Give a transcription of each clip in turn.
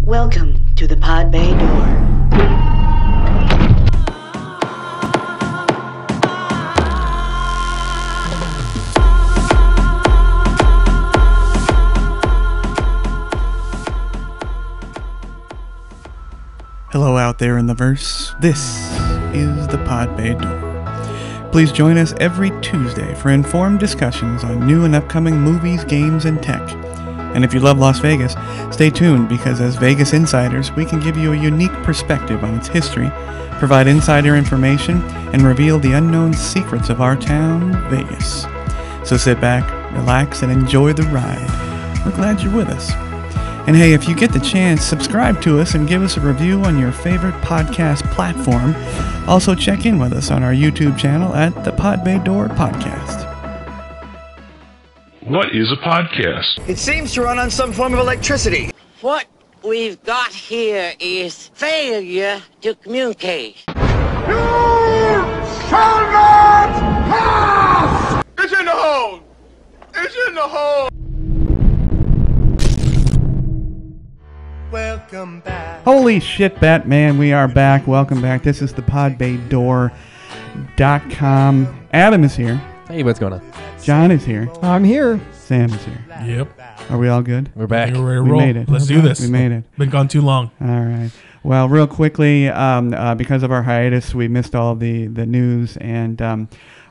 Welcome to the Pod Bay Door. Hello out there in the verse. This is the Pod Bay Door. Please join us every Tuesday for informed discussions on new and upcoming movies, games, and tech. And if you love Las Vegas, stay tuned because as Vegas insiders, we can give you a unique perspective on its history, provide insider information, and reveal the unknown secrets of our town, Vegas. So sit back, relax, and enjoy the ride. We're glad you're with us. And hey, if you get the chance, subscribe to us and give us a review on your favorite podcast platform. Also check in with us on our YouTube channel at the Pod Bay Door Podcast. What is a podcast? It seems to run on some form of electricity. What we've got here is failure to communicate. You shall not pass! It's in the hole! It's in the hole! Welcome back. Holy shit, Batman, we are back. Welcome back. This is the podbaydoor.com. Adam is here. Hey, what's going on? John is here. I'm here. Sam is here. Yep. Are we all good? We're back. We're ready to We roll. made it. Let's do this. We made it. Been gone too long. All right. Well, real quickly, because of our hiatus, we missed all the news and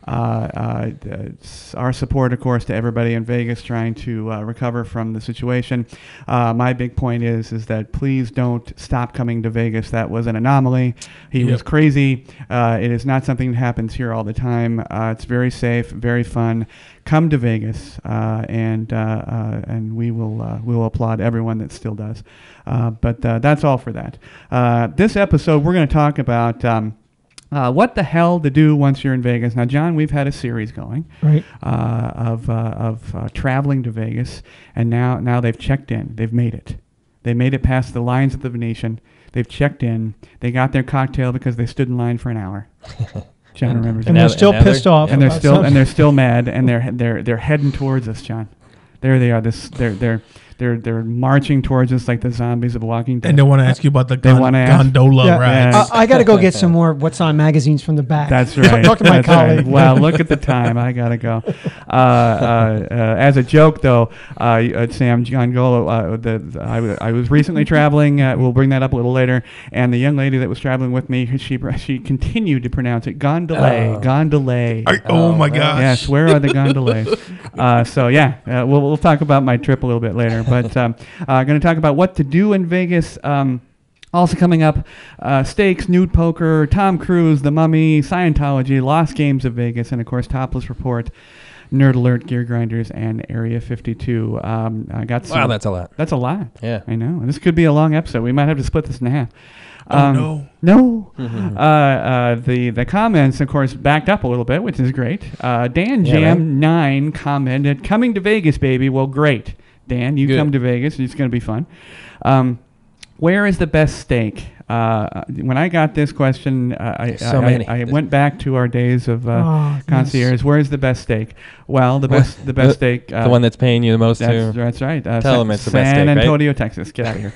our support, of course, to everybody in Vegas trying to recover from the situation. My big point is that please don't stop coming to Vegas. That was an anomaly. He was crazy. It is not something that happens here all the time. It's very safe, very fun. Come to Vegas, and we will applaud everyone that still does. But that's all for that. This episode, we're going to talk about what the hell to do once you're in Vegas. Now, John, we've had a series going of traveling to Vegas, and now they've checked in. They've made it. They made it past the lines at the Venetian. They've checked in. They got their cocktail because they stood in line for an hour. John remembers that. And they're still pissed off. And they're still mad, and they're heading towards us, John. There they are. They're marching towards us like the zombies of Walking Dead. And they want to ask you about the gondola rides. I got to go get some more What's On magazines from the back. That's right. Talk to my colleague. Right. Well, look at the time. I got to go. As a joke, though, Sam Giangolo, I was recently traveling. We'll bring that up a little later. And the young lady that was traveling with me, she continued to pronounce it gondola. Oh my gosh. Yes, where are the gondolas? We'll talk about my trip a little bit later. But going to talk about what to do in Vegas. Also coming up, Stakes, Nude Poker, Tom Cruise, The Mummy, Scientology, Lost Games of Vegas, and of course Topless Report, Nerd Alert, Gear Grinders, and Area 52. Wow, that's a lot. That's a lot. Yeah. I know. And this could be a long episode. We might have to split this in half. No. The comments, of course, backed up a little bit, which is great. Dan Jam 9 commented, "Coming to Vegas, baby." Well, great. Dan, you come to Vegas. It's going to be fun. Where is the best steak? When I got this question, I went back to our days of concierge. Where's the best steak? Well, the best steak. The one that's paying you the most, too. That's right. Tell them it's the best steak, San Antonio, Texas. Get out of here.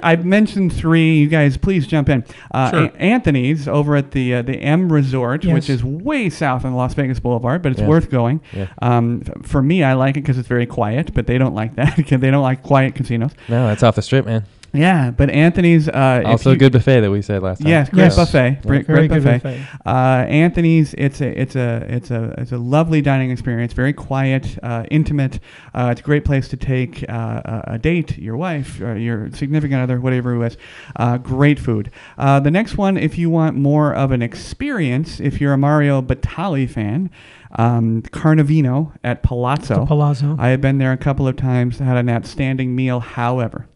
I've mentioned 3. You guys, please jump in. Sure. Anthony's over at the M Resort, which is way south on Las Vegas Boulevard, but it's worth going. Yeah. For me, I like it because it's very quiet, but they don't like that because they don't like quiet casinos. No, that's off the strip, man. Yeah, but Anthony's also a good buffet that we said last time. Yes, great buffet. Yeah. Great buffet. Anthony's, it's a lovely dining experience. Very quiet, intimate. It's a great place to take a date, your wife, your significant other, whatever it was. Great food. The next one, if you want more of an experience, if you're a Mario Batali fan, Carnivino at Palazzo. I have been there a couple of times. Had an outstanding meal. However,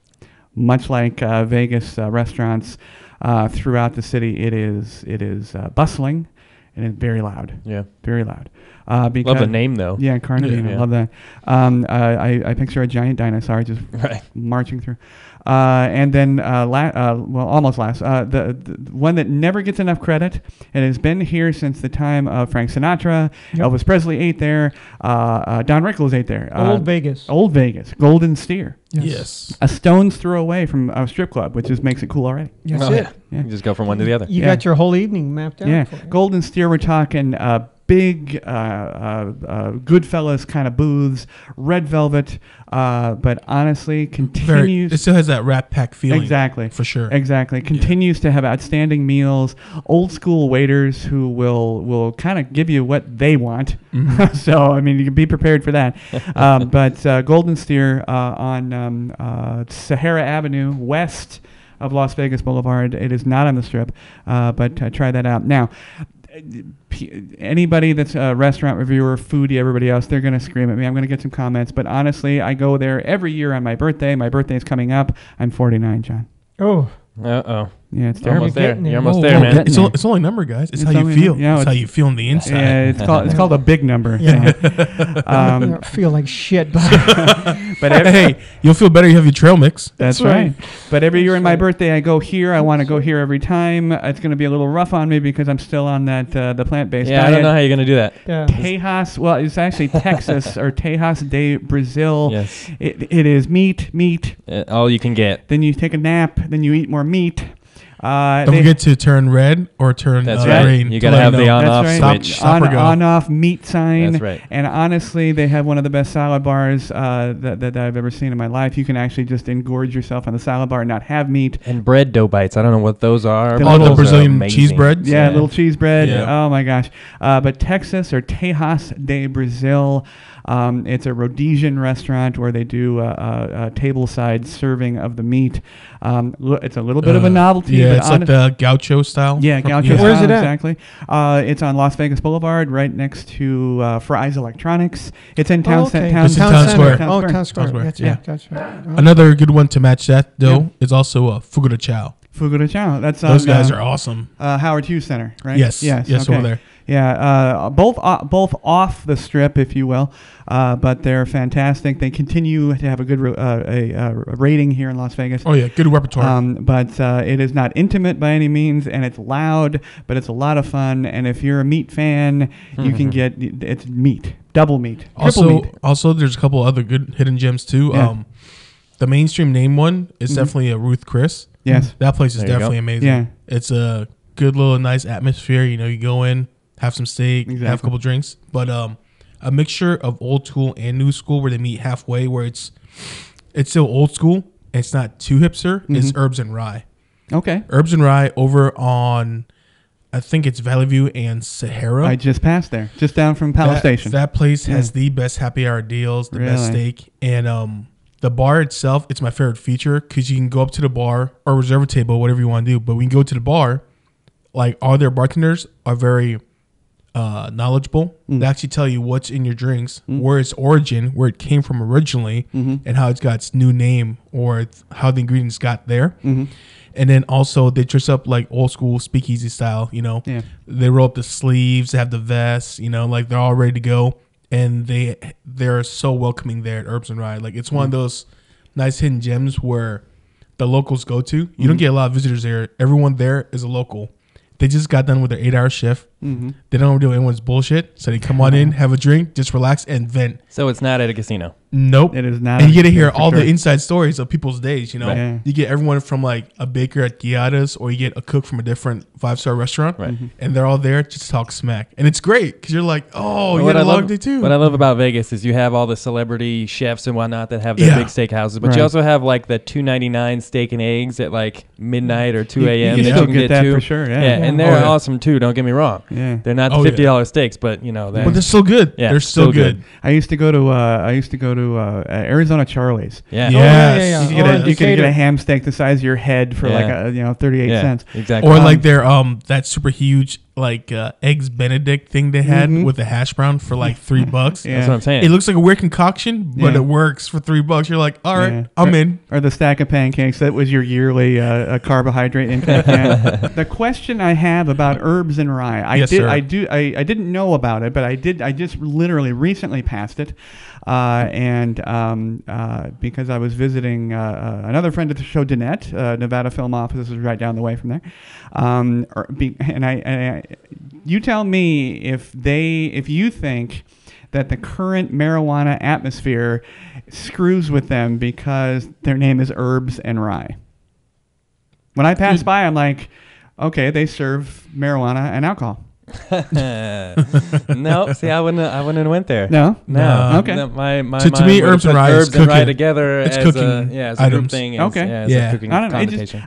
much like Vegas restaurants throughout the city, it is bustling and it's very loud. Yeah, very loud. Because, love the name though. Yeah, Carnivine. I love that. I picture a giant dinosaur just marching through. And then, almost last, the one that never gets enough credit, and has been here since the time of Frank Sinatra. Elvis Presley ate there. Don Rickles ate there. Old Vegas. Golden Steer. Yes. A stone's throw away from a strip club, which just makes it cool already. That's it. Yeah. You just go from one to the other. You got your whole evening mapped out. Yeah. For you. Golden Steer, we're talking big Goodfellas kind of booths, red velvet, but honestly continues. It still has that Rat Pack feeling. Exactly. For sure. Exactly. Continues to have outstanding meals, old school waiters who will kind of give you what they want. Mm-hmm. So, I mean, you can be prepared for that. But Golden Steer on Sahara Avenue, west of Las Vegas Boulevard. It is not on the Strip, but try that out. Now, anybody that's a restaurant reviewer, foodie, everybody else, they're going to scream at me. I'm going to get some comments. But honestly, I go there every year on my birthday. My birthday is coming up. I'm 49, John. Oh. Yeah, it's terrible. Almost there. You're You're almost there, man. It's only a number, guys. It's how you feel. It's how you feel on the inside. Yeah, it's called a big number. Yeah. I don't feel like shit. But hey, you'll feel better. You have your trail mix. That's right. But every year on my birthday, I go here. I want to go here every time. It's going to be a little rough on me because I'm still on that the plant-based diet. I don't know how you're going to do that. Yeah. Tejas, well, it's actually Texas or Tejas de Brazil. Yes. It is meat. All you can get. Then you take a nap. Then you eat more meat. Don't forget to turn red or turn green. You got to have the on-off switch. On-off meat sign. That's right. And honestly, they have one of the best salad bars that I've ever seen in my life. You can actually just engorge yourself on the salad bar and not have meat. And bread dough bites. I don't know what those are. The Brazilian cheese bread. Yeah, little cheese bread. Yeah. Oh, my gosh. But Texas or Tejas de Brazil. It's a Rhodesian restaurant where they do a tableside serving of the meat. It's a little bit of a novelty. Yeah, it's like the gaucho style. Yeah, gaucho style. Where's it at? Exactly. It's on Las Vegas Boulevard, right next to Fry's Electronics. It's in Town Center. It's in Town Square. Town Square. Gotcha. Another good one to match that, though, is also Fugu de Chao. Fugu de Chao. That's those guys are awesome. Howard Hughes Center, right? Yes, okay. Over there. Yeah, both off the Strip, if you will, but they're fantastic. They continue to have a good rating here in Las Vegas. Oh yeah, good repertoire. But it is not intimate by any means, and it's loud, but it's a lot of fun. And if you're a meat fan, you can get it's meat, double meat, triple meat. Also, there's a couple other good hidden gems too. Yeah. The mainstream name one is definitely a Ruth Chris. Yes, that place is definitely amazing. Yeah, it's a good little nice atmosphere. You know, you go in, have some steak, have a couple drinks, but a mixture of old school and new school where they meet halfway, where it's still old school and it's not too hipster. It's Herbs and Rye. Okay, Herbs and Rye over on, I think it's Valley View and Sahara. I just passed there, just down from Palace Station. That place has the best happy hour deals, the best steak, and the bar itself. It's my favorite feature because you can go up to the bar or reserve a table, whatever you want to do. But when you go to the bar, like all their bartenders are very knowledgeable. They actually tell you what's in your drinks, where its origin, where it came from originally, and how it's got its new name or how the ingredients got there. And then also they dress up like old school speakeasy style. You know, they roll up the sleeves, they have the vests. You know, like they're all ready to go, and they're so welcoming there at Herbs and Rye. Like it's one of those nice hidden gems where the locals go to. You don't get a lot of visitors there. Everyone there is a local. They just got done with their 8-hour shift. They don't do anyone's bullshit. So they come on in, have a drink, just relax and vent. So it's not at a casino. Nope. It is not. And you get to hear all the inside stories of people's days, you know. Right. You get everyone from like a baker at Guiada's or you get a cook from a different 5-star restaurant. Right. And they're all there just to talk smack. And it's great because you're like, oh, you had a long day too. What I love about Vegas is you have all the celebrity chefs and whatnot that have their big steakhouses. But you also have like the $2.99 steak and eggs at like midnight or 2 a.m. You can still get that for sure. Yeah. And they're awesome too. Don't get me wrong. Yeah. They're not the $50 steaks, but you know. But they're still good. Yeah, they're still good. I used to go to to Arizona Charlie's. Yeah. Yes. You can get a ham steak the size of your head for like 38 cents. Exactly. Or like their that super huge like eggs Benedict thing they had with the hash brown for like $3. That's what I'm saying. It looks like a weird concoction, but it works for $3. You're like, all right, I'm in. Or the stack of pancakes that was your yearly carbohydrate intake. The question I have about herbs and rye, I didn't know about it, but I just literally recently passed it, and because I was visiting another friend of the show, Danette, Nevada Film Office is right down the way from there, you tell me if you think that the current marijuana atmosphere screws with them because their name is Herbs and Rye. When I pass by, I'm like, okay, they serve marijuana and alcohol. No, see, I wouldn't have went there. No? Okay. To me, herbs and rye is cooking. Together it's as cooking as a group thing. Okay. As a cooking I don't know.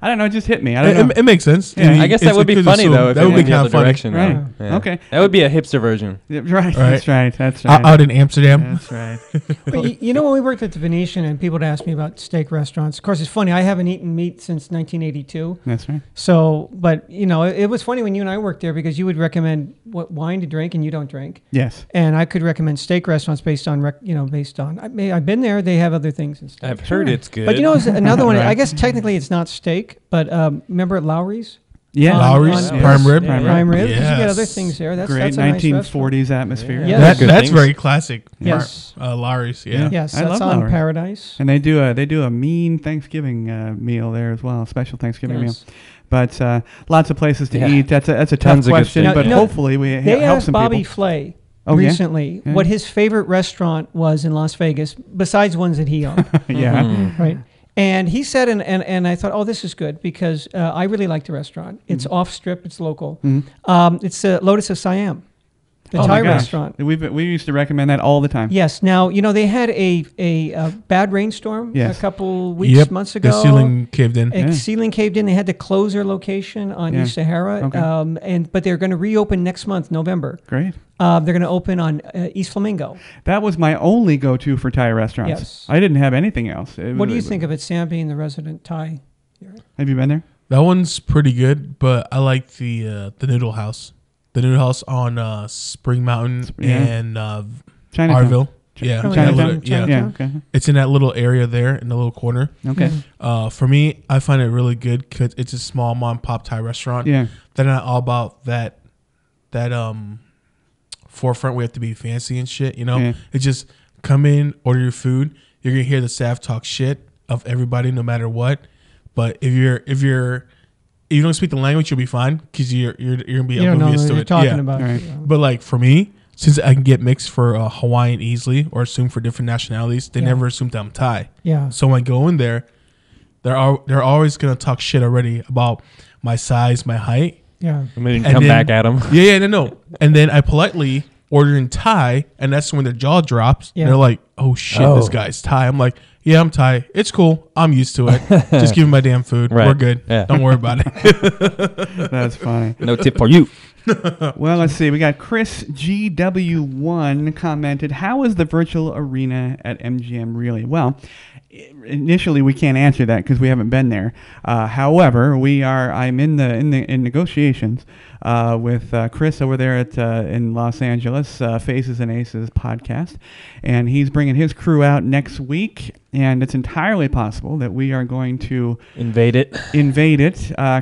I don't know. It just hit me. I don't know. It makes sense. Yeah. I guess that would be funny though. If that would be kind of direction, right? Yeah. Okay. That would be a hipster version. Right. That's right. Out in Amsterdam. That's right. But you know, when we worked at the Venetian and people would ask me about steak restaurants, of course, it's funny. I haven't eaten meat since 1982. That's right. So, but you know, it was funny when you and I worked there because you would recommend what wine to drink and you don't drink. Yes. And I could recommend steak restaurants based on I've been there. They have other things and stuff. I've heard it's good. But you know, another one. I guess technically it's not steak, but remember at Lowry's? Yeah. Lowry's, prime rib. Prime rib. Yes. You get other things there. That's great. that's a nice 1940s atmosphere. Yeah. That's very classic. Yes. Lowry's. Yeah. Yes. I That's love on Lowry's. Paradise. And they do a mean Thanksgiving meal there as well, a special Thanksgiving meal. But lots of places to eat. That's a tough question, but hopefully we help asked some Bobby people. Flay recently what his favorite restaurant was in Las Vegas, besides ones that he owned. Right. And he said, and I thought, oh, this is good because I really like the restaurant. It's off strip. It's local. It's Lotus of Siam, the Thai restaurant. We used to recommend that all the time. Yes. Now, you know, they had a bad rainstorm a couple months ago. The ceiling caved in. Ceiling caved in. They had to close their location on East Sahara. Okay. But they're going to reopen next month, November. Great. They're going to open on East Flamingo. That was my only go-to for Thai restaurants. Yes. I didn't have anything else. What do you think of it, Sam, being the resident Thai? Have you been there? That one's pretty good, but I like the Noodle House. The Noodle House on Spring Mountain and Chinatown. Arville. Chinatown. Okay. It's in that little area there in the little corner. Okay. For me, I find it really good because it's a small mom and pop Thai restaurant. Yeah. They're not all about that forefront. We have to be fancy and shit. You know, it's just come in, order your food. You're gonna hear the staff talk shit of everybody, no matter what. But if you don't speak the language, you'll be fine because you're gonna be oblivious to it. Talking about. But like for me, since I can get mixed for Hawaiian easily or assume for different nationalities, they never assume that I'm Thai. Yeah. So when I go in there, they're always gonna talk shit already about my size, my height. Yeah. And then come back at them. No. And then I politely order in Thai, and that's when their jaw drops. Yeah. They're like, "Oh shit, this guy's Thai." I'm like, "Yeah, I'm Thai. It's cool. I'm used to it. Just give me my damn food. Right. We're good. Yeah. Don't worry about it." That's funny. No tip for you. Well, let's see. We got Chris GW1 commented, "How is the virtual arena at MGM really?" Well, initially we can't answer that because we haven't been there. However, I'm in negotiations with Chris over there at in Los Angeles, Faces and Aces podcast, and he's bringing his crew out next week. And it's entirely possible that we are going to invade it,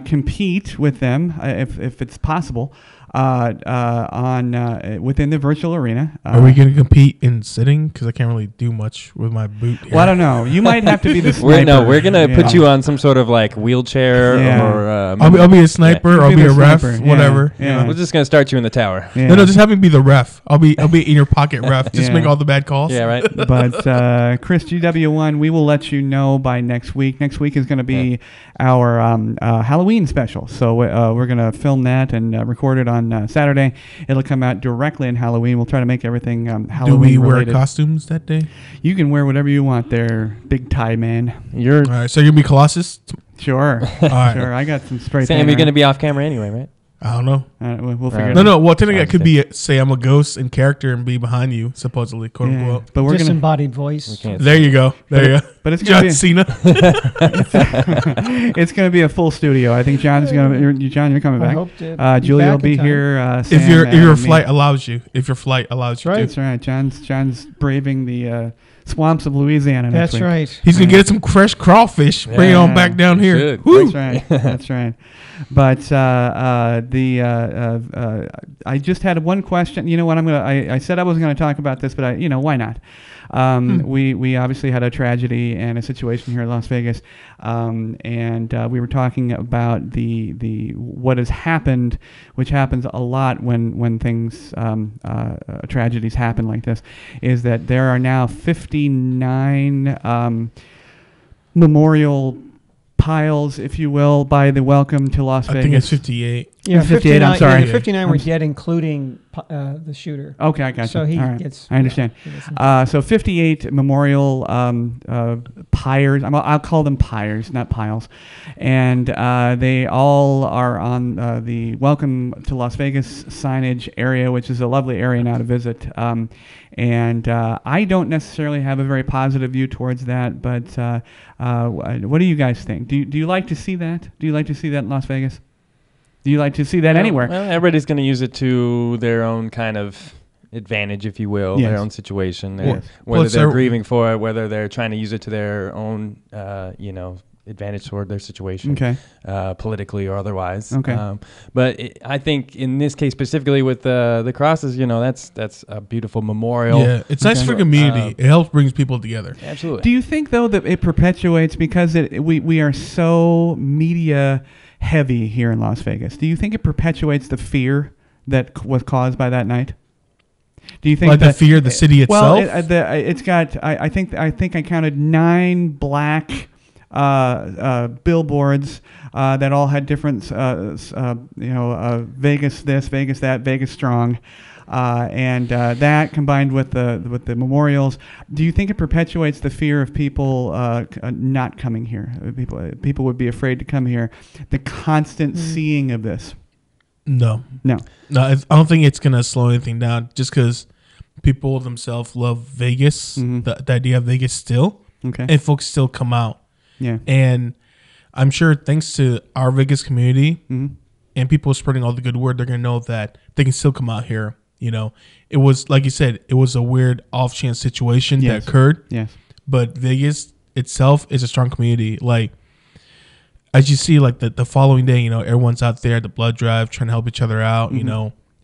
compete with them if it's possible within the virtual arena. Are we going to compete in sitting? Because I can't really do much with my boot here. Well, I don't know. You might have to be the sniper. We're going to put you on some sort of like wheelchair or... I'll be a sniper or I'll be a ref, whatever. Yeah. We're just going to start you in the tower. Yeah. No, just have me be the ref. I'll be in your pocket ref. Just make all the bad calls. Yeah, right. But Chris GW1, we will let you know by next week. Next week is going to be our Halloween special. So we're going to film that and record it on Saturday. It'll come out directly in Halloween. We'll try to make everything Halloween Do we related. wear costumes that day? You can wear whatever you want there, big Thai man. All right, so you're going to be Colossus? Sure. All right. Sure. I got some spray Sam, paint you're going to be off camera anyway, right? I don't know. We'll figure it No, out. no. Well, technically, I could be, say, I'm a ghost in character and be behind you, supposedly, quote unquote. But we're gonna. Disembodied voice. There you go. There you go. But it's gonna John Cena. It's gonna be a full studio. I think John's gonna. John, you're coming I back. hope to be Julia will back in be time. here. If your and flight me. allows you. If your flight allows you. That's right. John's braving the swamps of Louisiana next That's week. right. He's gonna get some fresh crawfish. Bring it on back down here. should. Woo. That's right. That's right. But I just had one question. You know what? I said I wasn't gonna talk about this, but why not? We obviously had a tragedy and a situation here in Las Vegas, and we were talking about the what has happened, which happens a lot when things tragedies happen like this, is that there are now 59 memorial piles, if you will, by the Welcome to Las Vegas. I think it's 58. Yeah, 58, I'm sorry. Yeah, 59 were dead, including the shooter. Okay, I got you. So he All right. gets. I understand. So 58 memorial pyres. I'll call them pyres, not piles, and they all are on the Welcome to Las Vegas signage area, which is a lovely area now to visit. And I don't necessarily have a very positive view towards that, but what do you guys think? Do you like to see that? Do you like to see that in Las Vegas? Do you like to see that anywhere? Well, everybody's going to use it to their own kind of advantage, if you will, their Yes. own situation. Yes. Whether Well, they're so- grieving for it, whether they're trying to use it to their own, advantage toward their situation, Okay. politically or otherwise. Okay. But I think in this case specifically with the crosses, that's a beautiful memorial. Yeah, it's nice for community. It helps brings people together. Absolutely. Do you think though that it perpetuates because we are so media heavy here in Las Vegas? Do you think it perpetuates the fear that was caused by that night? Do you think Like the fear of the city Well, itself? it's got. I think I counted 9 black billboards that all had different, Vegas this, Vegas that, Vegas strong. And that combined with the memorials, do you think it perpetuates the fear of people not coming here? People would be afraid to come here. The constant seeing of this. No. I don't think it's gonna slow anything down. Just because people themselves love Vegas, the idea of Vegas still, Okay. and folks still come out. Yeah. And I'm sure thanks to our Vegas community and people spreading all the good word, they're gonna know that they can still come out here. It was, like you said, it was a weird off chance situation that occurred. Yes. But Vegas itself is a strong community. Like, as you see, like the following day, everyone's out there at the blood drive trying to help each other out,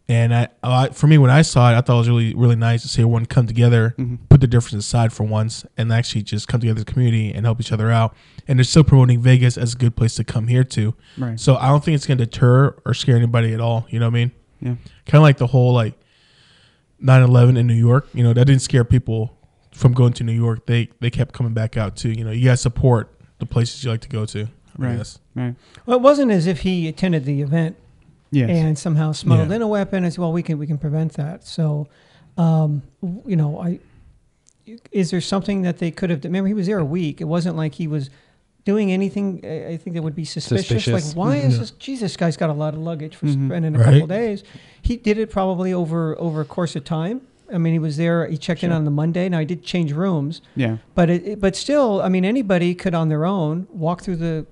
And for me, when I saw it, I thought it was really, really nice to see everyone come together, put the difference aside for once, and actually just come together as a community and help each other out. And they're still promoting Vegas as a good place to come here to. Right. So I don't think it's going to deter or scare anybody at all. You know what I mean? Yeah. Kind of like the whole 9/11 in New York. That didn't scare people from going to New York. They kept coming back out too. You guys support the places you like to go to. Right. Right. Well, it wasn't as if he attended the event Yes. and somehow smuggled in a weapon and said, well, we can prevent that. So, is there something that they could have done? Remember, he was there a week. It wasn't like he was doing anything, I think, that would be suspicious. Like, why is this? Jesus, this guy's got a lot of luggage for spending a couple of days. He did it probably over a course of time. I mean, he was there. He checked in on the Monday. Now, he did change rooms. Yeah. But still, I mean, anybody could on their own walk through the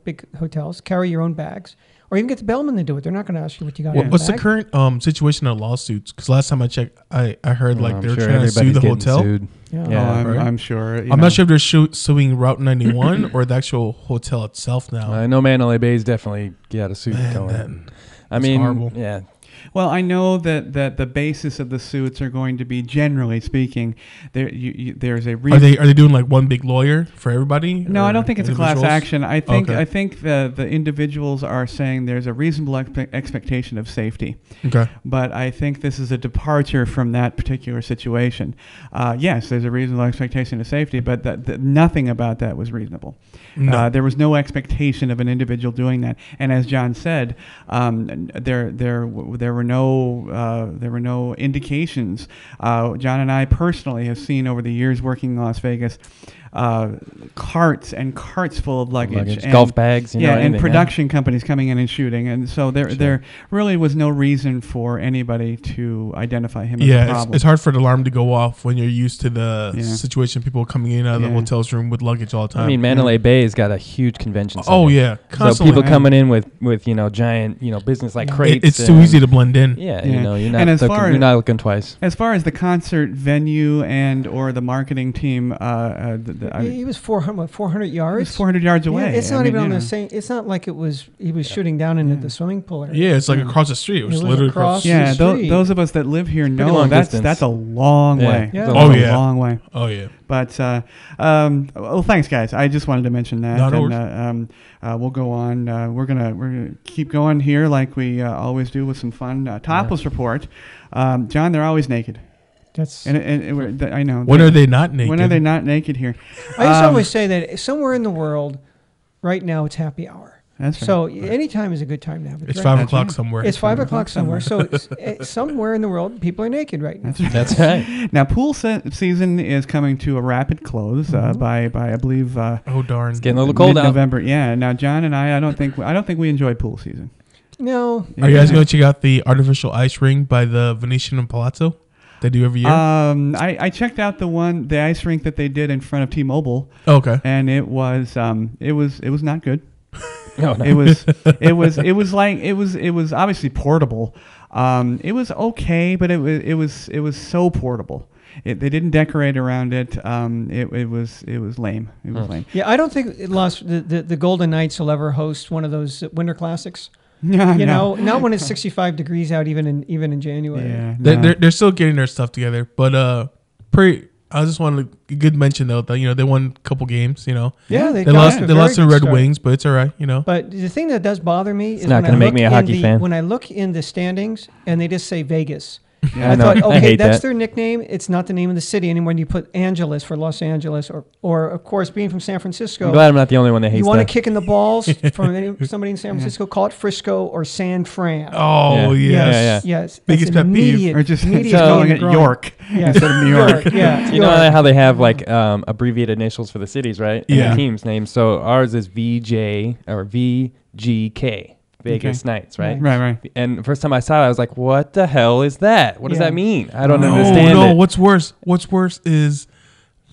big hotels, carry your own bags, or even get the bellman to do it. They're not going to ask you what you got. in What's the the bag. current situation of lawsuits? Because last time I checked, I heard I'm they were sure trying to sue everybody's the getting hotel. sued. Yeah. I'm sure. I'm not sure if they're suing Route 91 or the actual hotel itself now. I know Mandalay Bay's definitely got a suit going. I mean, horrible. yeah. Well, I know that the basis of the suits are going to be, generally speaking, there's a Are reason. they doing like one big lawyer for everybody? No, I don't think it's a class individuals? action. I think the individuals are saying there's a reasonable expectation of safety. Okay. But I think this is a departure from that particular situation. Yes, there's a reasonable expectation of safety, but nothing about that was reasonable. No. There was no expectation of an individual doing that. And as John said, there were no indications. John and I personally have seen over the years working in Las Vegas carts and carts full of luggage, and, golf bags, and production companies coming in and shooting, and so there really was no reason for anybody to identify him as a problem. It's hard for the alarm to go off when you're used to the situation, people coming in out of the hotel's room with luggage all the time. I mean, Mandalay Bay has got a huge convention center. Oh yeah, constantly. So people coming in with giant business like crates. It's too easy to blend in. Yeah, you're not looking twice. As far as the concert venue and or the marketing team, he was 400 yards. He was 400 yards away. Yeah, it's not even on the same. It's not like it was. He was shooting down into the swimming pool area. Yeah, it's like across the street. It was literally across the street. Those of us that live here know that's a long way. Yeah. Oh yeah, a long way. Oh yeah. But well, thanks guys. I just wanted to mention that. We'll go on. We're gonna keep going here like we always do with some fun. Topless Report. John, they're always naked. That's I know. When are they not naked? When are they not naked here? I just always say that somewhere in the world, right now, it's happy hour. That's right. So any time is a good time to have a drink. It's 5 o'clock somewhere. It's 5 o'clock somewhere. So somewhere in the world, people are naked right now. That's right. Now, pool season is coming to a rapid close by I believe. Oh darn! It's getting a little cold out. November. Yeah. Now, John and I don't think we enjoy pool season. No. Are you guys going to check out the artificial ice ring by the Venetian and Palazzo? They do every year. I checked out the ice rink that they did in front of T-Mobile. Okay. And it was not good. No. It was obviously portable. It was okay, but it was so portable. They didn't decorate around it. It was lame. It was lame. Yeah, I don't think the Golden Knights will ever host one of those Winter Classics. No. Not when it's 65 degrees out, even in January. Yeah, they're still getting their stuff together, but I just wanted a good mention though that they won a couple games. Yeah, they lost to Red Wings, but it's all right. But the thing that does bother me is not going to make me a hockey fan. When I look in the standings and they just say Vegas. Yeah, I thought, okay, I hate that's that. their nickname. It's not the name of the city anymore. And you put Angeles for Los Angeles, or of course, being from San Francisco. I'm glad I'm not the only one that hates that. You want to kick in the balls from somebody in San Francisco? Call it Frisco or San Fran. Oh yeah. Yes. Biggest pet peeve. Or just calling it York instead of New York. Yeah. You know how they have like abbreviated initials for the cities, right? Yeah. And the team's names. So ours is VJ or VGK. Vegas Knights, right? Right. And the first time I saw it, I was like, "What the hell is that? What does that mean? I don't understand." No, it. what's worse is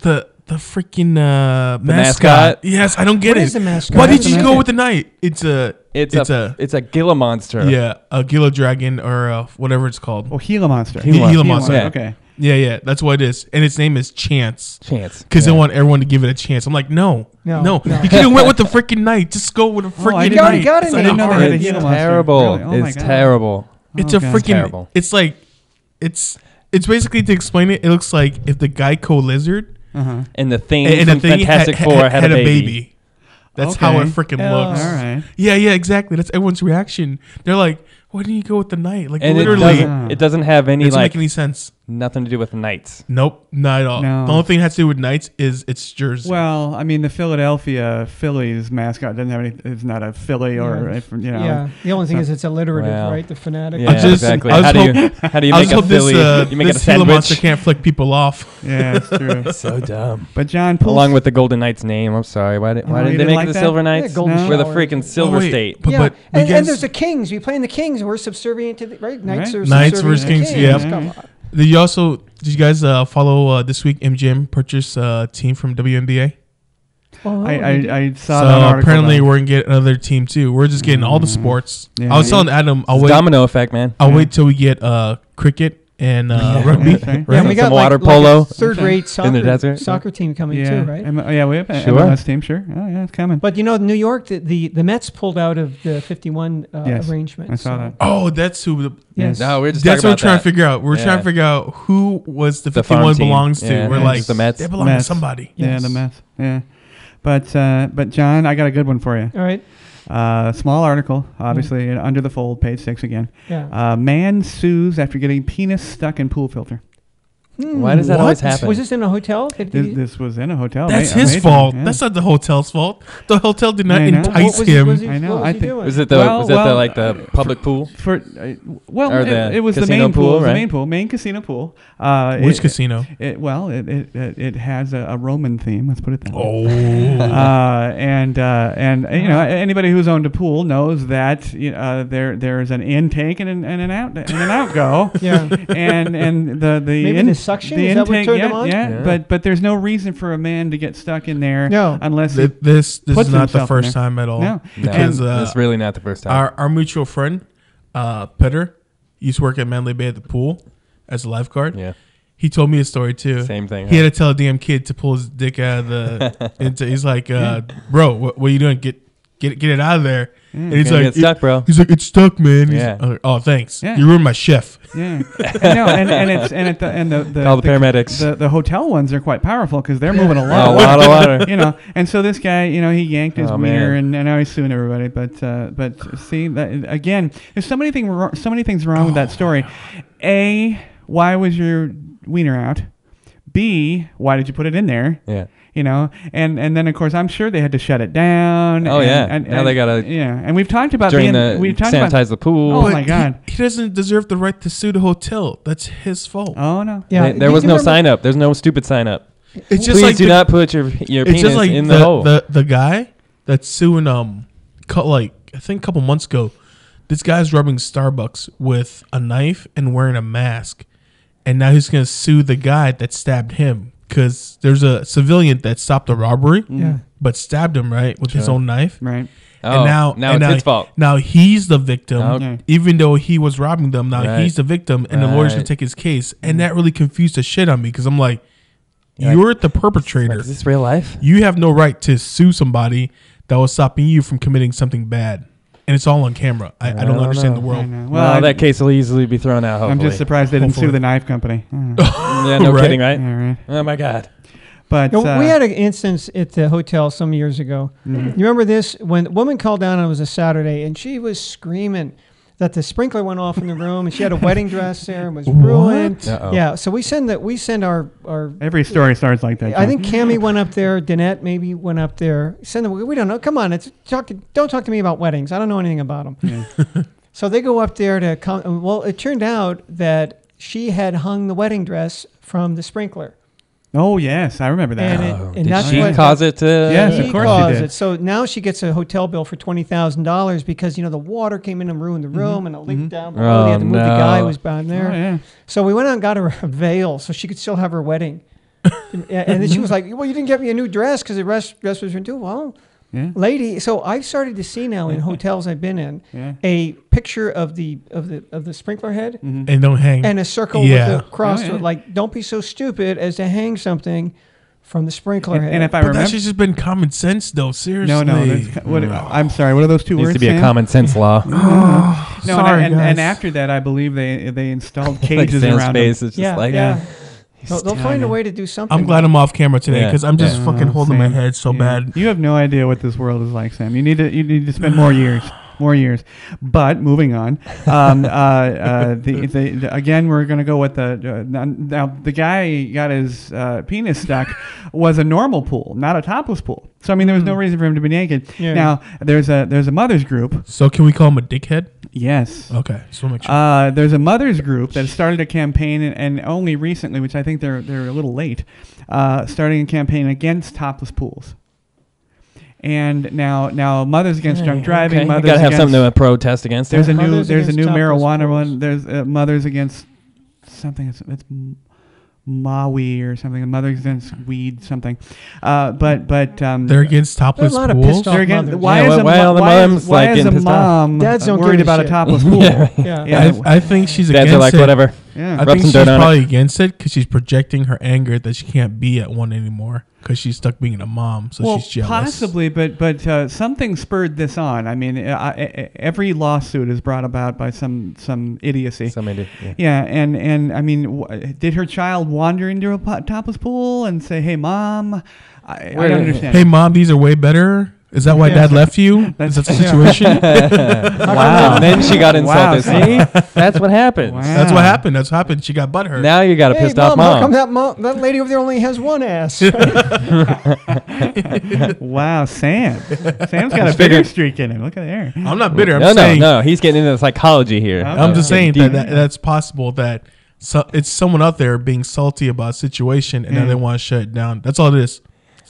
the freaking mascot. Yes, I don't get What it. is the mascot? Why What's did the you go mascot? with the knight? It's a Gila monster. Yeah, a Gila dragon or whatever it's called. Oh, Gila monster. Gila monster. Yeah. Okay. Yeah, that's what it is, and its name is Chance. Because they want everyone to give it a chance. I'm like, no. You could have went with the freaking knight. Just go with a freaking knight. You got it. I didn't know they had a It's Gila monster. terrible. Really? Oh my It's God. terrible. It's a freaking. Terrible. It's like, it's basically, to explain it. It looks like if the Geico lizard And the thing and from the thing Fantastic Four had a baby. That's Okay. how it freaking looks. All right. Yeah, exactly. That's everyone's reaction. They're like, "Why didn't you go with the knight?" Like And literally, it doesn't have any it doesn't make like any sense. nothing to do with knights. Nope, not at all. No. The only thing it has to do with knights is its jersey. Well, I mean, the Philadelphia Phillies mascot doesn't have any. It's not a Philly or Yeah. The only thing is it's alliterative, Wow. right? The phonetic. Yeah, exactly. I How just do you I make just a hope Philly? this You make it a Gila monster sandwich. can't flick people off. Yeah, it's true. So dumb. But John, Along with the Golden Knights name, I'm sorry. Why did you they didn't make like the that? Silver Knights? Yeah, Golden We're the Shower. freaking Silver wait. State. But- Yeah, and because- there's the Kings. We play in the Kings, and we're subservient to the right. Knights Right. are Knights subservient versus to the Kings, Kings. yeah. Come on. Did you guys follow this week? MGM purchased a team from WNBA. Oh, I saw So that article. apparently though. we're gonna get another team too. We're just getting all the sports. Yeah. I was telling Adam, I'll It's wait. domino effect, man. I'll wait till we get cricket and rugby. that's right. yeah, Right. we got Some water like polo a third-rate in the desert. soccer team coming Yeah. too, right? Yeah, we have an Sure. MLS team. Sure. Oh yeah, it's coming. But New York, the Mets pulled out of the 51 Yes, arrangement. I saw that. Oh, that's who. Yes. No, we're just That's talking what we're about trying that. to figure out. We're Yeah. trying to figure out who was the The farm 51 team. belongs to. Yeah, We're yeah, like, just the Mets. they belong Mets. to somebody. Yeah, Yes. the Mets. Yeah. But John, I got a good one for you. All right. Small article, obviously, under the fold, page 6 again. Yeah. Man sues after getting penis stuck in pool filter. Why does that always happen? Was this in a hotel? This was in a hotel. That's his fault. Yeah. That's not the hotel's fault. The hotel did not entice him. I know. What was he doing? Was it the public pool? It was the main pool. Right? The main pool, main casino pool. Which casino? It has a Roman theme. Let's put it that way. Oh. And anybody who's owned a pool knows that there's an intake and an outgo. Yeah. And the suction? The is intake, that what turned them on? Yeah. But there's no reason for a man to get stuck in there unless this is not the first time at all. No. It's really not the first time. Our mutual friend, Petter, used to work at Manly Bay at the pool as a lifeguard. Yeah. He told me a story too. Same thing. He had to tell a damn kid to pull his dick out of the. He's like, bro, what are you doing? Get it out of there. And he's like, get stuck, bro. He's like, it's stuck, man. Yeah. Oh, thanks. Yeah. You ruined my chef. Yeah. the call the paramedics. The hotel ones are quite powerful because they're moving a lot of water. And so this guy, he yanked his wiener and now he's suing everybody. But see that again, there's so many things wrong with that story. A, why was your wiener out? B, why did you put it in there? Yeah. And then of course I'm sure they had to shut it down. Oh now they gotta and we've talked about sanitize the pool. Oh my God, he doesn't deserve the right to sue the hotel. That's his fault. Oh no, yeah. There was no sign up. There's no stupid sign up. It's just Please do not put your penis in the hole. The guy that's suing I think a couple months ago, this guy's rubbing Starbucks with a knife and wearing a mask, and now he's gonna sue the guy that stabbed him. Because there's a civilian that stopped a robbery, but stabbed him with his own knife. Right. And now it's his fault. Now he's the victim, even though he was robbing them. Now he's the victim, and the lawyer's gonna take his case. And that really confused the shit on me because I'm like, you're the perpetrator. Is this real life? You have no right to sue somebody that was stopping you from committing something bad. And it's all on camera. I don't understand the world. Well, that case will easily be thrown out, hopefully. I'm just surprised they didn't sue the knife company. Yeah, no kidding, right? Yeah, right? Oh, my God. But we had an instance at the hotel some years ago. Mm-hmm. You remember this? When the woman called down and it was a Saturday, and she was screaming that the sprinkler went off in the room, and she had a wedding dress there and was ruined. Yeah, so we send our every story starts like that. I think Cammie went up there. Danette maybe went up there. Send them. We don't know. Come on, don't talk to me about weddings. I don't know anything about them. Yeah. So they go up there to come. Well, it turned out that she had hung the wedding dress from the sprinkler. Oh yes, I remember that. And that's she cause it to? Yes, of course she did. So now she gets a hotel bill for $20,000 because the water came in and ruined the room and it leaked down below. They had to move the guy who was down there. Oh, yeah. So we went out and got her a veil so she could still have her wedding. And then she was like, "Well, you didn't get me a new dress because the dress was renewed." Well, lady. So I've started to see now in hotels I've been in a picture of the sprinkler head and don't hang and a circle with a cross. Like, don't be so stupid as to hang something from the sprinkler head. And if I remember, that's just been common sense, though. Seriously, no. I'm sorry. What are those two words? Needs to be a common sense law. Sorry, and after that, I believe they installed cages like around space. them. It's just they'll find a way to do something. I'm glad I'm off camera today because I'm just fucking holding my head so bad. You have no idea what this world is like, Sam. You need to spend more years. But moving on, again, we're going to go with now the guy got his penis stuck was a normal pool, not a topless pool. So I mean, there was no reason for him to be naked. Yeah. Now there's a mothers group. So can we call him a dickhead? Yes. Okay. So make sure. There's a mothers group that started a campaign and only recently, which I think they're a little late, starting a campaign against topless pools. And now Mothers Against Drunk Driving. Okay. Mothers you gotta have against, something to protest against. There's a new marijuana pools. one. There's Mothers Against something. It's Maui or something. Mothers Against Weed something. But they're against topless pools. They're against. Why is a mom worried about a topless pool? I think she's Dads against are like, it. whatever. Yeah. I think she's probably against it because she's projecting her anger that she can't be at one anymore because she's stuck being a mom, so she's jealous. Possibly, but something spurred this on. I mean, every lawsuit is brought about by some idiocy. Some idiot. Yeah, and I mean, did her child wander into a topless pool and say, "Hey, mom, I don't understand." Hey, mom, these are way better. Is that why Dad left you? Is that the situation? Wow. And then she got insulted. See? That's what happened. Wow. That's what happened. That's what happened. She got butthurt. Now you got a pissed off How come mom. that lady over there only has one ass? Wow, Sam's got a bitter streak in him. Look at there. I'm not bitter. I'm No, saying, no. He's getting into the psychology here. I'm just saying that's possible that it's someone out there being salty about a situation and now they want to shut it down. That's all it is.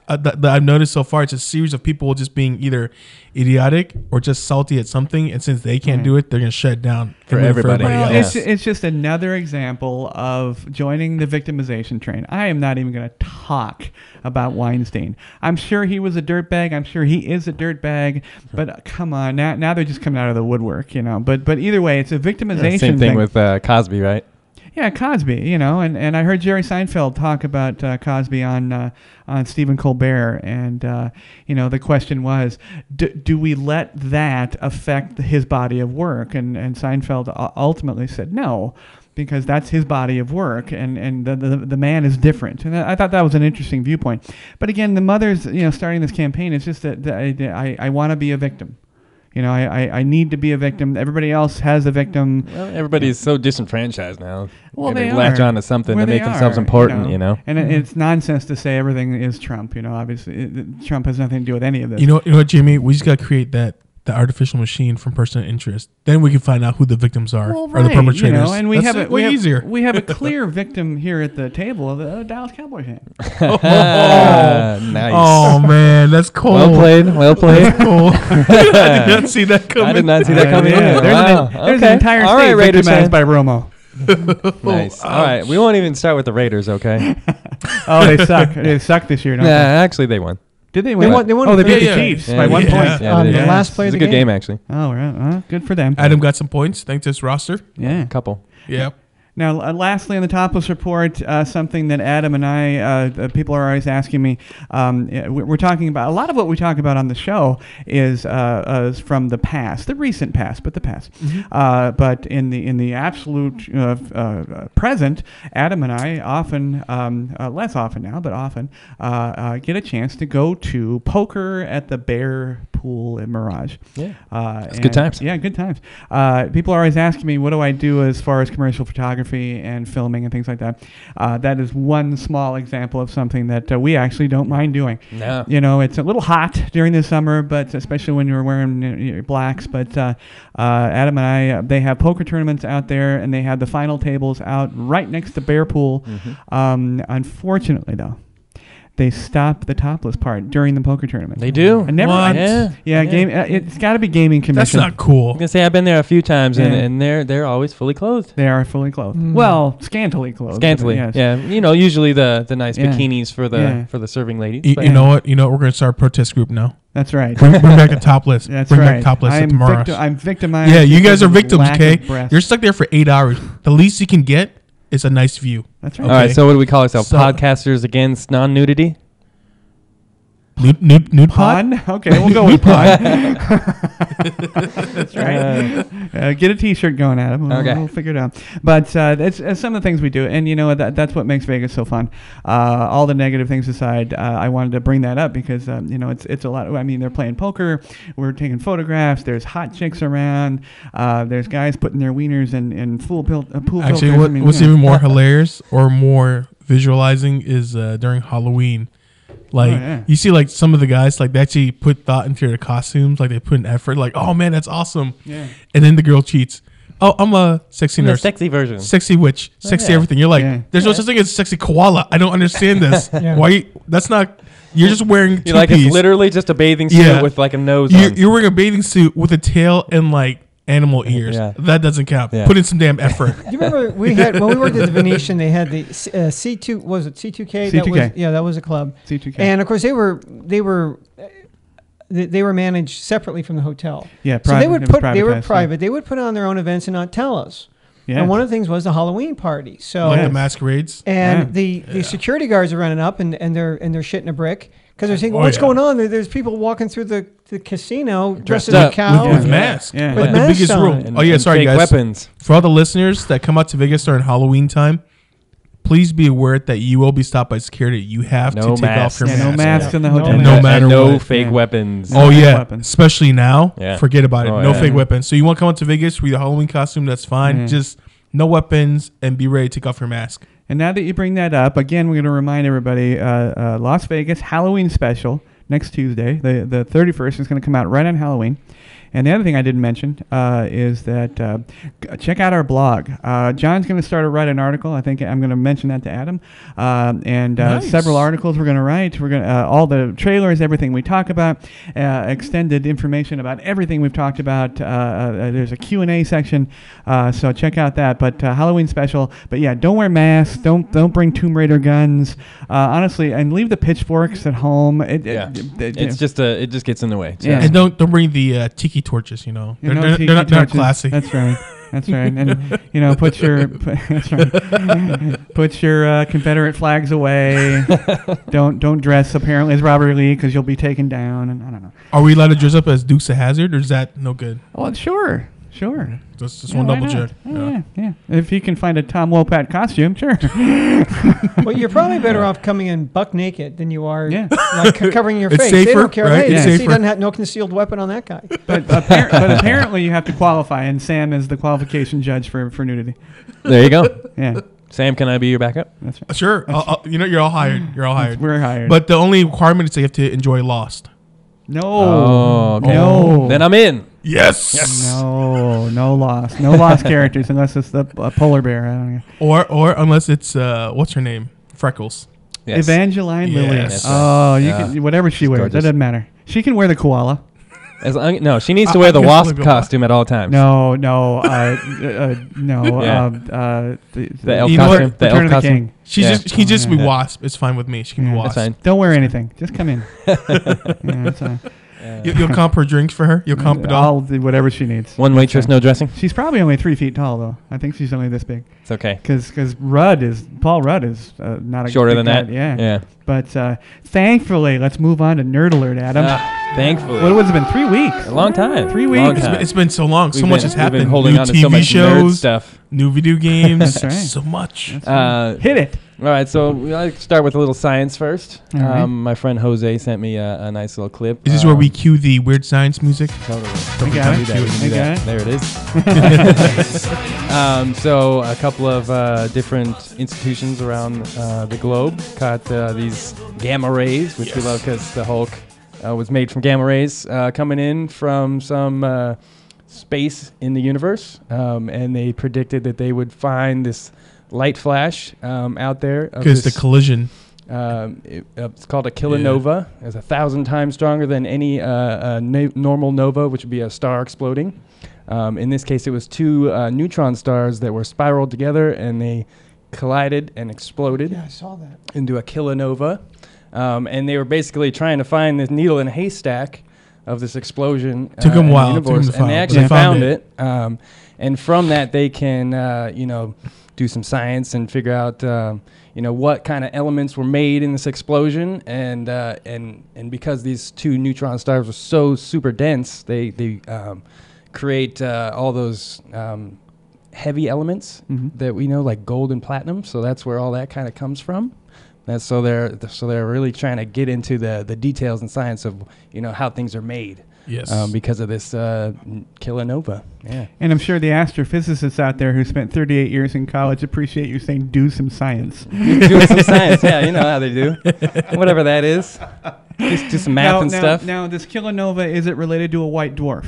That I've noticed so far, it's a series of people just being either idiotic or just salty at something, and since they can't do it, they're gonna shut it down For everybody. Well, else. it's just another example of joining the victimization train. I am not even going to talk about Weinstein. I'm sure he was a dirtbag. I'm sure he is a dirtbag. But come on, now they're just coming out of the woodwork, But either way, it's a victimization. Same thing with Cosby, right? Yeah, Cosby, and I heard Jerry Seinfeld talk about Cosby on Stephen Colbert, and the question was, do we let that affect his body of work? And Seinfeld ultimately said no, because that's his body of work, and the man is different. And I thought that was an interesting viewpoint. But again, the mother's starting this campaign. It's just that I want to be a victim. I need to be a victim. Everybody else has a victim. Well, everybody's so disenfranchised now. Well, they latch on to something to make themselves important, And it's nonsense to say everything is Trump. Obviously, Trump has nothing to do with any of this. You know what, Jamie? We just got to create the artificial machine from person of interest. Then we can find out who the victims are or the perpetrators. And we That's have way easier. We have a clear victim here at the table, the Dallas Cowboy fan. Nice. Oh man, that's cool. Well played. That's cool. I did not see that coming. I did not see that coming. Yeah. There's an entire All state right, Raiders victimized fan. by Romo. Nice. All right, we won't even start with the Raiders, okay? Oh, they suck. They suck this year, don't Nah, they? actually, they won. Did they win? They won. Oh, they beat Yeah, the yeah. Chiefs by 1 point. Yeah, they the did. last play It was of a the good game, actually. Oh, right. Good for them. Adam got some points thanks to his roster. Yeah. A couple. Yep. Now, lastly, on the Topless Report, something that Adam and I, people are always asking me, we're talking about, a lot of what we talk about on the show is from the past, the recent past, but the past. Mm-hmm. But in the absolute present, Adam and I often, less often now, but often, get a chance to go to poker at the Bear Pool in Mirage. Yeah. It's good times. Yeah, good times. People are always asking me, what do I do as far as commercial photography and filming and things like that. That is one small example of something that we actually don't mind doing. No. It's a little hot during the summer, but especially when you're wearing blacks. But Adam and I, they have poker tournaments out there, and they have the final tables out right next to Bear Pool. Unfortunately, though, they stop the topless part during the poker tournament. They do? I never. What? Yeah. Game. It's got to be gaming commission. That's not cool. I'm gonna say I've been there a few times, Yeah. and they're always fully clothed. They are fully clothed. Well, scantily clothed. Scantily, Yes. yeah. Usually the nice Yeah. bikinis for the Yeah. for the serving ladies. You know what? We're going to start a protest group now. That's right. Bring back the topless. That's Bring right. back topless I'm tomorrow. I'm victimized. Yeah, you guys because are of victims, lack okay? of breasts. You're stuck there for 8 hours. The least you can get is a nice view. That's right. All right, Okay. so what do we call ourselves? So- Podcasters against non-nudity? Nude pod? Pod? Okay, we'll go with pod. That's right. Get a T-shirt going, Adam. We'll figure it out. But it's some of the things we do, and that's what makes Vegas so fun. All the negative things aside, I wanted to bring that up because it's a lot. I mean, they're playing poker. We're taking photographs. There's hot chicks around. There's guys putting their wieners in pool Actually, filters. what's even more hilarious or more visualizing is during Halloween. You see some of the guys they actually put thought into their costumes, they put an effort, oh man, that's awesome. Yeah. And then the girl cheats. Oh, I'm a sexy nurse. Sexy version. Sexy witch. Sexy everything. You're there's no such thing as sexy koala. I don't understand this. Why that's not you're just wearing You're two-piece. it's literally just a bathing suit with a nose on. You're wearing a bathing suit with a tail and animal ears. Yeah. That doesn't count. Yeah. Put in some damn effort. Do you remember when we worked at the Venetian? They had the C2. Was it C2K? C2K. That was a club. C2K. And of course they were managed separately from the hotel. Yeah, so they would they were privatized, private. They would put on their own events and not tell us. Yeah. And one of the things was the Halloween party. So The masquerades. and the security guards are running up and they're shitting a brick because they're saying, what's going on? There's people walking through the casino dressed as a cow with masks. Yeah. With The masks biggest on. rule. And Sorry fake guys. weapons. For all the listeners that come out to Vegas during Halloween time, please be aware that you will be stopped by security. You have to take off your mask. No masks in the hotel. And no matter no what. fake weapons. Oh yeah, weapons. especially now. Yeah. Forget about it. Oh, No yeah. fake weapons. So you want to come out to Vegas with your Halloween costume? That's fine. Just no weapons and be ready to take off your mask. And now that you bring that up, again, we're going to remind everybody, Las Vegas Halloween special next Tuesday, the 31st, is going to come out right on Halloween. And the other thing I didn't mention is that check out our blog. John's going to start to write an article. I think I'm going to mention that to Adam. And Nice. several articles we're going to write. We're going to all the trailers, everything we talk about, extended information about everything we've talked about. There's a Q&A section, so check out that. But Halloween special. But yeah, don't wear masks. Don't bring Tomb Raider guns. Honestly, and leave the pitchforks at home. It just gets in the way. Yeah. And don't bring the tiki torches. You know, You know, they're tiki not torches. classic. That's right. That's right. And put your Confederate flags away. Don't dress apparently as Robert Lee because you'll be taken down. And I don't know. Are we allowed to dress up as Dukes of Hazzard, or is that no good? Well, sure. Just one why double not? check. Yeah. If you can find a Tom Wopat costume, sure. Well, you're probably better off coming in buck naked than you are Yeah. covering your It's face. They safer, don't care. right? Hey, It's he safer. doesn't have no concealed weapon on that guy. But apparently you have to qualify, and Sam is the qualification judge for nudity. There you go. Yeah, Sam, can I be your backup? that's right. Sure. You're all hired. You're all hired. We're hired. But the only requirement is that you have to enjoy Lost. no, Okay. no, Then I'm in. Yes. no lost characters unless it's the polar bear. I don't know. Or unless it's what's her name? Freckles. Yes. Evangeline Lilly. Yes. Oh, you Yeah. can whatever she wears. gorgeous. That doesn't matter. She can wear the koala. No, she needs to wear the I'm wasp gonna- costume at all times. No. Yeah. The elf you know what? costume. The Return elf of the costume. King. He just be Yeah. Wasp. It's fine with me. She can be Yeah. Wasp. That's fine. Don't wear anything. Just come in. Yeah, that's fine. You'll comp her drinks for her. You'll comp it all. I'll do whatever she needs. One waitress, no dressing. She's probably only 3 feet tall, though. I think she's only this big. It's okay. Because Paul Rudd is not a Shorter big than guy. that. Yeah. Yeah. But thankfully, let's move on to Nerd Alert, Adam. Thankfully. What has it been? 3 weeks. A long time. 3 Long weeks. time. It's been so long. So much has We've happened. been holding New on to TV so much nerd shows, stuff. new video games. That's right. So much. Hit it. All right, so I'll start with a little science first. All right. My friend Jose sent me a nice little clip. Is this where we cue the weird science music? Totally. We got it. We can do I that. got it. There it is. So a couple of different institutions around the globe caught these gamma rays, which we love because the Hulk was made from gamma rays coming in from some space in the universe. And they predicted that they would find this light flash out there. Because the collision. It's called a kilonova. It's 1,000 times stronger than any normal nova, which would be a star exploding. In this case, it was two neutron stars that were spiraled together, and they collided and exploded Yeah, I saw that. into a kilonova. And they were basically trying to find this needle in a haystack of this explosion. Took 'em a in the while. Took 'em universe, to and find they it, but actually they found found it. And from that, they can, do some science and figure out, what kind of elements were made in this explosion. And because these two neutron stars were so super dense, they create all those heavy elements that we know, like gold and platinum. So that's where all that kind of comes from. So they're really trying to get into the details and science of how things are made. Yes. Because of this kilonova. Yeah. And I'm sure the astrophysicists out there who spent 38 years in college appreciate you saying do some science. Doing some science. Yeah, you know how they do. Whatever that is. Just do some math and stuff. Now, this kilonova, is it related to a white dwarf?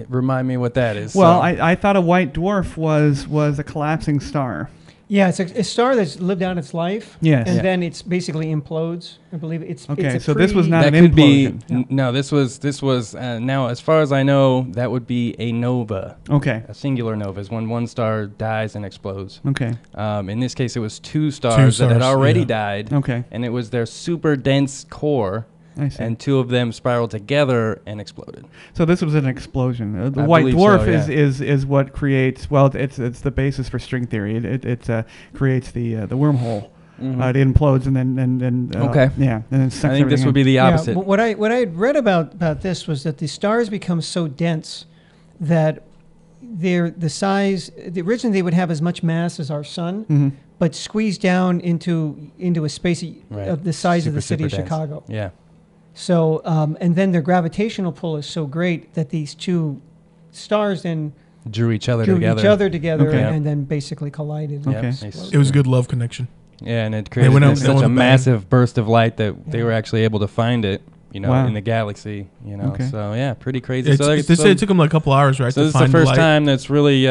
Remind me what that is. Well, So- I thought a white dwarf was a collapsing star. Yeah, it's a star that's lived out its life. Yes. And Yeah. then it's basically implodes. I believe it's Okay, it's a so this was not that an could be implosion. no. This was now, as far as I know, that would be a nova. Okay. A singular nova is when one star dies and explodes. Okay. In this case, it was two stars that had stars, already yeah. died. Okay. And it was their super dense core, I see. and two of them spiraled together and exploded. So this was an explosion. The I white believe dwarf so, yeah. is what creates. Well, it's the basis for string theory. It creates the wormhole. It implodes and then Okay. yeah, and then sucks I think this everything would be in. the Yeah, opposite. what I had read about this was that the stars become so dense that they're the size. Originally, they would have as much mass as our sun, but squeezed down into a space of the size of the city of Chicago. Yeah. So, and then their gravitational pull is so great that these two stars then drew each other together, and then basically collided. Okay. It was a good love connection. Yeah, and it created such a massive burst of light that they were actually able to find it, in the galaxy, Okay. So yeah, pretty crazy. It took them like a couple hours, right? So to this is find the first light. time that's really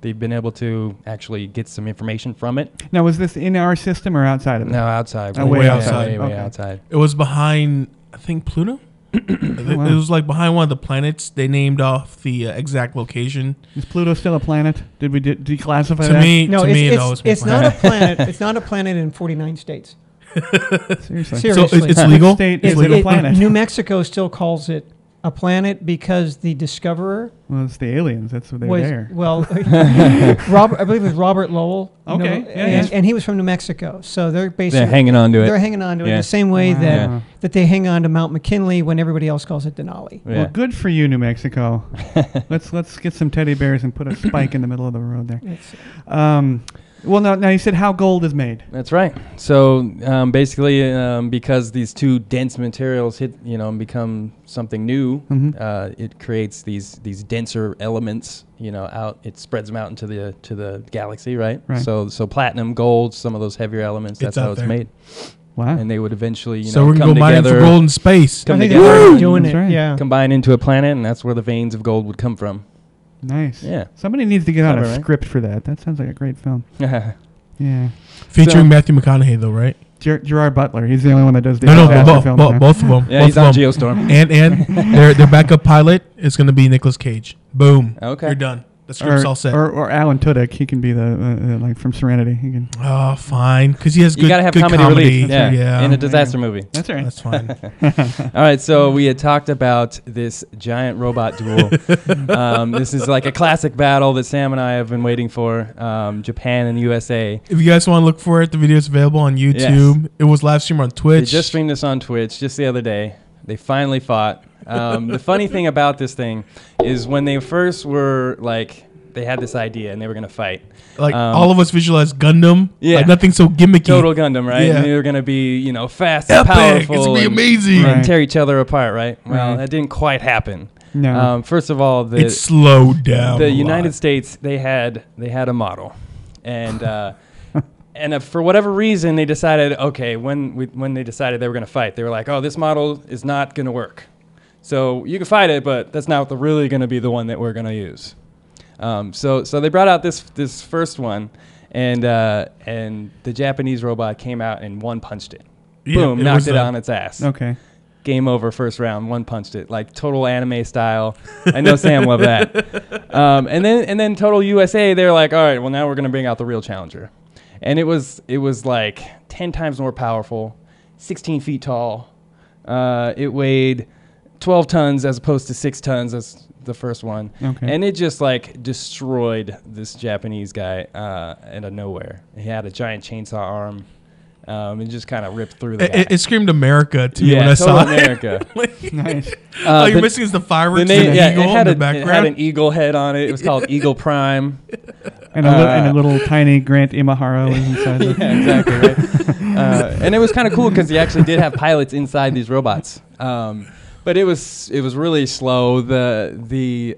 they've been able to actually get some information from it. Now, was this in our system or outside of it? No, outside. way outside. Way outside. It was behind, I think, Pluto. It was like behind one of the planets. They named off the exact location. Is Pluto still a planet? Did we declassify To that? me, No, to me, it's not a planet. It's not a planet in 49 states. Seriously. So it's legal. State is it a planet? New Mexico still calls it a planet because the discoverer Well, it's the aliens. That's what they're was there. I believe it was Robert Lowell. Okay, yeah. And he was from New Mexico, so they're basically They're hanging on to it. They're hanging on to it Yeah. the same way Wow. that they hang on to Mount McKinley when everybody else calls it Denali. Yeah. Well, good for you, New Mexico. let's get some teddy bears and put a spike in the middle of the road there. Well, now you said how gold is made. That's right. So basically, because these two dense materials hit, and become something new, it creates these denser elements. Out. It spreads them out into the galaxy, right? Right. So platinum, gold, some of those heavier elements. That's how it's there. made. Wow. And they would eventually, So we're come gonna go mining for together, gold in space. come I think together, they're already doing That's it. right. Yeah. combine into a planet, and that's where the veins of gold would come from. Nice. Yeah. Somebody needs to get out a Clever, right? script for that. That sounds like a great film. Yeah. Featuring So- Matthew McConaughey, though, right? Gerard Butler. He's the only one that does the No, disaster films now. both of them. Yeah, both he's of on them. Geostorm. And their backup pilot is going to be Nicolas Cage. Boom. Okay. You're done. The script's all set. Or Alan Tudyk. He can be the like from Serenity. He can. Oh, fine. Because he has good, You gotta have good comedy relief. Yeah. Yeah. In a disaster movie. That's right. That's fine. All right, so we had talked about this giant robot duel. This is like a classic battle that Sam and I have been waiting for, Japan and USA. If you guys want to look for it, the video is available on YouTube. Yes. It was live streamed on They Twitch. just streamed this on Twitch just the other day. They finally fought. The funny thing about this thing is when they first were like, they had this idea and they were going to fight. Like all of us visualized Gundam. Yeah. Like nothing so gimmicky. Total Gundam, right? Yeah. And they were going to be, fast Epic. and powerful. It's going to be and- amazing. Right. And tear each other apart, right? Well, Right. that didn't quite happen. No. First of all, It slowed down. the a United lot. States, they had a model, and for whatever reason, they decided, okay, when they decided they were going to fight, they were like, oh, this model is not going to work. So you can fight it, but that's not really going to be the one that we're going to use. So they brought out this first one, and the Japanese robot came out and one-punched it. Yeah, Boom, it knocked was it a- on its ass. Okay. Game over, first round, one-punched it, like total anime style. I know Sam loved that. And then Total USA, they're like, all right, well now we're gonna bring out the real challenger, and it was like 10 times more powerful, 16 feet tall. It weighed 12 tons as opposed to 6 tons as the first one. Okay. And it just like destroyed this Japanese guy out of nowhere. He had a giant chainsaw arm. It just kind of ripped through the guy. It screamed America to me when I total saw America. it. Nice. All you're the- missing is the fireworks The and name, the yeah, eagle it had, in the it had background. an eagle head on it. It was called Eagle Prime. And a little tiny Grant Imahara was inside. it. Yeah, exactly. Right. And it was kind of cool because he actually did have pilots inside these robots. But it was really slow. The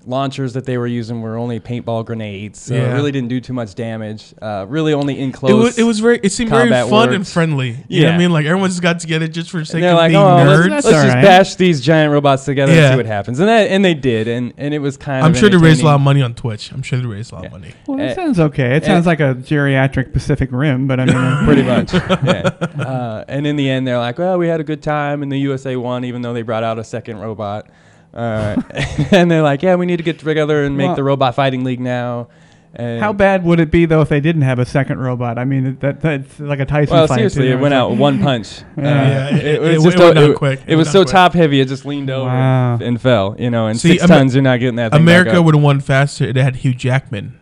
launchers that they were using were only paintball grenades, so it really didn't do too much damage. Really only in close. It seemed very combat fun and works. friendly. You know what I Yeah. mean? Like everyone just got together just for the sake And they're of like, being oh, nerds. let's That's just all right. bash these giant robots together and Yeah. see what happens. And they did, and it was kind of I'm sure they raised a lot of entertaining. money on Twitch. I'm sure they raised a lot of money. Well, that Eh, sounds okay. It sounds like a geriatric Pacific Rim, but I mean, Pretty much. Yeah. And in the end, they're like, well, we had a good time, and the USA won, even though they brought out a second robot. And they're like, yeah, we need to get together and make Well- the robot fighting league now. And how bad would it be though if they didn't have a second robot? I mean, that's like a Tyson Well, fight. seriously, too. it went out with one punch. Yeah. It was went just down quick. It was so top heavy, it just leaned over Wow. and fell. And See, 6 tons, you're not getting that thing America back up. would have won faster. They had Hugh Jackman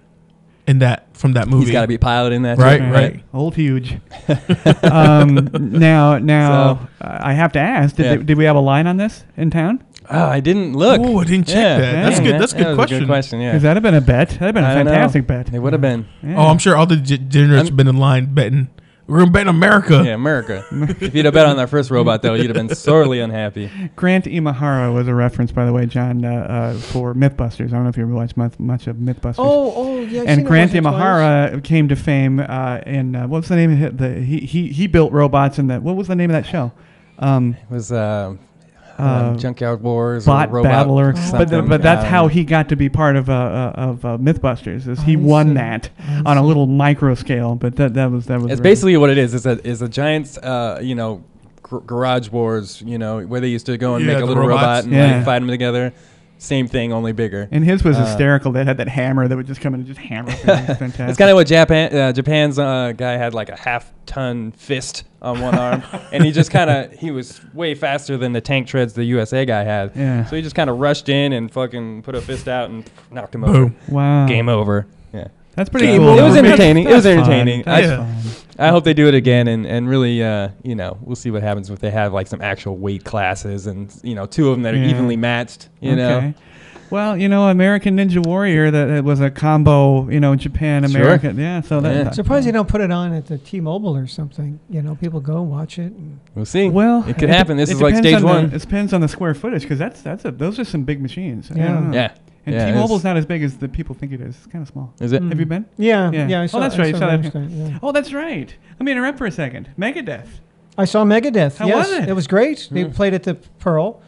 from that movie. He's got to be piloting that. Right, too, right. Old huge. Now, So- I have to ask: Yeah. did we have a line on this in town? Oh, I didn't look. Oh, I didn't check that. That's Dang, good. That's a good was question. A good question. Yeah. Because that'd have been a bet. That'd have been a fantastic bet. It would have been. Yeah. Oh, I'm sure all the degenerates have been in line betting. We're gonna bet America. Yeah, America. If you'd have bet on that first robot, though, you'd have been sorely unhappy. Grant Imahara was a reference, by the way, John, for Mythbusters. I don't know if you ever watched much of Mythbusters. Oh, yeah. And Grant Imahara came to fame in what's the name of it? He built robots in that. What was the name of that show? It was Junkyard Wars, Bot or Robot Battler. something. But that's how he got to be part of Mythbusters. Is he won that on a little micro scale? But that was. It's basically what it is. Is a giant, garage wars. Where they used to go and make a little robot and like, fight them together. Same thing, only bigger. And his was hysterical. They had that hammer that would just come in and just hammer things. Fantastic. It's kind of what Japan's guy had, like a half-ton fist on one arm, and he just he was way faster than the tank treads the USA guy had. Yeah. So he just kind of rushed in and fucking put a fist out and knocked him over. Wow. Game over. Yeah. That's pretty cool. It was entertaining. It was entertaining. Fun. I hope they do it again and really, we'll see what happens if they have like some actual weight classes and, two of them that are evenly matched, you know. Well, American Ninja Warrior, that was a combo, Japan, America. Sure. Yeah, so that. Surprised they don't put it on at the T-Mobile or something. People go and watch it. We'll see. Well, it could happen. This is like stage one. It depends on the square footage because those are some big machines. Yeah. Yeah. And T-Mobile's not as big as the people think it is. It's kind of small. Is it? Have you been? Yeah. I saw, that's right. Yeah. Oh, that's right. Let me interrupt for a second. Megadeth. I saw Megadeth. How was it? It was great. They played at the Pearl.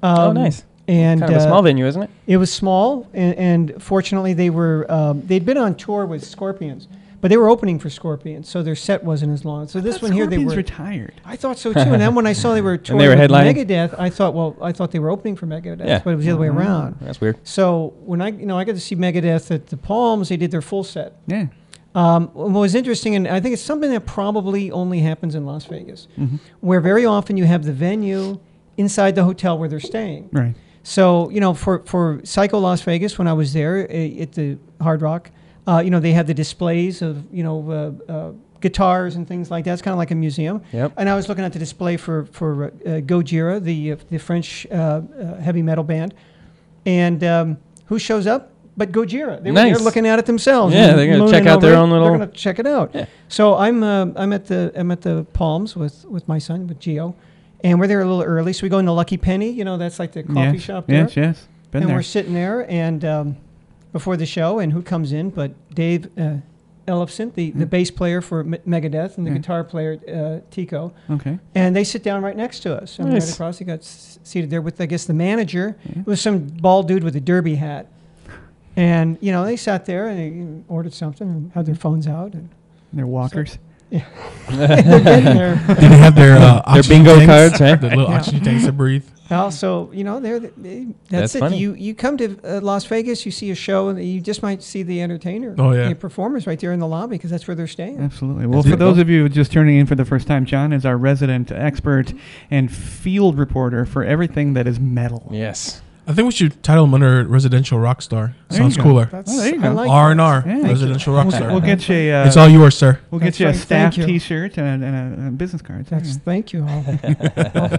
Oh, nice. And kind of a small venue, isn't it? It was small, and fortunately, they'd been on tour with Scorpions, but they were opening for Scorpions, so their set wasn't as long. So this one here, they were retired. I thought so too. And then when I saw they were touring with Megadeth, I thought they were opening for Megadeth, but it was the other way around. That's weird. So when I got to see Megadeth at the Palms, they did their full set. Yeah. What was interesting, and I think it's something that probably only happens in Las Vegas, where very often you have the venue inside the hotel where they're staying. Right. So, for Psycho Las Vegas, when I was there at the Hard Rock, they had the displays of, guitars and things like that. It's kind of like a museum. Yep. And I was looking at the display for Gojira, the French heavy metal band. And who shows up? But Gojira. They were there looking at it themselves. Yeah, they're going to check out their own little... They're going to check it out. Yeah. So I'm at the Palms with my son, with Gio. And we're there a little early, so we go into Lucky Penny. That's like the coffee shop there. Yes. Been and there. We're sitting there, and before the show, and who comes in but Dave Ellefson, the bass player for Megadeth, and the guitar player, Tico. Okay. And they sit down right next to us. And nice. right across, he got seated there with, I guess, the manager. It was some bald dude with a derby hat. And, they sat there and they ordered something and had their phones out. And their walkers. So, yeah. They're getting there. Did they have their bingo tanks? cards, right? The little oxygen tanks to breathe. Also, that's it. funny. You come to Las Vegas, you see a show, and you just might see the entertainer, the performers right there in the lobby because that's where they're staying. Absolutely. Well, for those of you just turning in for the first time, John is our resident expert and field reporter for everything that is metal. Yes. I think we should title him under Residential Rockstar. Sounds cooler. There you go. Like R&R, Yeah. Residential Rockstar. We'll get you. It's all yours, sir. We'll get That's you a right. staff Thank you. T-shirt and a business card. Thank you. I'll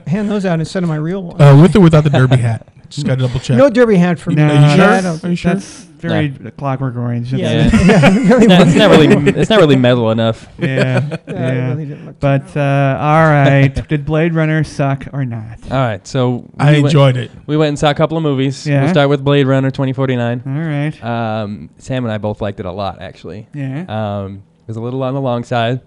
hand those out instead of my real one. With or without the derby hat? Just got to double check. No derby hat for me. No, Are you sure? I don't- Are you sure? That's very Clockwork Orange. Yeah. It's, It's not really metal enough. yeah. I really didn't look But all right, did Blade Runner suck or not? All right, so I enjoyed it. We went and saw a couple of movies. Yeah. We'll start with Blade Runner 2049. All right. Sam and I both liked it a lot, actually. Yeah. It was a little on the long side,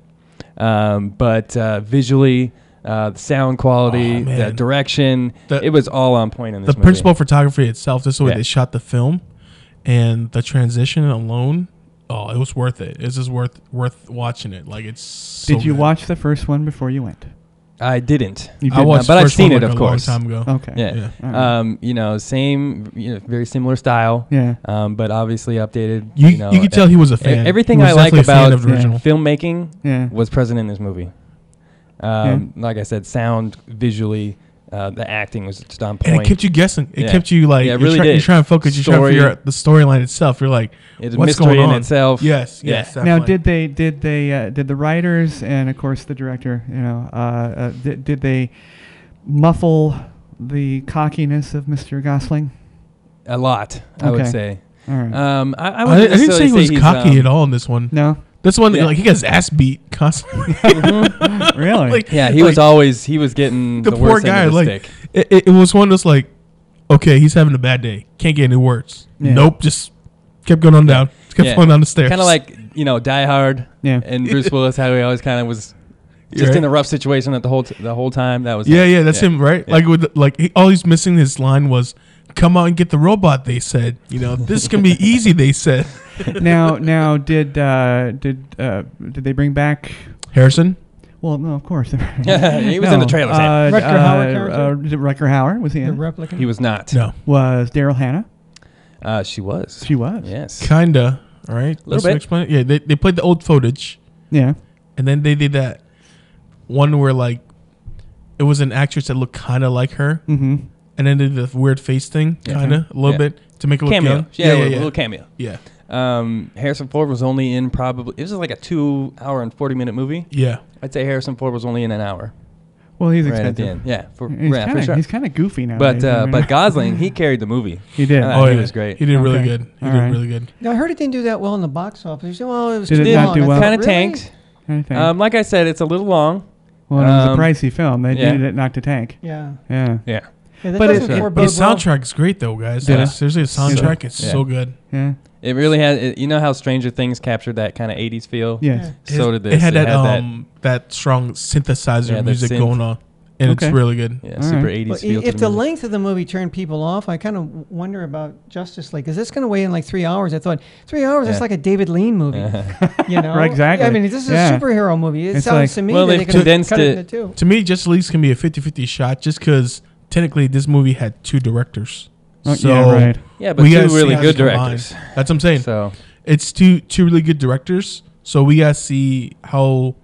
but visually, the sound quality, the direction, it was all on point in this movie. The principal photography itself, this is the way Yeah. they shot the film, and the transition alone, it was worth it. It's just worth watching it. Like, it's so Did you good. watch the first one before you went? I didn't. You I did watched but the I've first seen one it, like of a long course. time ago. Okay. Yeah. Yeah. All right. Same, very similar style. Yeah. But obviously updated. You could tell he was a fan. Everything He was I like definitely a fan about of the original. filmmaking Yeah. was present in this movie. Like I said, sound, visually, the acting was just on point. And it kept you guessing. It Yeah. kept you like, Yeah, it really did. you're trying to focus. You're trying to Story. figure out the storyline itself. You're like, It's a what's mystery going on in itself. Yes. Yeah. Yes. Now, definitely. did the writers and of course the director, did they muffle the cockiness of Mr. Gosling? A lot, I would Okay. say. All right. I I didn't say he was he's, cocky at all in this one. No, This one, Yeah. like he got his ass beat constantly. really? Like, Yeah, he was getting the poor worst guy. end of the Like stick. it was one that's like, okay, he's having a bad day. Can't get any words. Yeah. Nope, just kept going on down. Kept going down the stairs. Kind of like Die Hard. Yeah. And Bruce Willis, how he always kind of was just Right. in a rough situation at the whole time. That was yeah, that's him, right? Yeah. Like all he's missing his line was, "Come out and get the robot." They said, this can be easy. They said. Now, did they bring back? Harrison. Well, no, of course. He was in the trailer. Rutger Hauer character? Is it Rutger Hauer? Was he The in? replicant. He was not. No, Was Daryl Hannah? She was. She was. Yes. kinda. All right, Little bit. Explain it. Yeah, they played the old footage, Yeah. and then they did that one where like it was an actress that looked kind of like her, Mm-hmm. and then they did the weird face thing, kind of a little Yeah. bit to make it look Cameo. young. Yeah, a little cameo. Yeah, Harrison Ford was only in it was like a 2 hour and 40-minute movie. yeah. I'd say Harrison Ford was only in an hour. Well, he's Right at the expensive. end. Yeah, for He's sure. kind of goofy now. But Gosling, he carried the movie. he did. He was great. He did really Okay. good. He All did right. really good. Now, I heard it didn't do that well in the box office. You said, well, it was Did too it not long. do I well? thought, Kind of really? tanked. Anything. Like I said, it's a little long. Well, it was a um, pricey film. They yeah. needed it not to tank. Yeah. Yeah. Yeah. Yeah, that But doesn't it- forebode His well. soundtrack is great though, guys. Yeah. Seriously, the soundtrack is Yeah. so good. Yeah. It really had. You know how Stranger Things captured that kind of 80s feel? Yes. So did this. It had that strong synthesizer Yeah, the music synth. going on, and Okay. it's really good. Yeah, All super right. 80s But feel. to if the music. length of the movie turned people off, I kind of wonder about Justice League. Is this going to weigh in like 3 hours? I thought 3 hours. It's Yeah. like a David Lean movie. You know, Right, exactly. I mean, this is Yeah. a superhero movie. It It's sounds like- to me Well, that they've they could condensed cut it it. into two. To me, Justice League can be a 50-50 shot, just because technically this movie had 2 directors. Oh, So yeah. Right. Yeah, but we two gotta see really how good it's combined. directors. That's what I'm saying. So It's two really good directors. So we gotta see how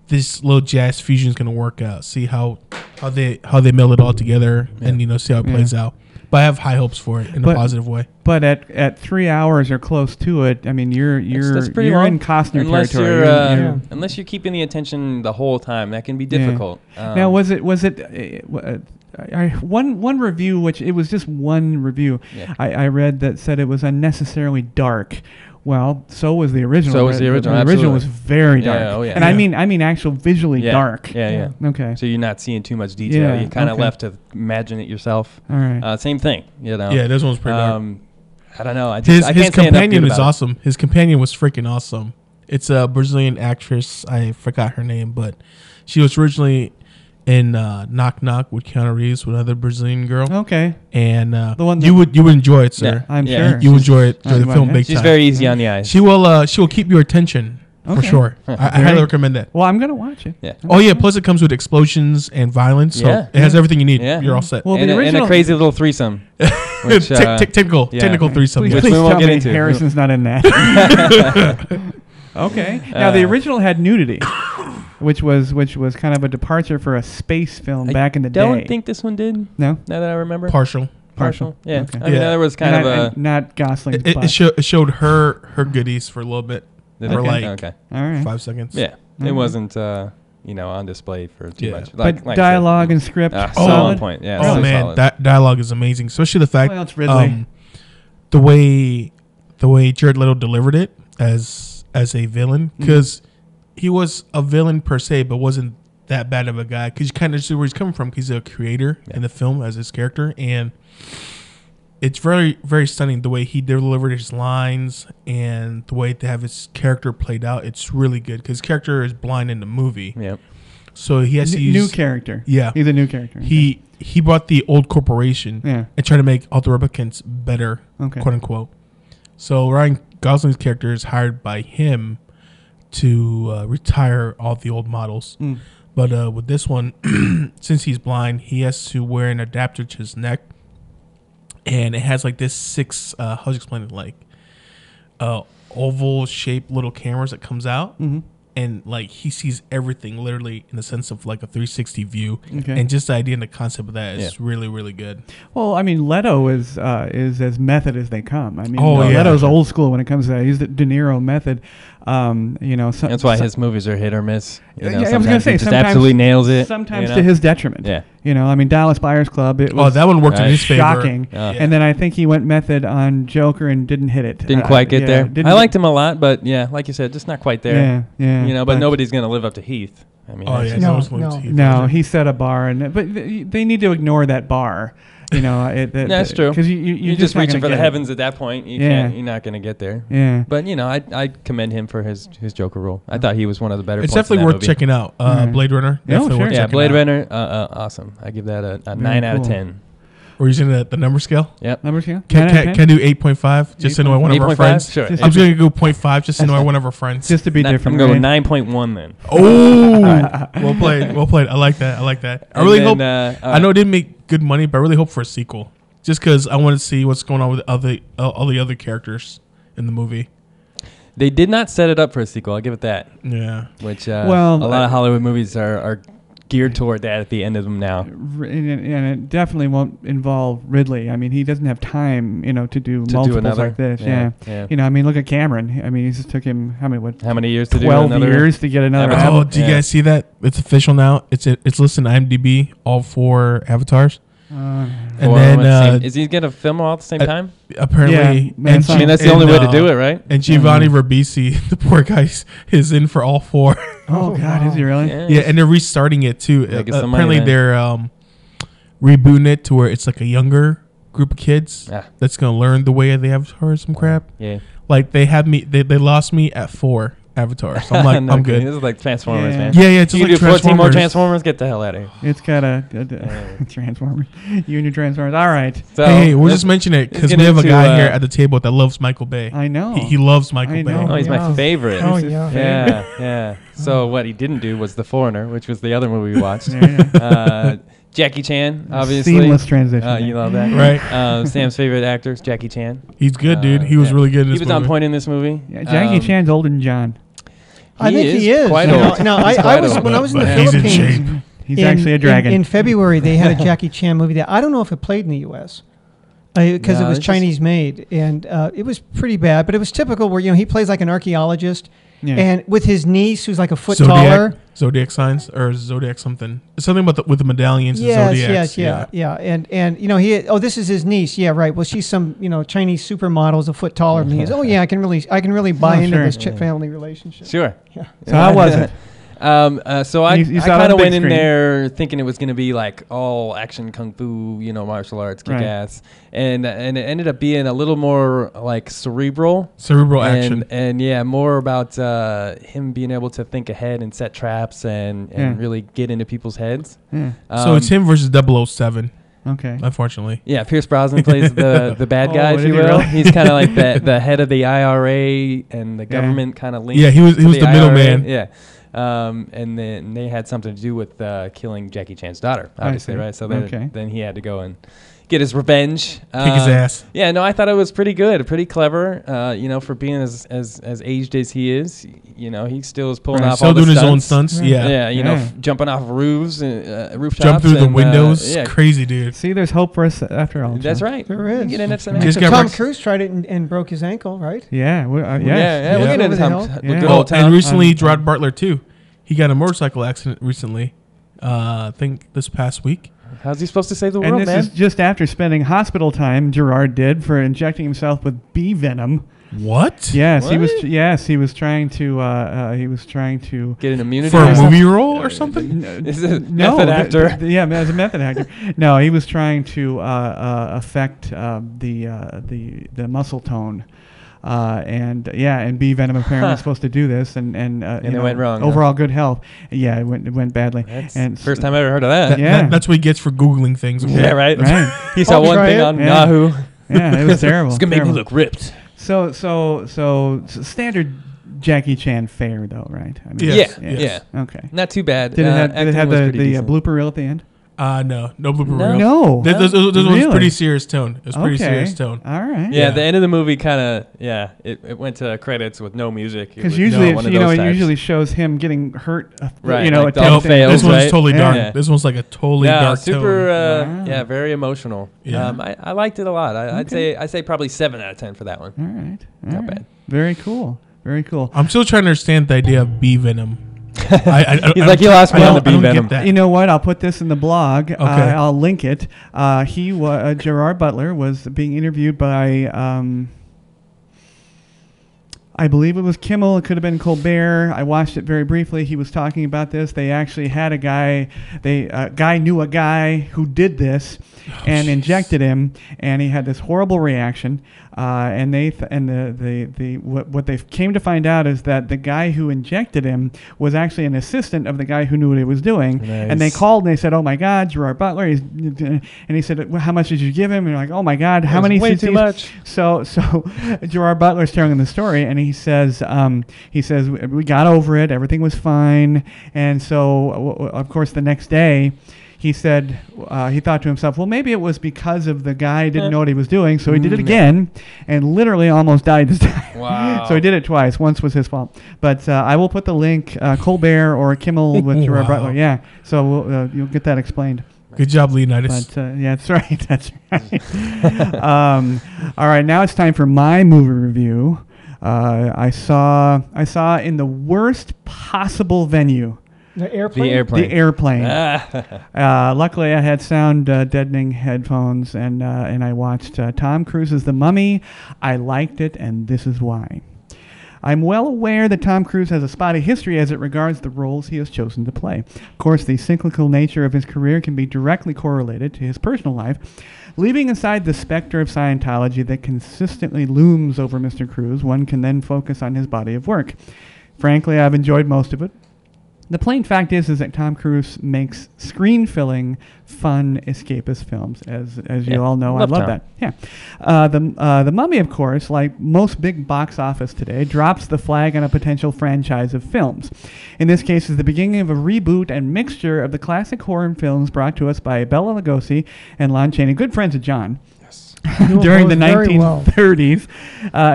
this little jazz fusion is gonna work out. See how they meld it all together, and see how it plays out. But I have high hopes for it in a positive way. But at 3 hours or close to it, I mean, that's pretty you're long. in Costner unless territory. you're You're- unless you're keeping the attention the whole time, that can be difficult. Now, was it one review, which it was just one review, Yeah. I read that said it was unnecessarily dark. Well, so was the original. So was the original, The original was absolutely. very Yeah, dark. oh, yeah. And I mean actual visually Yeah. dark. Yeah. Okay. So you're not seeing too much detail. Yeah, You're kind of okay. left to imagine it yourself. All right. Same thing. Yeah, this one's pretty dark. I don't know. I His can't say enough companion good is about it. awesome. His companion was freaking awesome. It's a Brazilian actress. I forgot her name, but she was originally in Knock Knock with Keanu Reeves with another Brazilian girl. Okay. And The one you would enjoy it, sir. Yeah. I'm Yeah. sure. You enjoy it. She's- The film big She's time. very easy on the eyes. She will keep your attention for Okay. sure. I highly Very- recommend that. Well, I'm gonna watch it. Yeah. Oh yeah, plus it comes with explosions and violence, so Yeah. it has everything you need. Yeah. You're all set. Well, and, the and original a crazy little threesome. Which, technical yeah. threesome. Please, yeah. Which we won't tell get me into. Harrison's not in that. Okay. Now the original had nudity, which was kind of a departure for a space film back in the day. Don't think this one did. No. Now that I remember. Partial. Partial. Yeah. Okay. I mean, Yeah. there was kind And of and not Gosling's butt. It showed her goodies for a little bit, Did for it? like Okay. All right. 5 seconds. Yeah. Mhm. It wasn't, on display for too Yeah. much. But like I dialogue said. and script, So on solid. point. Yeah. Oh so man, solid. that dialogue is amazing, especially the fact Well, it's Ridley. the way Jared Leto delivered it as a villain, because he was a villain per se, but wasn't that bad of a guy. Because you kind of see where he's coming from. 'Cause he's a creator in the film as his character, and it's very, very stunning the way he delivered his lines and the way to have his character played out. It's really good because his character is blind in the movie, Yep. so he has to use New character. Yeah. He's a new character. He brought the old corporation Yeah. and tried to make all the replicants better, Okay. quote unquote. So Ryan Gosling's character is hired by him to retire all the old models. Mm. But with this one, since he's blind, he has to wear an adapter to his neck, and it has like this 6 how do you explain it, like oval shaped little cameras that comes out. Mhm. And like he sees everything literally in the sense of like a 360 view, Okay. and just the idea and the concept of that is really, really good. Well, I mean, Leto is as method as they come. I mean, Oh, yeah. Leto's old school when it comes to that. He's the De Niro method. You know, that's why his movies are hit or miss. You know, I was going to say, he just sometimes absolutely nails it. Sometimes to his detriment. Yeah. You know, I mean, Dallas Buyers Club. It was that one worked in his favor. Shocking. And then I think he went method on Joker and didn't hit it. Didn't quite get there. I liked him a lot, but yeah, like you said, just not quite there. Yeah. You know, but nobody's going to live up to Heath. I mean, no. He set a bar, but they need to ignore that bar. You know, that's true. Because you're just reaching for the heavens at that point. You can't. You're not going to get there. Yeah. But you know, I commend him for his Joker role. I thought he was one of the better. It's definitely worth checking out. Blade Runner. Yeah, Blade Runner. Awesome. I give that a 9 out of 10. We're using the number scale. Yep. Number scale. Can I do 8.5 just to know one of our friends? Sure. I'm just going to go 0.5 just to know one of our friends. Just to be different. I'm going 9.1 then. Oh, well played. I like that. I really hope. I know it didn't make good money, but I really hope for a sequel. Just because I want to see what's going on with all the other characters in the movie. They did not set it up for a sequel. I'll give it that. Yeah. Which a lot of Hollywood movies are geared toward that at the end of them now. And it definitely won't involve Ridley. I mean, he doesn't have time, you know, to do multiples like this. Yeah. You know, I mean, look at Cameron. I mean, it just took him how many years to do 12 years to get another. Oh, do you guys see that? It's official now. It's listed in IMDb, all 4 avatars. And then is he gonna film all at the same time? Apparently, and I mean that's the only way to do it, right? And Giovanni Ribisi, the poor guy, is in for all 4. Oh God, is he really? Yeah, and they're restarting it too. Apparently, they're rebooting it to where it's like a younger group of kids that's gonna learn the way they have or some crap. Yeah, like they lost me at 4 Avatars. So I'm like, I'm good. This is like Transformers, man. Yeah, it's just like 14 more Transformers. Get the hell out of here. It's got a Transformers. You and your Transformers. All right. So hey, we'll just mention it because we have a guy here at the table that loves Michael Bay. I know. He loves Michael Bay. Oh, he's my favorite. Oh, yeah. Yeah. So what he didn't do was The Foreigner, which was the other movie we watched. Jackie Chan, obviously. Seamless transition. You love that. Right. Sam's favorite actor is Jackie Chan. He's good, dude. He was really good in this movie. He was on point in this movie. Yeah, Jackie Chan's older than John. I think he is. Quite old. No, I was when I was in the Philippines. He's actually a dragon. In February, they had a Jackie Chan movie that I don't know if it played in the U.S. Because it was Chinese made, and it was pretty bad. But it was typical where he plays like an archaeologist, and with his niece who's like a foot taller. Zodiac signs or Zodiac something. Something about with the medallions. Yes, yeah. And he this is his niece. Yeah, right. Well, she's some Chinese supermodel is a foot taller than he is. Oh yeah, I can really buy into this family relationship. Sure. Yeah. So how was it? So I kind of went in there thinking it was going to be like all action, kung fu, martial arts, kick ass, and it ended up being a little more like cerebral action, and more about him being able to think ahead and set traps and really get into people's heads. Yeah. So it's him versus 007. Okay. Unfortunately. Yeah, Pierce Brosnan plays the bad guy, if you will. Really? He's kind of like the head of the IRA and the government kind of link. Yeah, he was the middleman. Yeah. And then they had something to do with killing Jackie Chan's daughter, obviously, right? So then he had to go and get his revenge. Kick his ass. Yeah, no, I thought it was pretty good, pretty clever. For being as aged as he is, he still is pulling off all the stunts. Still doing his own stunts. Yeah. Jumping off roofs, rooftops. Jump through the windows. Crazy, dude. See, there's hope for us after all. That's right. There is. Get into some Tom Cruise tried it and broke his ankle, right? Yeah. We'll get into good old Tom. And recently, Gerard Butler, too. He got a motorcycle accident recently. I think this past week. How's he supposed to save the world, man? And this is just after spending hospital time, Gerard did, for injecting himself with bee venom. What? Yes, what? He was trying to get an immunity for a movie role or something. Is it a method actor? As a method actor. No, he was trying to affect the muscle tone. And bee venom apparently is supposed to do this, and it went wrong. Overall good health. Yeah, it went badly. That's first time I ever heard of that. That's what he gets for Googling things. Okay? Yeah, right. He saw one thing on Yahoo. Yeah, it was terrible. It's gonna make me look ripped. So standard Jackie Chan fare though, right? I mean, yeah. Okay. Not too bad. Did it have the blooper reel at the end? No blooper reel. No. This was pretty serious tone. It was pretty serious tone. All right. Yeah, the end of the movie kind of, it went to credits with no music. Because usually, it usually shows him getting hurt. Right. Like all fails, this one's totally dark. Yeah. This one's like a totally dark super, tone. very emotional. Yeah. I liked it a lot. I'd say probably 7 out of 10 for that one. All right. Not bad. Very cool. Very cool. I'm still trying to understand the idea of bee venom. He's like, he'll ask me on the bee venom. You know what? I'll put this in the blog. Okay. I'll link it. Gerard Butler was being interviewed by, I believe it was Kimmel. It could have been Colbert. I watched it very briefly. He was talking about this. They actually had a guy. Guy knew a guy who did this and injected him, and he had this horrible reaction. And what they came to find out is that the guy who injected him was actually an assistant of the guy who knew what he was doing. Nice. And they called and they said, "Oh my God, Gerard Butler." And he said, "Well, how much did you give him?" And they're like, "Oh my God, how many?" Way too much. So Gerard Butler's telling the story, and he says we got over it. Everything was fine. And so, of course, the next day, he said he thought to himself, well, maybe it was because of the guy didn't know what he was doing, so he did it again and literally almost died this time. Wow. So he did it twice. Once was his fault. But I will put the link, Colbert or Kimmel with Gerard Butler. Yeah, so you'll get that explained. Good job, Leonidas. But yeah, that's right. That's right. All right, now it's time for my movie review. I saw in the worst possible venue. The airplane? The airplane. Luckily, I had sound deadening headphones, and I watched Tom Cruise's The Mummy. I liked it, and this is why. I'm well aware that Tom Cruise has a spotty history as it regards the roles he has chosen to play. Of course, the cyclical nature of his career can be directly correlated to his personal life. Leaving aside the specter of Scientology that consistently looms over Mr. Cruise, one can then focus on his body of work. Frankly, I've enjoyed most of it. The plain fact is that Tom Cruise makes screen-filling, fun, escapist films, as you all know. I love that. Yeah. The Mummy, of course, like most big box office today, drops the flag on a potential franchise of films. In this case, is the beginning of a reboot and mixture of the classic horror films brought to us by Bela Lugosi and Lon Chaney, good friends of John. During the 1930s.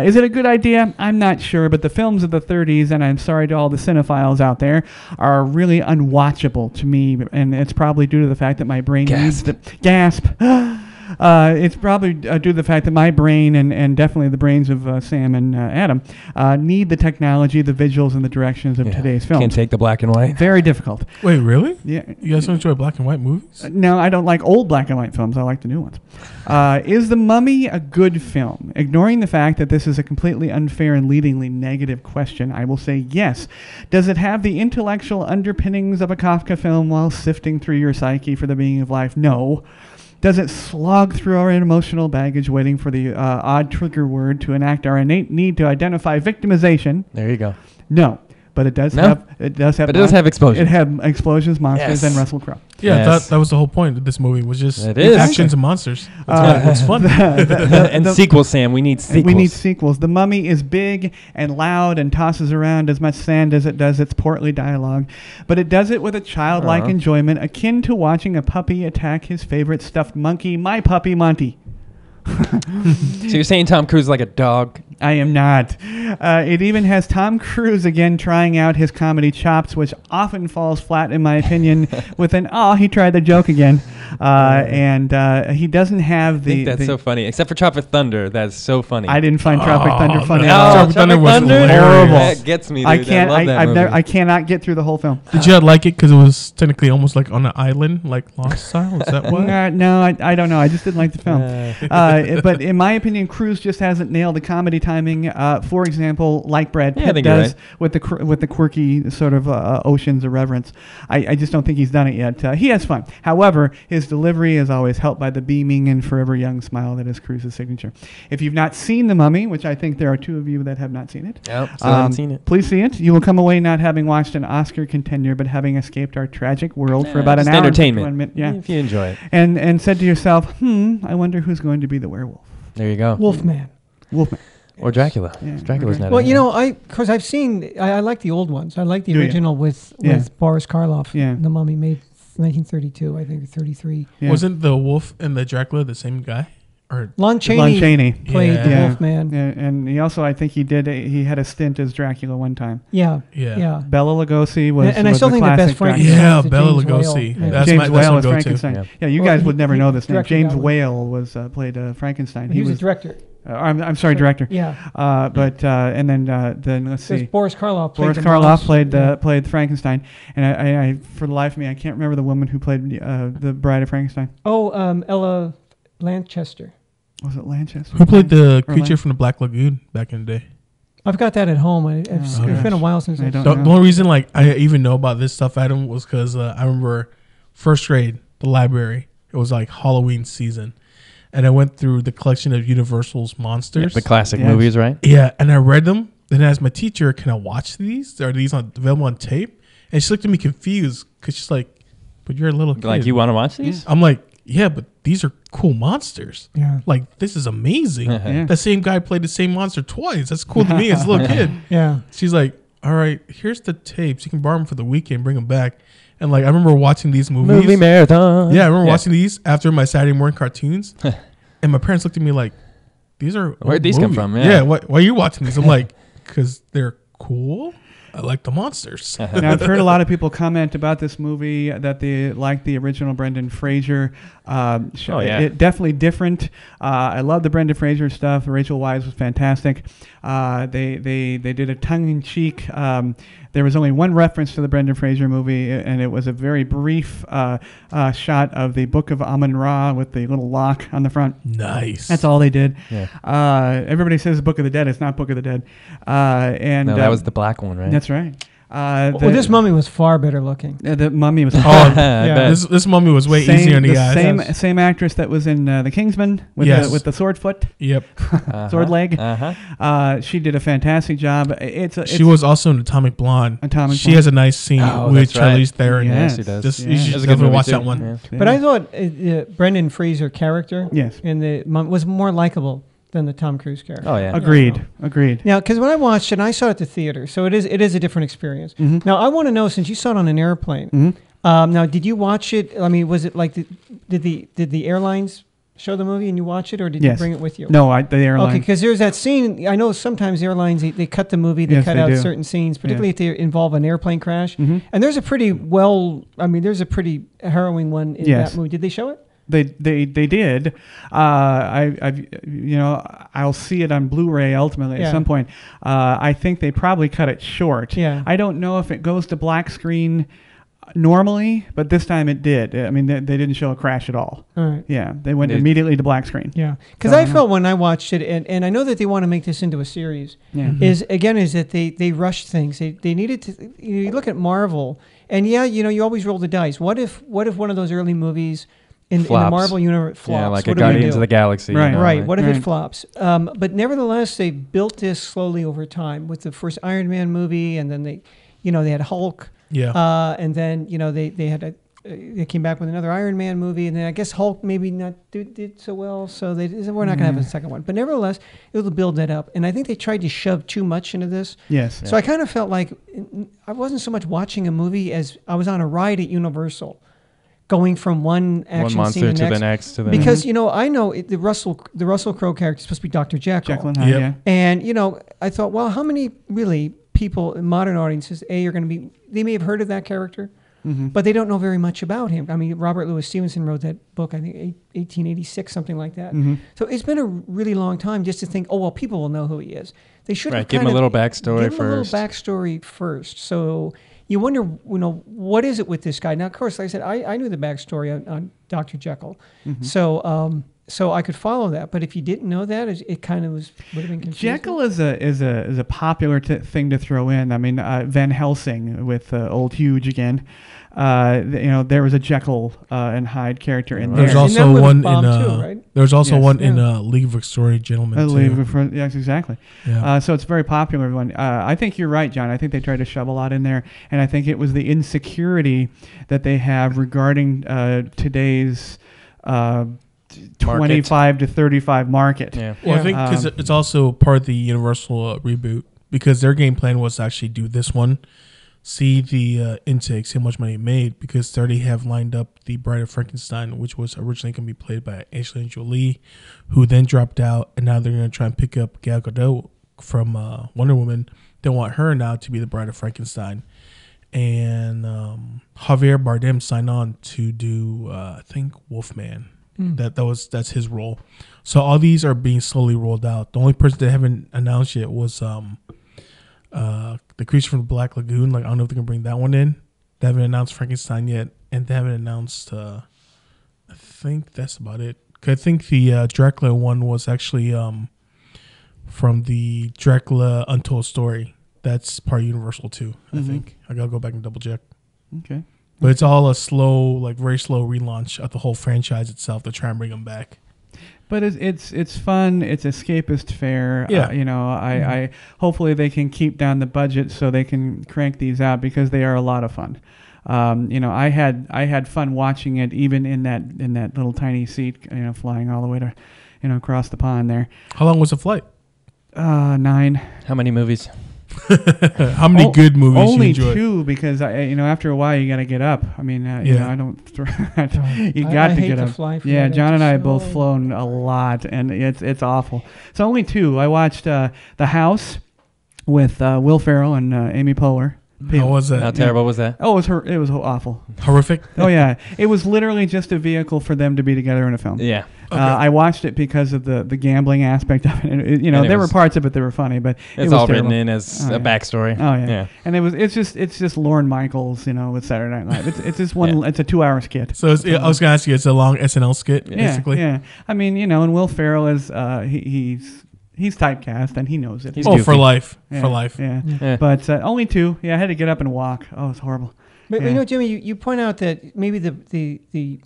Is it a good idea? I'm not sure, but the films of the 30s, and I'm sorry to all the cinephiles out there, are really unwatchable to me, and it's probably due to the fact that my brain needs the gasp. It's probably due to the fact that my brain and definitely the brains of Sam and Adam need the technology, the visuals, and the directions of today's films. Can't take the black and white. Very difficult. Wait, really? Yeah. You guys don't enjoy black and white movies? No, I don't like old black and white films. I like the new ones. Is The Mummy a good film? Ignoring the fact that this is a completely unfair and leadingly negative question, I will say yes. Does it have the intellectual underpinnings of a Kafka film while sifting through your psyche for the meaning of life? No. Does it slog through our emotional baggage waiting for the odd trigger word to enact our innate need to identify victimization? There you go. No. But it does have explosions. It had explosions, monsters, and Russell Crowe. Yeah, that was the whole point of this movie, was just actions and monsters. It's fun. And sequels, Sam. We need sequels. We need sequels. The Mummy is big and loud and tosses around as much sand as it does its portly dialogue. But it does it with a childlike enjoyment akin to watching a puppy attack his favorite stuffed monkey, my puppy Monty. So you're saying Tom Cruise is like a dog? I am not. It even has Tom Cruise again trying out his comedy chops, which often falls flat, in my opinion, with an, he tried the joke again. And he doesn't have the... I think that's so funny. Except for Tropic Thunder. That's so funny. I didn't find Tropic Thunder funny. Tropic Thunder was horrible. That gets me, dude. I cannot get through the whole film. Did you like it because it was technically almost like on an island, like Lost style? Is that why? No, I don't know. I just didn't like the film. But in my opinion, Cruise just hasn't nailed the comedy timing. For example, like Brad Pitt does with the quirky sort of oceans irreverence. I just don't think he's done it yet. He has fun. However, his delivery is always helped by the beaming and forever young smile that is Cruise's signature. If you've not seen The Mummy, which I think there are two of you that have not seen it, haven't seen it. Please see it. You will come away not having watched an Oscar contender, but having escaped our tragic world for about an hour. Entertainment. If you enjoy it. And said to yourself, I wonder who's going to be the werewolf. There you go. Wolfman. Or Dracula. Yeah, Dracula's not. Well, because I've seen, I like the old ones. I like the original with Boris Karloff. Yeah. The Mummy, made 1932, I think, or 33. Yeah. Wasn't the Wolf and the Dracula the same guy? Or Lon Chaney played the Wolfman. Yeah, and he also, I think he had a stint as Dracula one time. Yeah. Bela Lugosi was and I still think the best Frankenstein. Yeah, Bela Lugosi. James Whale was Frankenstein. Yeah, you guys would never know this name. James Whale was played Frankenstein. He was a director. I'm sorry, director. Yeah. And then let's see. Boris Karloff played Boris Karloff played Frankenstein, and I for the life of me I can't remember the woman who played the Bride of Frankenstein. Oh, Ella Lanchester. Was it Lanchester? Who played the creature from the Black Lagoon back in the day? I've got that at home. It's been a while since I The only reason like I even know about this stuff, Adam, was because I remember first grade, the library. It was like Halloween season, and I went through the collection of Universal's monsters, the classic movies, right? Yeah, and I read them. Then I asked my teacher, "Can I watch these? Are these available on tape?" And she looked at me confused because she's like, "But you're a little kid. Like, you want to watch these?" I'm like, "Yeah, but these are cool monsters. Yeah, like this is amazing. The same guy played the same monster twice. That's cool to me as a little kid." Yeah. She's like, "All right, here's the tapes. You can borrow them for the weekend, bring them back." And like I remember watching these movies. Movie marathon. Yeah, I remember watching these after my Saturday morning cartoons. And my parents looked at me like, "These are where'd these come from?" Yeah, why are you watching these? I'm like, "Because they're cool. I like the monsters." Now, I've heard a lot of people comment about this movie that they like the original Brendan Fraser. It definitely different. I love the Brendan Fraser stuff. Rachel Weisz was fantastic. They did a tongue-in-cheek. There was only one reference to the Brendan Fraser movie, and it was a very brief shot of the Book of Amun-Ra with the little lock on the front. Nice. That's all they did. Yeah. Everybody says Book of the Dead. It's not Book of the Dead. No, that was the black one, right? That's right. This mummy was far better looking. The mummy was. This mummy was way easier on the eyes. Same actress that was in The Kingsman with the sword foot. Yep. Sword leg. She did a fantastic job. She was also in Atomic Blonde. She has a nice scene with Charlize Theron. Yes, she does. You should definitely watch that one. Yeah. But I thought Brendan Fraser character in the was more likable than the Tom Cruise character. Oh yeah, agreed. Now, because when I watched it, and I saw it at the theater, so it is a different experience. Mm-hmm. Now, I want to know, since you saw it on an airplane. Mm-hmm. Now, did you watch it? I mean, was it like did the airlines show the movie and you watch it, or did you bring it with you? No, the airline. Okay, because there's that scene. I know sometimes airlines they cut the movie, they cut out certain scenes, particularly if they involve an airplane crash. Mm-hmm. And there's a pretty there's a pretty harrowing one in that movie. Did they show it? They did. I'll see it on Blu-ray ultimately at some point. I think they probably cut it short. Yeah. I don't know if it goes to black screen normally, but this time it did. I mean, they didn't show a crash at all. All right. Yeah, they went immediately to black screen. Yeah, because I felt when I watched it, and I know that they want to make this into a series. Yeah. Is that they rushed things. They needed to. You look at Marvel, and you always roll the dice. What if one of those early movies in the Marvel universe flops? Yeah, like a Guardians of the Galaxy. Right. Right. What if it flops? But nevertheless, they built this slowly over time with the first Iron Man movie, and then they had Hulk. Yeah. And then they came back with another Iron Man movie, and then I guess Hulk maybe not did so well, so they said we're not going to have a second one. But nevertheless, it'll build that up, and I think they tried to shove too much into this. Yes. So I kind of felt like I wasn't so much watching a movie as I was on a ride at Universal, going from one action scene to the next. Because I know the Russell Crowe character is supposed to be Dr. Jekyll. And I thought, well, how many really people in modern audiences are going to be? They may have heard of that character, but they don't know very much about him. I mean, Robert Louis Stevenson wrote that book, I think 1886, something like that. So it's been a really long time just to think, oh well, people will know who he is. They should give him a little backstory first. So you wonder, what is it with this guy? Now, of course, like I said, I knew the backstory on Dr. Jekyll, so I could follow that. But if you didn't know that, it kind of would have been confusing. Jekyll is a popular thing to throw in. I mean, Van Helsing with Old Huge again. There was a Jekyll and Hyde character in there. There's also one right? There's also one in League of Extraordinary Gentlemen. Yes, exactly. Yeah. So it's a very popular one. I think you're right, John. I think they tried to shove a lot in there, and I think it was the insecurity that they have regarding today's 25 to 35 market. Yeah. Well, I think because it's also part of the Universal reboot, because their game plan was to actually do this one, see the intake, see how much money it made, because they already have lined up the Bride of Frankenstein, which was originally going to be played by Angelina Jolie, who then dropped out, and now they're going to try and pick up Gal Gadot from Wonder Woman. They want her now to be the Bride of Frankenstein. And Javier Bardem signed on to do, I think, Wolfman. That's his role. So all these are being slowly rolled out. The only person they haven't announced yet was the creature from the Black Lagoon. Like I don't know if they can bring that one in. They haven't announced Frankenstein yet, and they haven't announced. I think that's about it. 'Cause I think the Dracula one was actually from the Dracula Untold Story. That's part of Universal too. I think I gotta go back and double check. Okay. But it's all a slow, like very slow relaunch of the whole franchise itself to try and bring them back. But it's fun. It's escapist fare. Yeah. I hopefully they can keep down the budget so they can crank these out because they are a lot of fun. I had fun watching it even in that little tiny seat, flying all the way to, across the pond there. How long was the flight? 9. How many movies? How many good movies only you enjoyed? 2 because after a while you got to get up. I mean, I don't. You got I to hate get to up. fly for Yeah, that. John It's and I have so- both flown a lot, and it's awful. So only 2. I watched The House with Will Ferrell and Amy Poehler. How was that? How terrible was that? Oh, it was awful. Horrific? Oh yeah, it was literally just a vehicle for them to be together in a film. Yeah. Okay. I watched it because of the gambling aspect of it. And it there were parts of it that were funny, but it It's was all terrible. written in as a backstory. Oh yeah. Yeah. And it's just Lorne Michaels, with Saturday Night Live. It's just one. It's a 2-hour skit. So I was gonna ask you, it's a long SNL skit, basically. Yeah. I mean, and Will Ferrell is he's typecast and he knows it. He's Oh, goofy. for life. Yeah, For life. Yeah. Yeah. But only 2. Yeah, I had to get up and walk. Oh, it's horrible. But Yeah. Jimmy, you point out that maybe the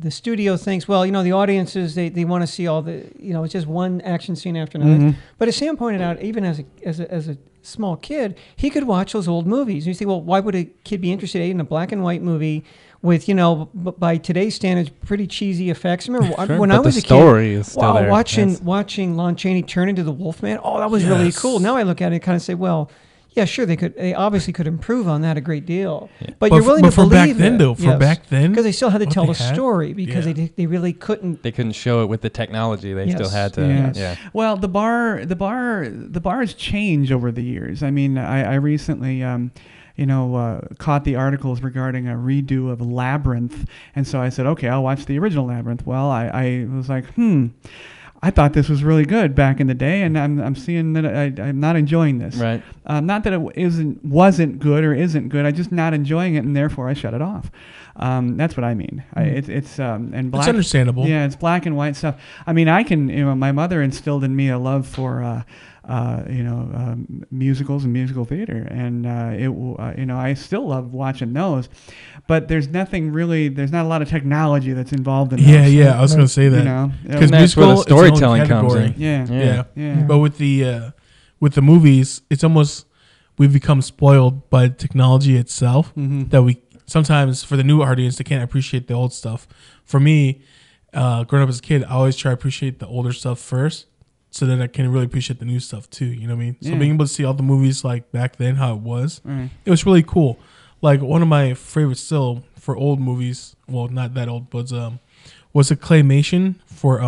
studio thinks, well, the audiences they want to see all the it's just one action scene after another. Mm-hmm. But as Sam pointed out, even as a small kid, he could watch those old movies. And you think, well, why would a kid be interested in a black and white movie with by today's standards pretty cheesy effects? I remember when I But was the a kid, story is still there. watching Lon Chaney turn into the Wolfman. Oh, that was really Yes. cool. Now I look at it and kind of say, well, yeah, sure, they obviously could improve on that a great deal. But you're willing to for believe back then, it. though, for back then, because they still had to what tell they the had? story because Yeah. they really couldn't. They couldn't show it with the technology. They Yes. still had to. Yeah. Yeah. Well, the bars change over the years. I mean, I recently, caught the articles regarding a redo of Labyrinth, and so I said, okay, I'll watch the original Labyrinth. Well, I was like, I thought this was really good back in the day, and I'm seeing that I'm not enjoying this. Right. Not that it wasn't good or isn't good. I'm just not enjoying it, and therefore I shut it off. That's what I mean. It's and black. It's understandable. Yeah, it's black and white stuff. I mean, I can. My mother instilled in me a love for musicals and musical theater, and I still love watching those. But there's not a lot of technology that's involved in those. Yeah. I was gonna say that Because that's where the musical, its own storytelling comes category. in. Yeah. But with the movies, it's almost we've become spoiled by technology itself that we sometimes for the new audience they can't appreciate the old stuff. For me, growing up as a kid, I always try to appreciate the older stuff first, so that I can really appreciate the new stuff too. You know what I mean? So Yeah. being able to see all the movies like back then, how it was, Right. it was really cool. Like one of my favorites still for old movies, well, not that old, but was a claymation for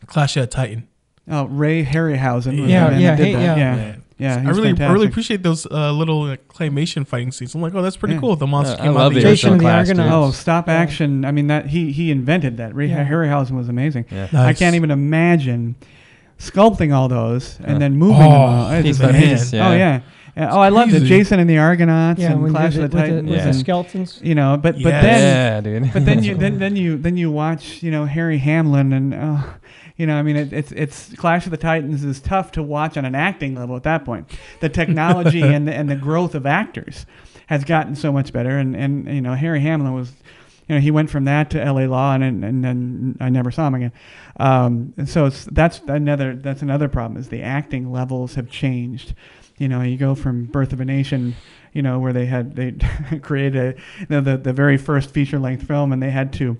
Clash of Titan. Oh, Ray Harryhausen. was Yeah, the man yeah, that did hey, that. yeah. Yeah. Yeah, I he's really fantastic. appreciate those little claymation fighting scenes. I'm like, oh, that's pretty Yeah. cool. The monster I came love out the the Jason original and the Clash, dude. Argonauts. Oh, stop action! I mean, that he invented that. Ray Yeah. Harryhausen was amazing. Yeah. I Nice. can't even imagine sculpting all those and then moving Oh, them all. It's he's just amazing. bananas, yeah. Oh yeah. Oh, I loved it. crazy. Jason and the Argonauts Yeah, and when Clash you of did the it Titans. with the and, skeletons. but Yes. then Yeah, dude. but then you watch Harry Hamlin and I mean it's Clash of the Titans is tough to watch on an acting level at that point. The technology and the growth of actors has gotten so much better and Harry Hamlin was he went from that to L.A. Law and then I never saw him again. And so that's another problem is the acting levels have changed. You go from Birth of a Nation, where they created the very first feature-length film, and they had to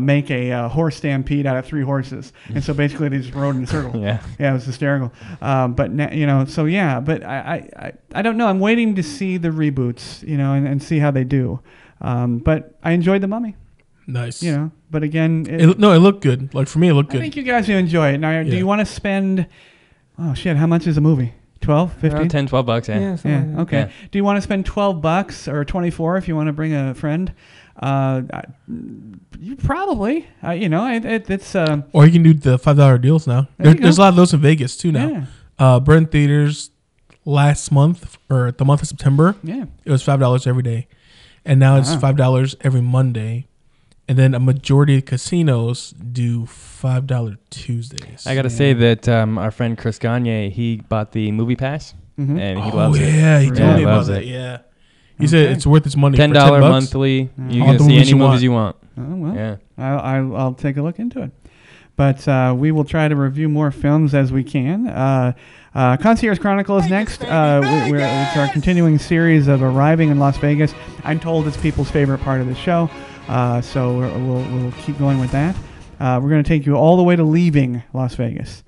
make a horse stampede out of 3 horses, and so basically they just rode in a circle. Yeah. It was hysterical. But so yeah, but I don't know. I'm waiting to see the reboots, and see how they do. But I enjoyed The Mummy, Nice. But again, It looked good. Like for me, it looked I good. think you guys will enjoy it. Now, do Yeah. you want to spend? Oh shit! How much is a movie? 12, 15? Around $10-12, yeah. Yeah, something Yeah. like that. Okay. Yeah. Do you want to spend $12 or $24 if you want to bring a friend? You probably, it's. Or you can do the $5 deals now. There's a lot of those in Vegas too now. Yeah. Burn Theaters last month or the month of September. Yeah. It was $5 every day, and now it's $5 every Monday. And then a majority of casinos do $5 Tuesdays. I got to say that our friend Chris Gagne, he bought the movie pass, and he loves it. Yeah, he told me about that. Yeah, he said it's worth its money. $10 monthly. You can see any movies you want. Oh well, yeah. I'll take a look into it. But we will try to review more films as we can. Concierge Chronicle is next. It's our continuing series of arriving in Las Vegas. I'm told it's people's favorite part of the show. So we'll keep going with that. We're going to take you all the way to leaving Las Vegas,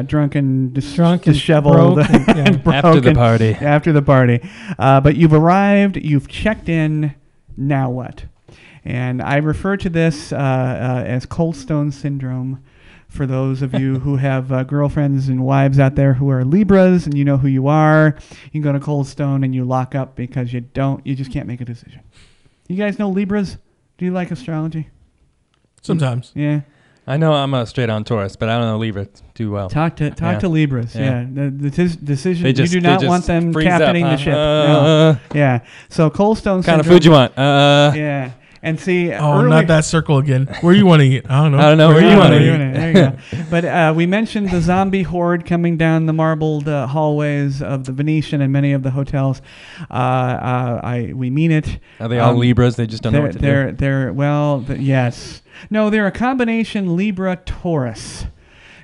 drunk and disheveled, and broken, after the party. After the party, but you've arrived. You've checked in. Now what? And I refer to this as Cold Stone Syndrome. For those of you who have girlfriends and wives out there who are Libras, and you know who you are, you can go to Cold Stone and you lock up because you just can't make a decision. You guys know Libras? Do you like astrology? Sometimes. Yeah. I know I'm a straight-on Taurus, but I don't know Libra too well. Talk to Libras. Yeah. The decision. You do not want them freeze captaining up, the ship. No. Yeah. So Cold Stone kind Syndrome. of food you want? Yeah. And see, not that circle again. Where you want to eat? I don't know. I don't know where you want to eat. There you go. But we mentioned the zombie horde coming down the marbled hallways of the Venetian and many of the hotels. We mean it. Are they all Libras? They just don't know what to do. Yes. No, they're a combination Libra Taurus.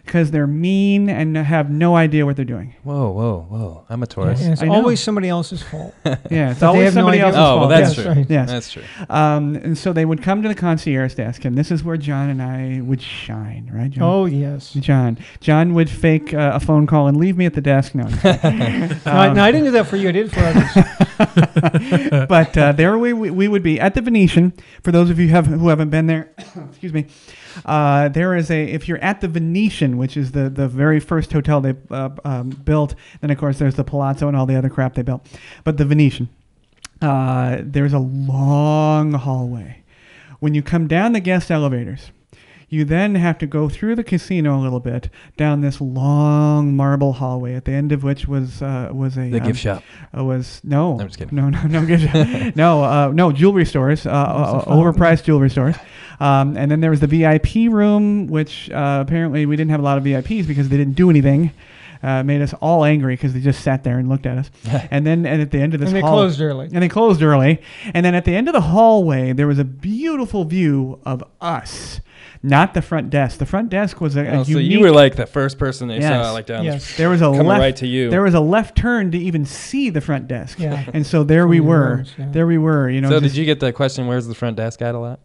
Because they're mean and have no idea what they're doing. Whoa. I'm a Taurus. Yeah, it's always somebody else's fault. Yeah, it's always somebody else's fault. Oh, well, that's true. Right. Yes. That's true. And so they would come to the concierge desk, and this is where John and I would shine, right, John? Oh, yes. John would fake a phone call and leave me at the desk. No, I didn't do that for you. I did it for others. But there we would be at the Venetian. For those of you who haven't been there, excuse me. There is if you're at the Venetian, which is the very first hotel they built, then of course there's the Palazzo and all the other crap they built. But the Venetian, there's a long hallway. When you come down the guest elevators, you then have to go through the casino a little bit down this long marble hallway, at the end of which was a gift shop. No, I'm just kidding. No gift shop. No jewelry stores, overpriced jewelry stores. And then there was the VIP room, which apparently we didn't have a lot of VIPs because they didn't do anything. Made us all angry because they just sat there and looked at us. And at the end of this and they closed early. And then at the end of the hallway, there was a beautiful view of us. Not the front desk. The front desk was a unique... So you were like the first person they saw down there was a coming left, right to you. There was a left turn to even see the front desk. Yeah. And so there we were. Rooms, yeah. There we were. So did you get the question, where's the front desk at a lot?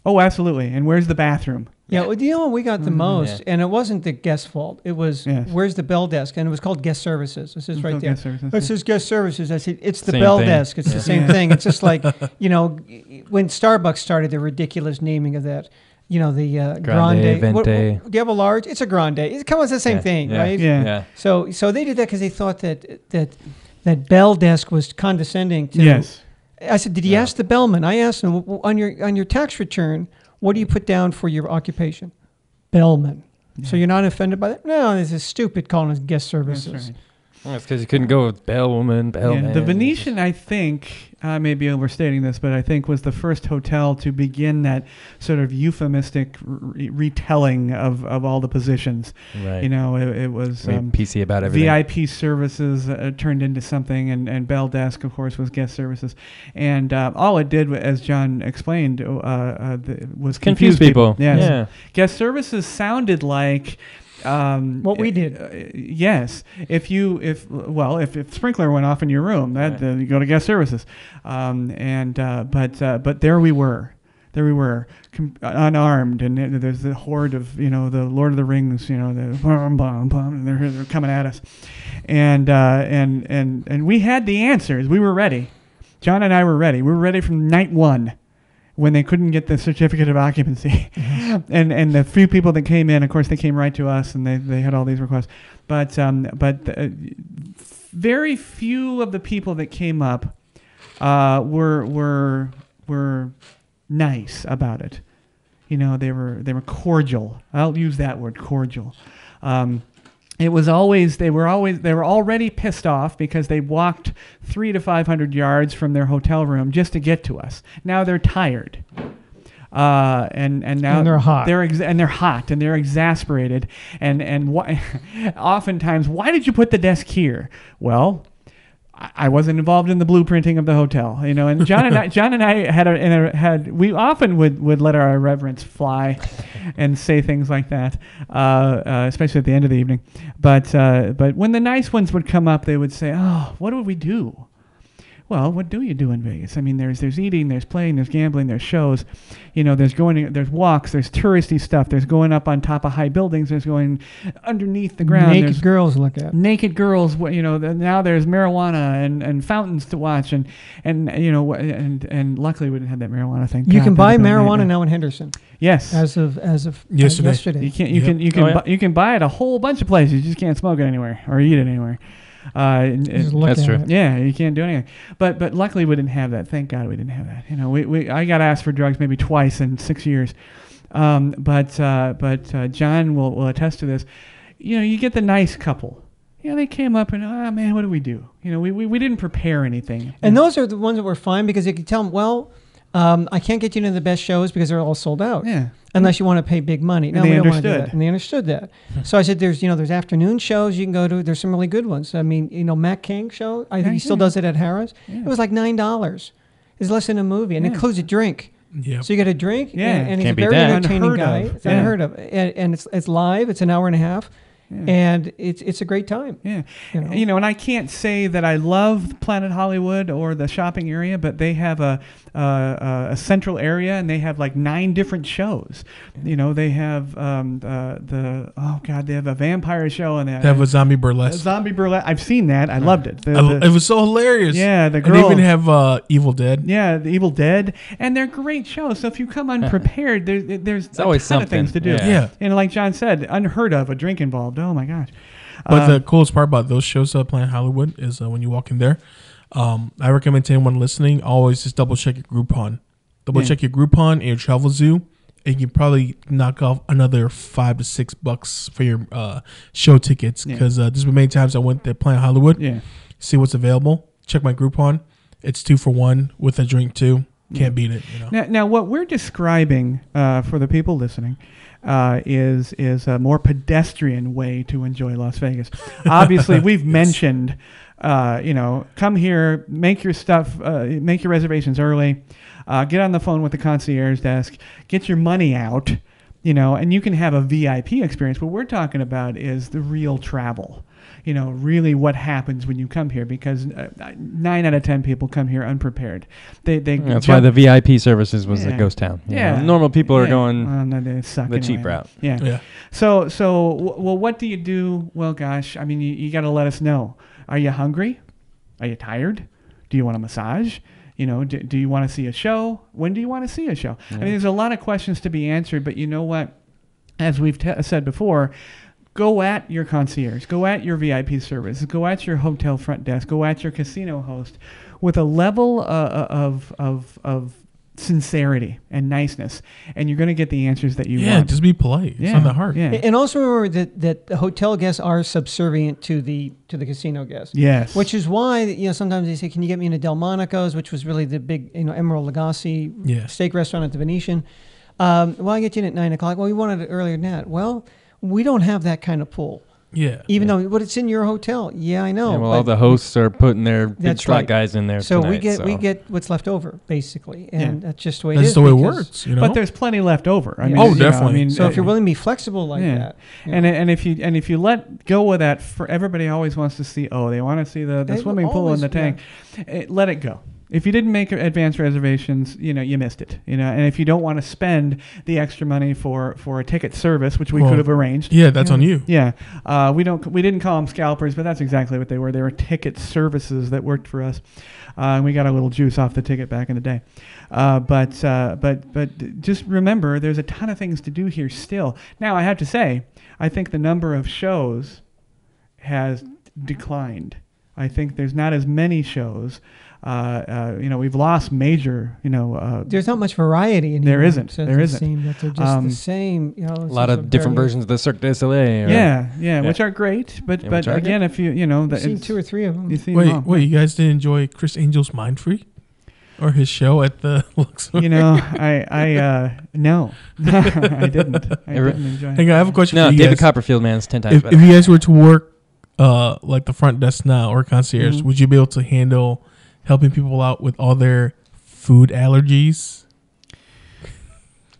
Oh, absolutely. And where's the bathroom? Yeah, well, we got the most, and it wasn't the guest fault. It was, where's the bell desk? And it was called guest services. It says right there. It says guest services. I said, it's the Same bell thing. desk. It's the same thing. It's just like, when Starbucks started the ridiculous naming of that, the grande. Venti. Do you have a large? It's a grande. It's the same thing, right? Yeah. So they did that because they thought that bell desk was condescending to. Yes. I said, did you ask the bellman? I asked him, on your tax return, what do you put down for your occupation? Bellman. Yeah. So you're not offended by that? No, this is stupid calling us guest services. That's right. Well, it's because you couldn't go with bellwoman, bellman. The Venetian, I think, I may be overstating this, but I think was the first hotel to begin that sort of euphemistic retelling of all the positions. Right. It was PC about everything. VIP services turned into something, and bell desk, of course, was guest services. And all it did, as John explained, was confuse people. Yes. Yeah. Guest services sounded like... what we did. Yes. If sprinkler went off in your room, you go to guest services. But there we were. Unarmed, and there's the horde of the Lord of the Rings, the and they're coming at us, and we had the answers. We were ready. John and I were ready. We were ready from night one, when they couldn't get the certificate of occupancy. And the few people that came in, of course, they came right to us, and they had all these requests. But very few of the people that came up were nice about it. You know, they were cordial. I'll use that word, cordial. It was always they were already pissed off because they walked 300 to 500 yards from their hotel room just to get to us. Now they're tired. And now they're hot. They're hot and they're exasperated. And oftentimes, why did you put the desk here? Well, I wasn't involved in the blueprinting of the hotel, you know. And John and I we often would let our irreverence fly, and say things like that, especially at the end of the evening. But when the nice ones would come up, they would say, "Oh, what do we do?" Well, what do you do in Vegas? I mean, there's eating, there's playing, there's gambling, there's shows. You know, there's walks, there's touristy stuff, there's going up on top of high buildings, there's going underneath the ground. Naked girls look at. Naked girls, you know, now there's marijuana and fountains to watch and you know, and luckily we didn't have that marijuana thing. You can buy marijuana now in Henderson. Yes. As of yesterday. You can buy it a whole bunch of places. You just can't smoke it anywhere or eat it anywhere. That's true. Yeah, you can't do anything. But luckily we didn't have that. Thank God we didn't have that. You know, I got asked for drugs maybe twice in 6 years. But John will attest to this. You know, you get the nice couple. You know, they came up and, oh man, what do we do? You know, we didn't prepare anything. And those are the ones that were fine because you could tell them, well, I can't get you into the best shows because they're all sold out. Yeah. Unless you want to pay big money. No, and we they don't want to do understood. that. And they understood that. So I said, there's afternoon shows you can go to. There's some really good ones. I mean, you know, Matt King show. I think he still does it at Harrah's. Yeah. It was like $9. It's less than a movie, and it includes a drink. Yep. So you get a drink, and he's a Can't beat very that. entertaining guy. Of. It's unheard of, and it's live. It's an hour and a half. Yeah. And it's a great time. Yeah. You know, and I can't say that I love Planet Hollywood or the shopping area, but they have a central area and they have like 9 different shows. You know, they have they have a vampire show and they have a zombie burlesque. I've seen that. I loved it. It was so hilarious. Yeah, and they even have Evil Dead. Yeah, the Evil Dead, and they're great shows. So if you come unprepared, there's always a ton of things to do. Yeah. And like John said, unheard of, a drink involved. Oh my gosh. But the coolest part about those shows, Planet Hollywood, is when you walk in there, I recommend to anyone listening, always just double check your Groupon. Check your Groupon and your Travel Zoo, and you can probably knock off another $5 to $6 for your show tickets. Because there's been many times I went to Planet Hollywood, see what's available, check my Groupon. It's 2 for $1 with a drink too. Can't beat it. You know? Now, what we're describing for the people listening is a more pedestrian way to enjoy Las Vegas. Obviously, we've mentioned, come here, make your stuff, make your reservations early, get on the phone with the concierge desk, get your money out, and you can have a VIP experience. What we're talking about is the real travel. Really what happens when you come here, because 9 out of 10 people come here unprepared. That's why the VIP services was a ghost town. Normal people are going they suck the cheap route. Yeah. So what do you do? Well, gosh, I mean, you got to let us know. Are you hungry? Are you tired? Do you want a massage? Do you want to see a show? When do you want to see a show? I mean, there's a lot of questions to be answered, but you know what? As we've said before, go at your concierge, go at your VIP service, go at your hotel front desk, go at your casino host with a level of sincerity and niceness, and you're going to get the answers that you want. Yeah, just be polite. It's not that hard. Yeah. And also remember that the hotel guests are subservient to the casino guests. Yes. Which is why sometimes they say, "Can you get me into Delmonico's?" which was really the big Emerald Lagasse steak restaurant at the Venetian. Well, I get you in at 9:00. Well, we wanted it earlier than that. Well, we don't have that kind of pull. Yeah. Even though, but it's in your hotel. Yeah, I know. Yeah, well, all the hosts are putting their big slot guys in there. So tonight, we get what's left over, basically, and that's just the way it is. That's the way it works. But there's plenty left over. I mean, definitely. So if you're willing to be flexible like that, and if you let go of that, for everybody always wants to see. Oh, they want to see the swimming pool and the tank. Let it go. If you didn't make advance reservations, you missed it. And if you don't want to spend the extra money for a ticket service, which we could have arranged. Yeah, that's on you. Yeah, we didn't call them scalpers, but that's exactly what they were. They were ticket services that worked for us. And we got a little juice off the ticket back in the day. But just remember, there's a ton of things to do here still. Now, I have to say, I think the number of shows has declined. I think there's not as many shows. we've lost major, there's not much variety anymore. There isn't. So There it isn't. seem that they're just the same. A lot of different versions of the Cirque du Soleil. Yeah, which are great. But again, if I've seen 2 or 3 of them. Wait, you guys didn't enjoy Chris Angel's Mind Free? Or his show at the Luxor? No, I didn't. I didn't enjoy it. Hey, I have a question for you David guys. Copperfield, man, is 10 times better. If you guys were to work like the front desk now or concierge, would you be able to handle helping people out with all their food allergies?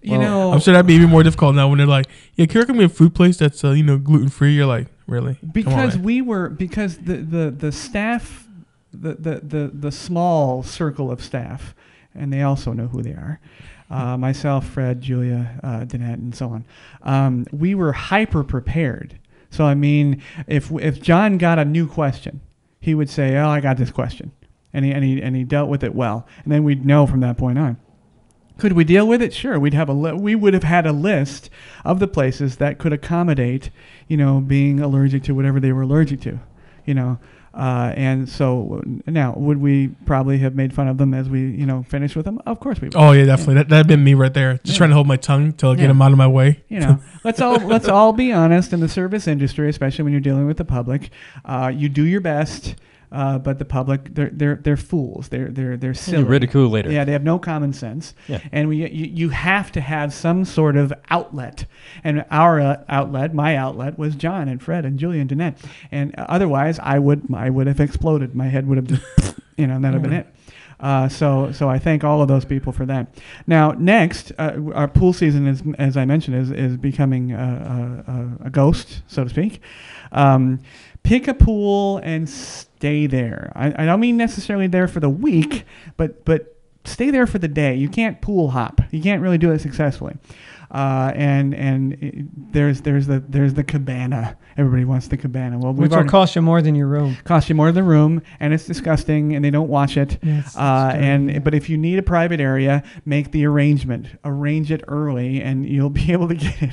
I'm sure that'd be even more difficult now when they're like, "Yeah, can you recommend me a food place that's gluten free?" You're like, "Really?" Because the staff, the small circle of staff, and they also know who they are. Myself, Fred, Julia, Danette, and so on. We were hyper prepared. So I mean, if John got a new question, he would say, "Oh, I got this question," and he dealt with it well, and then we'd know from that point on. Could we deal with it? Sure. We would have had a list of the places that could accommodate, being allergic to whatever they were allergic to, and so now would we probably have made fun of them as we, finished with them? Of course we would. Oh yeah, definitely. That'd been me right there. Just trying to hold my tongue till I get them out of my way. Let's all be honest. In the service industry, especially when you're dealing with the public, you do your best. But the public, they're fools. They're silly. You ridicule later. Yeah, they have no common sense. Yeah. And you have to have some sort of outlet. And our outlet, my outlet, was John and Fred and Julia and Danette. And otherwise, I would have exploded. My head would have just, and that'd have been it. So I thank all of those people for that. Now, next, our pool season is, as I mentioned, is becoming a ghost, so to speak. Pick a pool and stay there. I don't mean necessarily there for the week, but stay there for the day. You can't pool hop. You can't really do it successfully. There's the cabana. Everybody wants the cabana. Well, which will cost you more than your room. Cost you more than the room, and it's disgusting, and they don't wash it. Yes, but if you need a private area, make the arrangement. Arrange it early, and you'll be able to get it.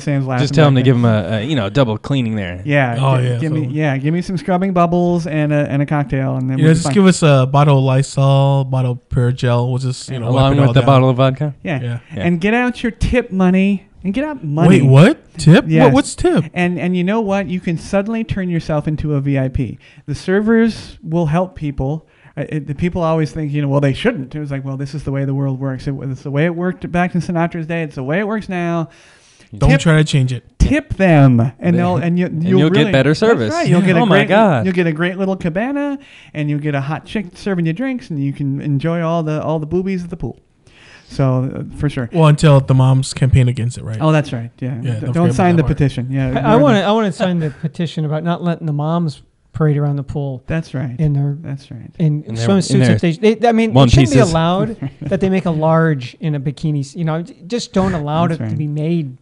Sam's laughing. Just tell them to give them a double cleaning there. Yeah. Oh yeah. Give me some scrubbing bubbles and a cocktail, and then just give us a bottle of Lysol, bottle of Purgel. We'll just along with the bottle of vodka. Yeah. And get out your tip money. And get out money. Wait, what? Tip? Yes. What's tip? And you know what? You can suddenly turn yourself into a VIP. The servers will help people. The people always think, well, they shouldn't. It was like, well, this is the way the world works. It's the way it worked back in Sinatra's day. It's the way it works now. Don't try to change it. Tip them, and you'll get better service. That's right. You'll get my God. You'll get a great little cabana, and you'll get a hot chick serving you drinks, and you can enjoy all the boobies at the pool. So for sure. Well, until the moms campaign against it, right? Oh, that's right. Yeah. Don't forget sign the about that petition. Yeah. I want to sign the petition about not letting the moms parade around the pool. That's right. That's right. In swimsuits, it shouldn't be allowed that they make a large in a bikini. Just don't allow it to be made.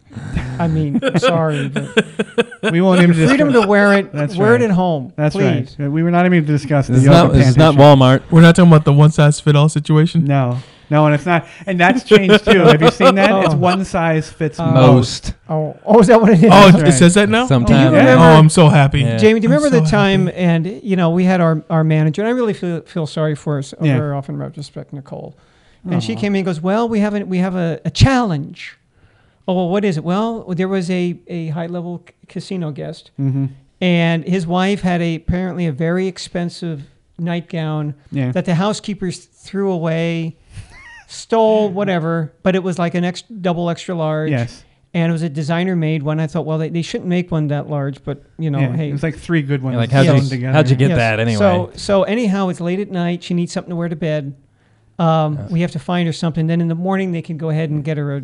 I mean, sorry, but we won't even freedom to wear it. Wear it at home. That's please. Right. We were not even discussing this. This is not Walmart. We're not talking about the one-size-fit-all situation. No, and it's not, and that's changed too. Have you seen that? It's one size fits most. Oh, is that what it is? Oh, it says that now? Sometimes. I'm so happy. Yeah. Jamey, do you remember the time, and we had our manager, and I really feel sorry for us very often, in retrospect, Nicole. And she came in and goes, well, we have a challenge. Oh, well, what is it? Well, there was a high-level casino guest, and his wife had apparently a very expensive nightgown that the housekeepers threw away, stole, whatever, but it was like an double extra large. Yes. And it was a designer-made one. I thought, well, they shouldn't make one that large, but, hey. It was like 3 good ones. Like, how'd you get that anyway? So anyhow, it's late at night. She needs something to wear to bed. We have to find her something. Then in the morning, they can go ahead and get her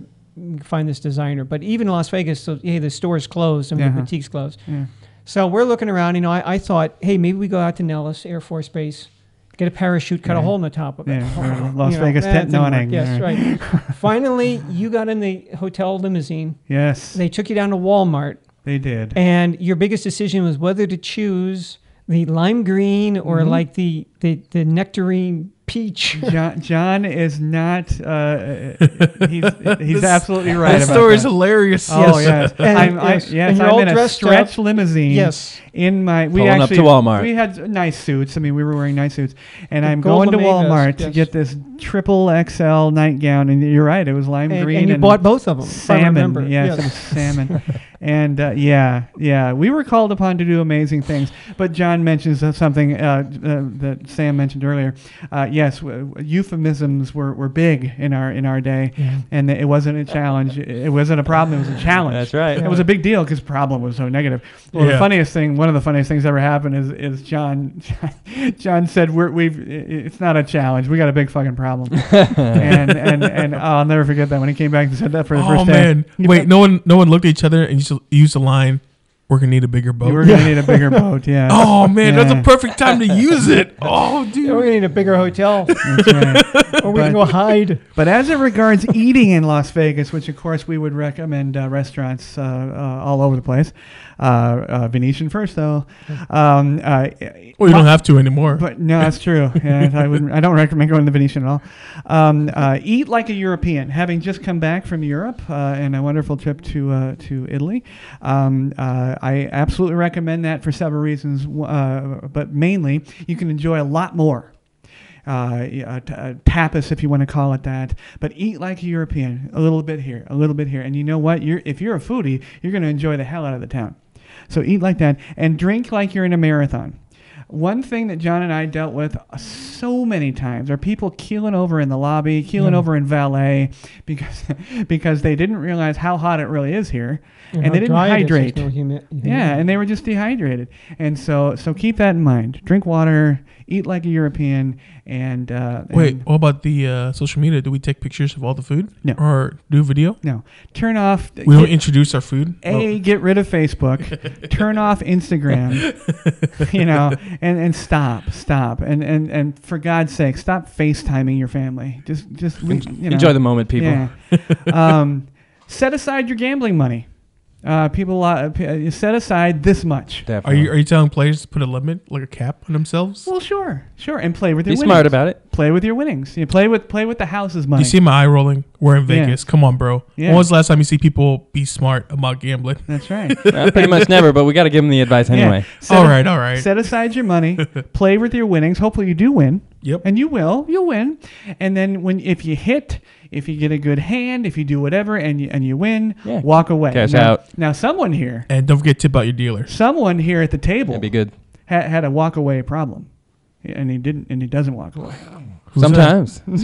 find this designer. But even in Las Vegas, the store's closed and the boutique's closed. Yeah. So we're looking around. I thought, hey, maybe we go out to Nellis Air Force Base, get a parachute, cut a hole in the top of it. Yeah, Las Vegas tent awning. Yes, right. Finally, you got in the hotel limousine. Yes. They took you down to Walmart. They did. And your biggest decision was whether to choose the lime green or like the nectarine peach. John is not. He's absolutely right. That story is hilarious. Oh yes. I'm in a stretch up. limousine. Yes. in my we Pulling up actually to Walmart. we had nice suits. I mean, we were wearing nice suits, and I'm gold going to Lamadas, Walmart to yes. get this triple XL nightgown. And you're right, it was lime green. And you bought both of them. If I remember. Salmon, yes, it was salmon. And yeah, we were called upon to do amazing things. But John mentions something that Sam mentioned earlier. Yes, euphemisms were big in our day, and it wasn't a challenge. It wasn't a problem. It was a challenge. That's right. It was a big deal because problem was so negative. Well, one of the funniest things ever happened is John said it's not a challenge. We got a big fucking problem. and I'll never forget that when he came back and said that for the first day. Oh man! Wait, no one looked at each other and used the line, "We're gonna need a bigger boat." We're gonna need a bigger boat. Yeah. Oh man, that's a perfect time to use it. Oh dude, Yeah, we're going to need a bigger hotel. That's right. Or we can go hide. But as it regards eating in Las Vegas, which of course we would recommend restaurants all over the place. Venetian first, though. Well, you don't have to anymore. But no, that's true. Yeah, I don't recommend going to the Venetian at all. Eat like a European. Having just come back from Europe and a wonderful trip to Italy, I absolutely recommend that for several reasons. But mainly, you can enjoy a lot more. Tapas, if you want to call it that, but eat like a European. A little bit here, a little bit here, and you know what? If you're a foodie, you're going to enjoy the hell out of the town. So eat like that and drink like you're in a marathon. One thing that John and I dealt with so many times are people keeling over in the lobby, keeling over in valet because they didn't realize how hot it really is here, and they didn't hydrate. And they were just dehydrated. And so keep that in mind. Drink water, eat like a European, and wait, what about the social media? Do we take pictures of all the food? No. Or do video? No. Turn off. We don't introduce our food? Get rid of Facebook. Turn off Instagram. And stop. And for God's sake, stop FaceTiming your family. Just enjoy the moment, people. Yeah. Set aside your gambling money. People set aside this much. Definitely. Are you telling players to put a limit, like a cap on themselves? Well, sure, and play with your winnings. Be smart about it. Play with your winnings. You play with the house's money. You see my eye rolling? We're in Vegas. Come on, bro. Yeah. When was the last time you see people be smart about gambling? That's right. Pretty much never, but we got to give them the advice anyway. All right. Set aside your money. Play with your winnings. Hopefully you do win. Yep. And you will. You'll win. And then if you get a good hand, if you do whatever and you win, walk away. Cash out. Now someone here. And don't forget to tip out your dealer. Someone here at the table. That'd be good. Had a walk away problem. And he didn't. And he doesn't walk away. Sometimes. And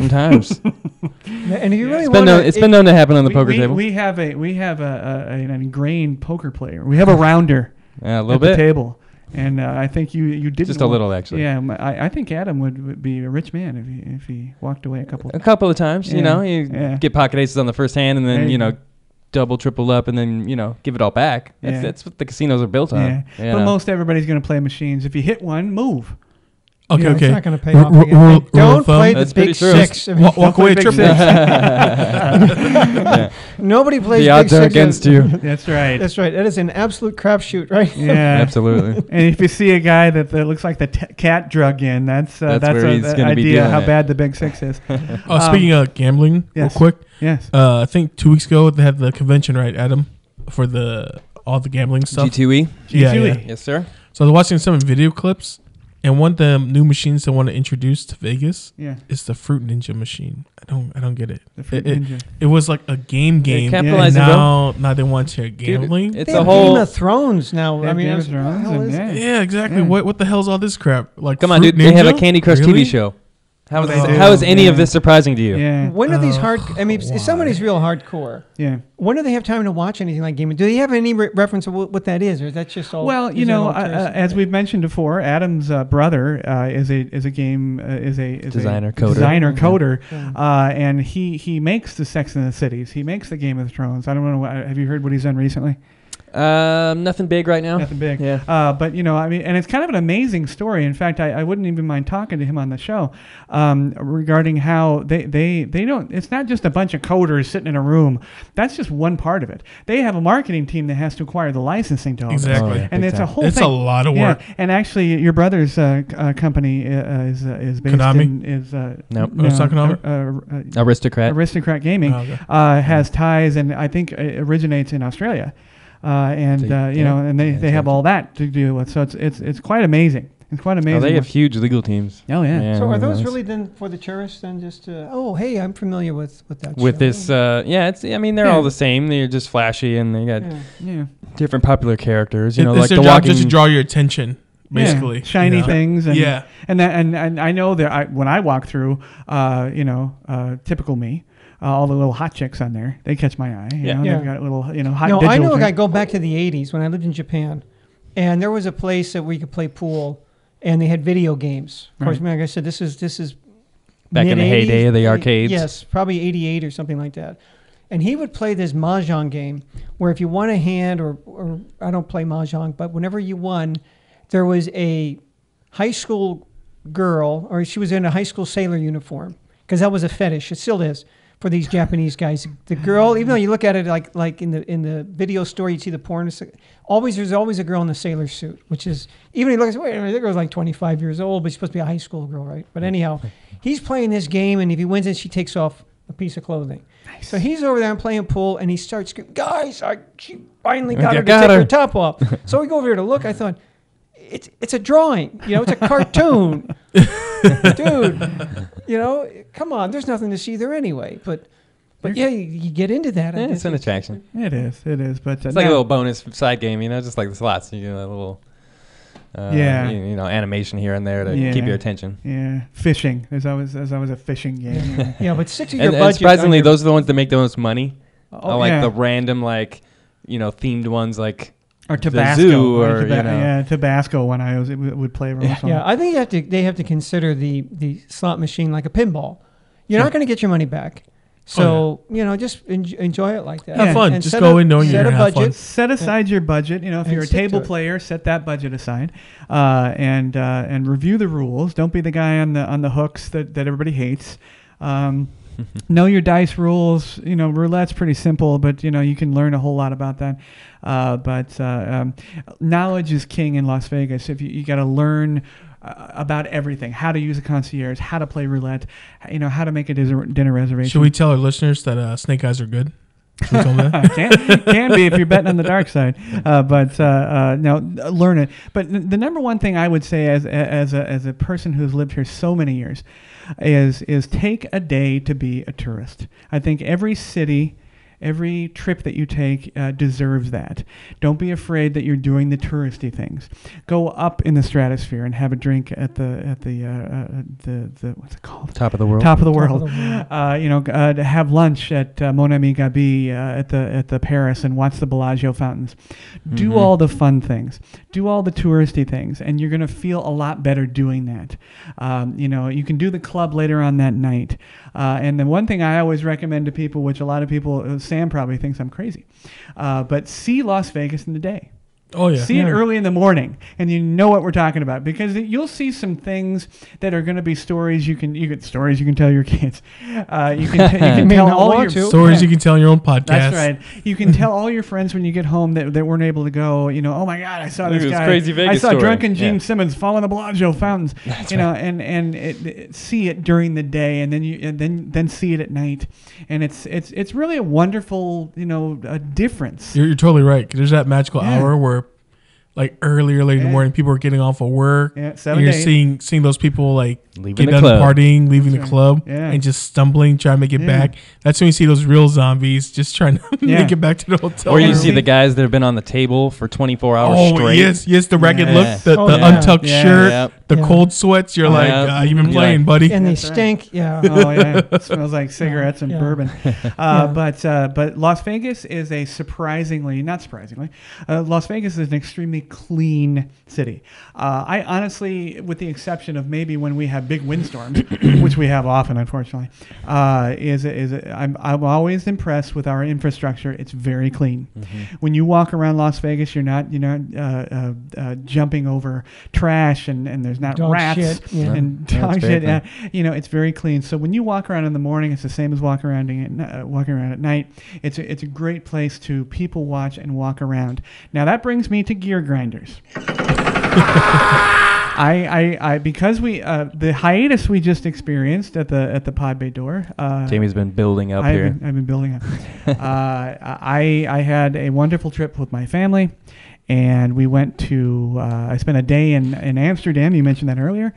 if you really want it's been known to happen on the poker table. We have an ingrained poker player. We have a rounder a little at bit. the table. And I think you didn't. Just a little, actually. Yeah, I think Adam would be a rich man if he walked away a couple of times. You get pocket aces on the first hand, and then double, triple up, and then give it all back. That's what the casinos are built on. Yeah. But most everybody's going to play machines. If you hit one, move. Okay. It's not going to pay off again. Don't play the big six. Walk away, triple. Nobody plays the big odds are six. against you. That's right. That's right. That is an absolute crapshoot, right? Yeah, absolutely. And if you see a guy that looks like the cat drug in, that's where he's an gonna be idea doing how it. bad the big six is. Speaking of gambling, real quick. Yes. I think 2 weeks ago they had the convention, right, Adam, for all the gambling stuff. G2E. Yeah. Yes, sir. So I was watching some video clips. And one of the new machines they want to introduce to Vegas is the Fruit Ninja machine. I don't get it. The Fruit Ninja. It was like a game. Capitalize and now they want to gambling. Dude, it's they have a whole Game of Thrones now. Game of Thrones. Yeah, exactly. Yeah. What the hell's all this crap? Like, come on, Fruit dude. They have a Ninja? Candy Crush Really? TV show. How They is do. any of this surprising to you? Yeah. When are these if somebody's real hardcore, when do they have time to watch anything like gaming? Do they have any reference of what that is, or is that just all? Well, as we've mentioned before, Adam's brother is a designer coder, and he makes the Sex and the Cities. He makes the Game of Thrones. I don't know. Have you heard what he's done recently? Nothing big right now. Nothing big. Yeah. But and it's kind of an amazing story. In fact, I wouldn't even mind talking to him on the show regarding how they don't. It's not just a bunch of coders sitting in a room. That's just one part of it. They have a marketing team that has to acquire the licensing to all this. Exactly. And it's a whole. It's thing. a lot of work. Yeah. And actually, your brother's company is based Konami? it's not Konami? Aristocrat. Aristocrat Gaming has ties, and I think it originates in Australia. and they have all that to deal with. So it's quite amazing. It's quite amazing. Oh, they have huge legal teams. Oh yeah. So are those really then for the tourists? Then just hey, I'm familiar with that. With show. this, they're all the same. They're just flashy, and they got different popular characters. You know, like their job just to draw your attention. Basically, shiny things, and I know that when I walk through, typical me, all the little hot chicks on there, they catch my eye. You know, they've got little, hot. No, I know. I go back to the '80s when I lived in Japan, and there was a place that we could play pool, and they had video games. Of course, like I said, this is back in the heyday of the arcades. Yes, probably '88 or something like that. And he would play this mahjong game where if you won a hand, or I don't play mahjong, but whenever you won, there was a high school girl, or she was in a high school sailor uniform, because that was a fetish. It still is for these Japanese guys. The girl, even though you look at it like in the video store, you see the porn. There's always a girl in the sailor suit, which is, even if you look at, wait a minute, that girl's like 25 years old, but she's supposed to be a high school girl, right? But anyhow, he's playing this game, and if he wins it, she takes off a piece of clothing. Nice. So he's over there and playing pool, and he starts screaming, guys, she finally got her to take her top off. So we go over here to look. I thought, it's a drawing, it's a cartoon. Dude, come on, there's nothing to see there anyway. But yeah, you get into that. It's an attraction. It is. But it's like a little bonus side game, just like the slots. You get a little, animation here and there to keep your attention. Yeah, fishing. There's always a fishing game. Yeah, but 6 of your budget. And surprisingly, those are the ones that make the most money. The random themed ones like. Or Tabasco, Tabasco. When I would play. I think they have to consider the slot machine like a pinball. You're not going to get your money back, so just enjoy it like that. Have fun. Just go in knowing you're going to have fun. Set aside your budget. If you're a table player, set that budget aside, and review the rules. Don't be the guy on the hooks that everybody hates. Know your dice rules. Roulette's pretty simple, but you can learn a whole lot about that. But knowledge is king in Las Vegas. If you got to learn about everything, how to use a concierge, how to play roulette, how to make a dinner reservation. Should we tell our listeners that snake eyes are good? Should we tell them that? Can be if you're betting on the dark side. But no, learn it. But the number one thing I would say as a person who's lived here so many years is take a day to be a tourist. I think every city, every trip that you take deserves that. Don't be afraid that you're doing the touristy things. Go up in the stratosphere and have a drink at the what's it called? Top of the world. Top of the world. To have lunch at Mon Ami Gabi at the Paris and watch the Bellagio fountains. Do all the fun things. Do all the touristy things, and you're going to feel a lot better doing that. You can do the club later on that night. And the one thing I always recommend to people, which a lot of people, Sam probably thinks I'm crazy, but see Las Vegas in the day. Oh yeah. See it early in the morning, and you know what we're talking about, because you'll see some things that are going to be stories you can tell your kids. You can tell all your stories you can tell in your own podcast. That's right. You can tell all your friends when you get home that weren't able to go. Oh my God, I saw this guy. Crazy Vegas I saw story. drunken Gene Simmons fall in the Bellagio fountains. That's right. And see it during the day, and then see it at night, and it's really a wonderful a difference. You're totally right. There's that magical hour where, like early in the morning, people are getting off of work. Yeah, and you're seeing those people leaving get the done club. partying, leaving the club, and just stumbling, trying to make it back. That's when you see those real zombies just trying to make it back to the hotel. Or you see the guys that have been on the table for 24 hours straight. Yes, the ragged look, the untucked shirt, the cold sweats. You're like, you've been playing, buddy. And they stink. Yeah. Oh yeah, it smells like cigarettes and bourbon. But Las Vegas is a Las Vegas is an extremely clean city. I honestly, with the exception of maybe when we have big windstorms, which we have often, unfortunately, I'm always impressed with our infrastructure. It's very clean. When you walk around Las Vegas, you're not jumping over trash and there's not dog rats shit. and dog shit. It's very clean. So when you walk around in the morning, it's the same as walking around at night. It's a great place to people watch and walk around. Now that brings me to gear grinders. I because we the hiatus we just experienced at the Pod Bay door. Jamey's been building up here. I've been building up. I had a wonderful trip with my family, and we went to. I spent a day in Amsterdam. You mentioned that earlier.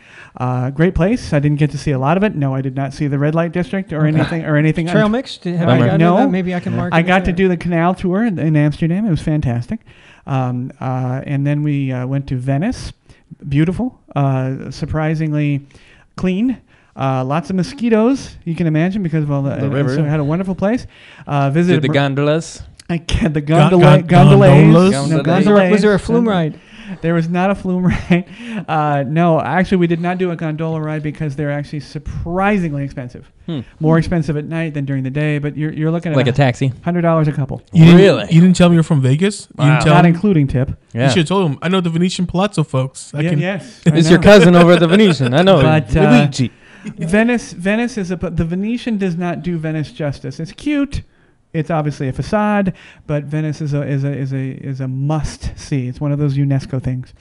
Great place. I didn't get to see a lot of it. No, I did not see the red light district or anything. Trail mix? Have I gotten no. that? Maybe I can mark. I got to do the canal tour in Amsterdam. It was fantastic. And then we went to Venice. Beautiful, surprisingly clean. Lots of mosquitoes, you can imagine, because of all the river. So I had a wonderful place. Visited the gondolas. I had the gondolas. No, gondolas. Was there a flume ride? There was not a flume ride. No, actually, we did not do a gondola ride because they're actually surprisingly expensive. More expensive at night than during the day, but you're looking at like a taxi, $100 a couple. You didn't tell me you're from Vegas? Wow. You didn't tell not him? Including tip. Yeah. You should have told him. I know the Venetian Palazzo folks. Yes. It's your cousin over at the Venetian. I know. But Luigi. Venice is the Venetian does not do Venice justice. It's cute. It's obviously a facade, but Venice is a must see. It's one of those UNESCO things.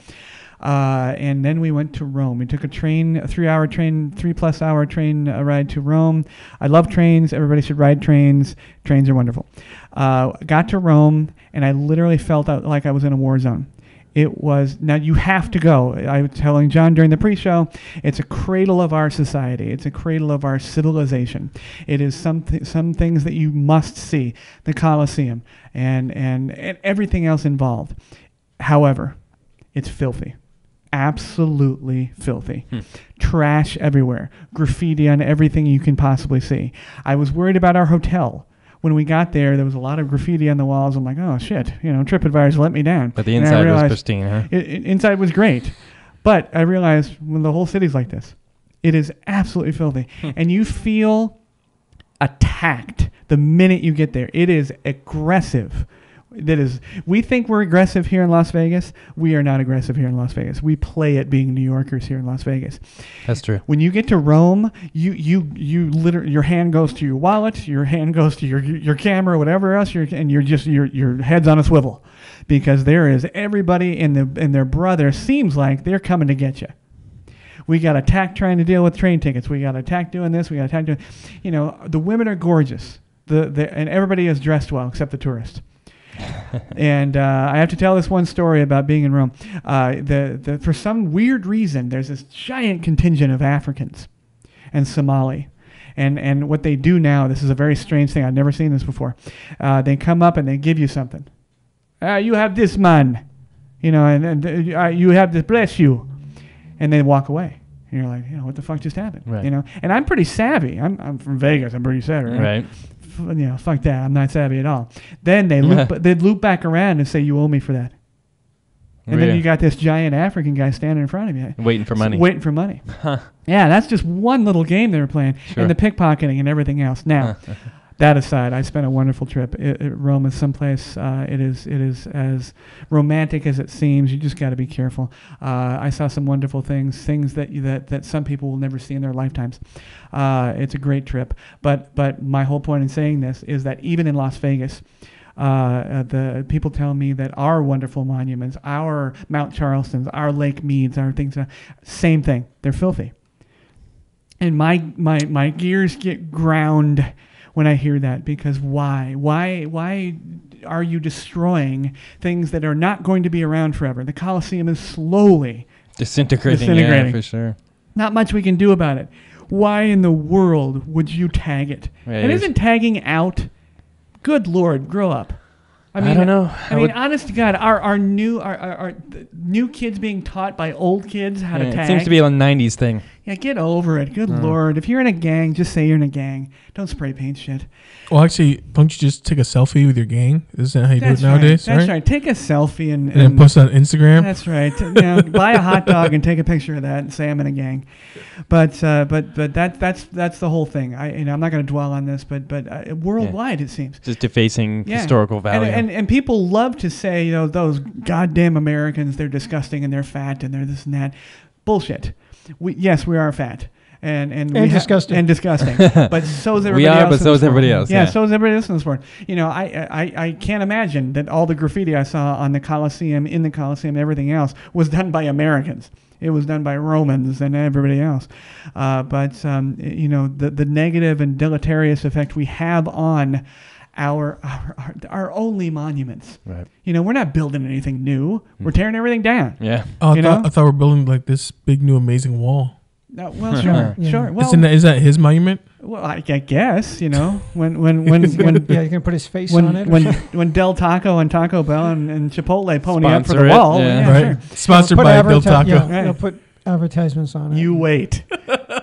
And then we went to Rome. We took a train, a 3+ hour train ride to Rome. I love trains. Everybody should ride trains. Trains are wonderful. Got to Rome, and I literally felt like I was in a war zone. It was, now you have to go. I was telling John during the pre-show, it's a cradle of our society. It's a cradle of our civilization. It is some things that you must see, the Colosseum and everything else involved. However, it's filthy. Absolutely filthy. Trash everywhere. Graffiti on everything you can possibly see. I was worried about our hotel. When we got there was a lot of graffiti on the walls. I'm like, oh, shit. TripAdvisor let me down. But the inside was pristine, huh? Inside was great. But I realized when the whole city's like this, it is absolutely filthy. And you feel attacked the minute you get there. It is aggressive. We think we're aggressive here in Las Vegas. We are not aggressive here in Las Vegas. We play at being New Yorkers here in Las Vegas. That's true. When you get to Rome, you literally, your hand goes to your wallet, your hand goes to your camera, whatever else, and your head's on a swivel, because there is everybody and their brother seems like they're coming to get you. We got attacked trying to deal with train tickets. We got attacked doing this. We got attacked doing, the women are gorgeous. And everybody is dressed well except the tourists. And I have to tell this one story about being in Rome. For some weird reason, there's this giant contingent of Africans and Somali. And what they do now, this is a very strange thing. I've never seen this before. They come up and they give you something. You have this, man. And you have this, bless you. And they walk away. And you're like, what the fuck just happened? Right. And I'm pretty savvy. I'm from Vegas. I'm pretty savvy, right? Fuck that. I'm not savvy at all. Then they loop back around and say, you owe me for that. And then you got this giant African guy standing in front of you. Waiting for money. Huh. Yeah, that's just one little game they were playing. Sure. And the pickpocketing and everything else. Now, that aside, I spent a wonderful trip. Rome is someplace, it is as romantic as it seems. You just got to be careful. I saw some wonderful things that some people will never see in their lifetimes. It's a great trip. But my whole point in saying this is that even in Las Vegas, the people tell me that our wonderful monuments, our Mount Charlestons, our Lake Meads, our things, same thing. They're filthy. And my gears get ground when I hear that, because why are you destroying things that are not going to be around forever? The Colosseum is slowly disintegrating. Yeah, for sure. Not much we can do about it. Why in the world would you tag it? Yeah, and isn't tagging out? Good Lord, grow up. I don't know. Honest to God, our new kids being taught by old kids how to tag. It seems to be a 90s thing. Yeah, get over it. Good Lord. If you're in a gang, just say you're in a gang. Don't spray paint shit. Well, actually, don't you just take a selfie with your gang? Isn't that how you do it nowadays? That's right. Take a selfie and then post it on Instagram. That's right. Buy a hot dog and take a picture of that and say I'm in a gang. But that's the whole thing. I'm not going to dwell on this, but worldwide it seems just defacing historical value. And people love to say those goddamn Americans, they're disgusting and they're fat and they're this and that. Bullshit. Yes, we are fat. disgusting. And disgusting. But so is everybody else. We are, but so is everybody else. Yeah, so is everybody else in the sport. You know, I can't imagine that all the graffiti I saw on the Coliseum, in the Coliseum, everything else was done by Americans. It was done by Romans and everybody else. But you know, the negative and deleterious effect we have on our only monuments. Right. You know, we're not building anything new. We're tearing everything down. Yeah. Oh, I thought we're building like this big new amazing wall. No, well, sure, sure. Well, is that his monument? Well, I guess, you know, when yeah, you can put his face on it. When Del Taco and Taco Bell and Chipotle pony up for the Sponsor it, wall, yeah. Right? Sure. Sponsored by Del Taco. Yeah, Right. they'll put advertisements on it. You wait.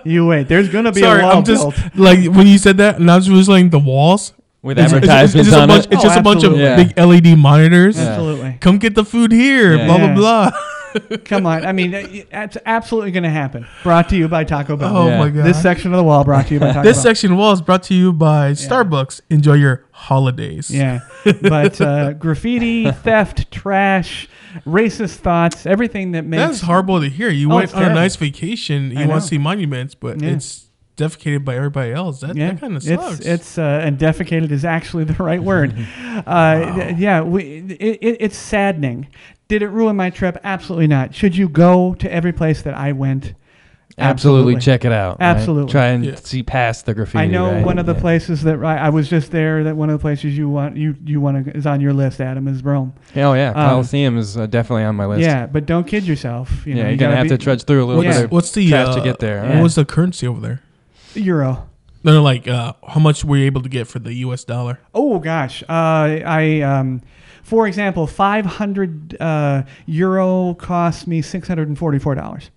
There's gonna be Sorry, a wall I'm just built. like when you said that, and I was just like the walls. With advertisements it's just on it. It's just a bunch of absolutely. big LED monitors. Yeah. Absolutely. Come get the food here. Yeah. Blah Yeah. blah blah. Come on. I mean, it's absolutely going to happen. Brought to you by Taco Bell. Oh Yeah. my god. This section of the wall brought to you by Taco This Bell. section of the wall is brought to you by Starbucks. Enjoy your holidays. Yeah. But graffiti, theft, trash, racist thoughts, everything that makes... That's horrible to hear. You Oh, went it's on a terrible. nice vacation. I You want know. to see monuments, but Yeah. it's defecated by everybody else. That kind of sucks. It's and defecated is actually the right word. Yeah, it's saddening. Did it ruin my trip? Absolutely not. Should you go to every place that I went? Absolutely check it out. right? Absolutely. Try and see past the graffiti. I know right? one of the places that I was just there. That one of the places you want to is on your list, Adam, is Rome. Oh yeah, Coliseum is definitely on my list. Yeah, but don't kid yourself. You know, you're you gonna gotta have to trudge through a little bit. What's the trash to get there? What was the currency over there? Euro. No, like how much were you able to get for the U.S. dollar? Oh gosh, for example, 500 euro cost me $644.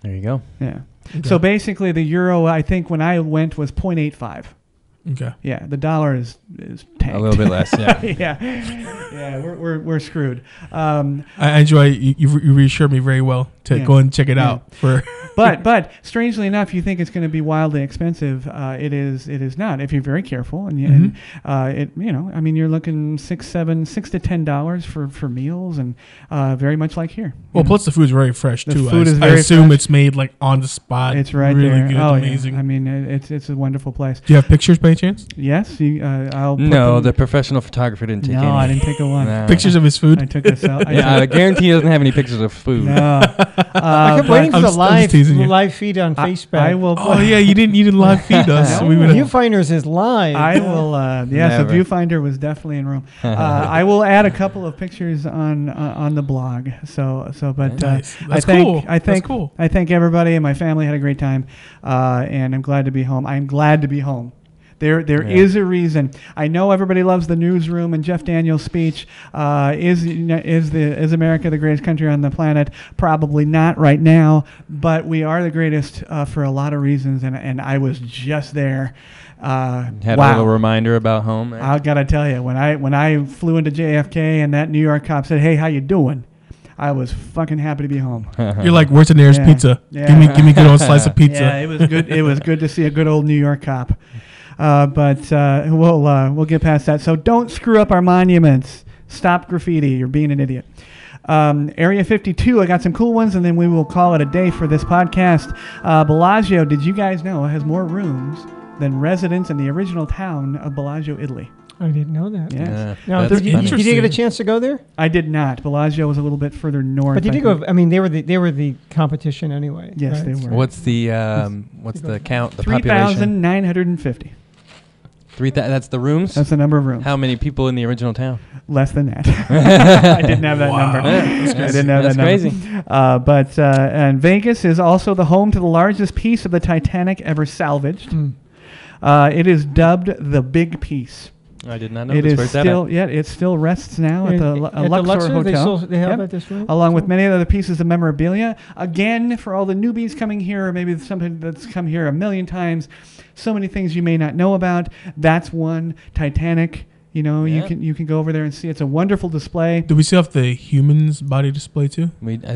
There you go. Yeah. Okay. So basically, the euro, I think when I went, was 0.85. Okay. Yeah, the dollar is tanked. A little bit less. Yeah. yeah. We're screwed. I enjoy you reassured me very well to go and check it out for. But strangely enough, you think it's going to be wildly expensive. It is not if you're very careful and you're looking $6 to $10 for meals and very much like here. Well, plus the food's very fresh too. The food is I very assume fresh. it's made like on the spot. It's right really there. Good, amazing. Yeah. I mean, it's a wonderful place. Do you have pictures by any chance? Yes, I'll. Put No, the professional photographer didn't take any. No, I didn't take a one. No. Pictures of his food. I took a selfie. Yeah, I guarantee he doesn't have any pictures of food. No. I kept waiting for I'm the just teasing you. live feed on Facebook. I will. Oh yeah, you didn't live feed us. No. We would. Viewfinders is live. I will. Yes, Never. the viewfinder was definitely in Rome. I will add a couple of pictures on the blog. But Nice. I That's cool. think That's cool. I think everybody and my family had a great time, and I'm glad to be home. I'm glad to be home. There is a reason. I know everybody loves the newsroom and Jeff Daniels' speech. Is America the greatest country on the planet? Probably not right now, but we are the greatest for a lot of reasons. And I was just there. Had a little reminder about home. I gotta tell you, when I flew into JFK and that New York cop said, "Hey, how you doing?" I was fucking happy to be home. You're like, where's the nearest pizza? Yeah. Give me a good old slice of pizza. Yeah, it was good. It was good to see a good old New York cop. But we'll get past that. So don't screw up our monuments. Stop graffiti. You're being an idiot. Area 52, I got some cool ones, and then we will call it a day for this podcast. Bellagio, did you guys know, has more rooms than residents in the original town of Bellagio, Italy. I didn't know that. Yes. Now, That's did you get a chance to go there? I did not. Bellagio was a little bit further north. But did you go? I mean, they were the competition anyway. Yes, right? they were. What's the count? The population? 3,950. That's the rooms. That's the number of rooms. How many people in the original town? Less than that. I didn't have that number. I didn't have that number. Crazy. And Vegas is also the home to the largest piece of the Titanic ever salvaged. It is dubbed the Big Piece. I did not know It this. is Where's that still, at? yeah, it still rests now at the At Luxor Hotel. They have at this room? Along with many other pieces of memorabilia. Again, for all the newbies coming here, or maybe somebody that's come here a million times, so many things you may not know about. That's one. Titanic. You know, you can go over there and see. It's a wonderful display. Do we still have the human's body display too?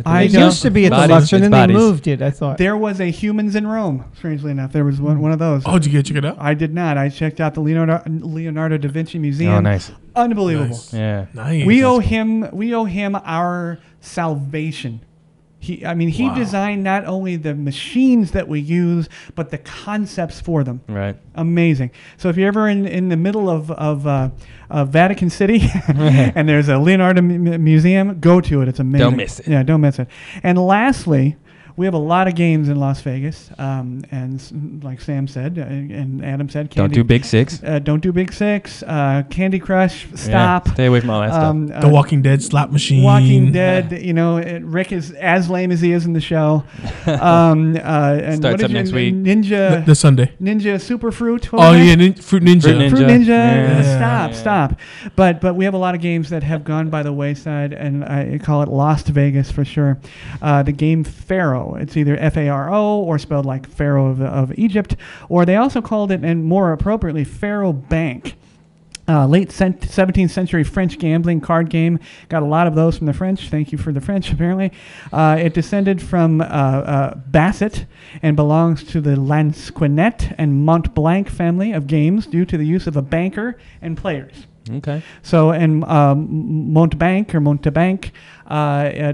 I It used to be at the Luxor, and then they moved it, I thought. There was a Humans in Rome, strangely enough. There was one of those. Oh, did you check it out? I did not. I checked out the Leonardo da Vinci Museum. Oh, nice. Unbelievable. Nice. Yeah. Nice. We owe him our salvation. He designed not only the machines that we use, but the concepts for them. Right. Amazing. So if you're ever in the middle of Vatican City and there's a Leonardo museum, go to it. It's amazing. Don't miss it. Yeah, don't miss it. And lastly, we have a lot of games in Las Vegas, and like Sam said and Adam said, don't do Big Six. Don't do Big Six. Candy Crush. Stop. Stay away from all that stuff. The Walking Dead slot machine. Walking Dead. Rick is as lame as he is in the show. And starts up next week. Ninja. The Sunday. Ninja Super Fruit. Fruit Ninja. Fruit Ninja. Yeah. Stop. But we have a lot of games that have gone by the wayside, and I call it Lost Vegas for sure. The game Pharaoh. It's either Pharo or spelled like Pharaoh of Egypt, or they also called it, and more appropriately, Pharaoh Bank. Late 17th century French gambling card game. Got a lot of those from the French. Thank you for the French, apparently. It descended from Basset and belongs to the Lansquenet and Montblanc family of games due to the use of a banker and players. Okay. So, and Montbank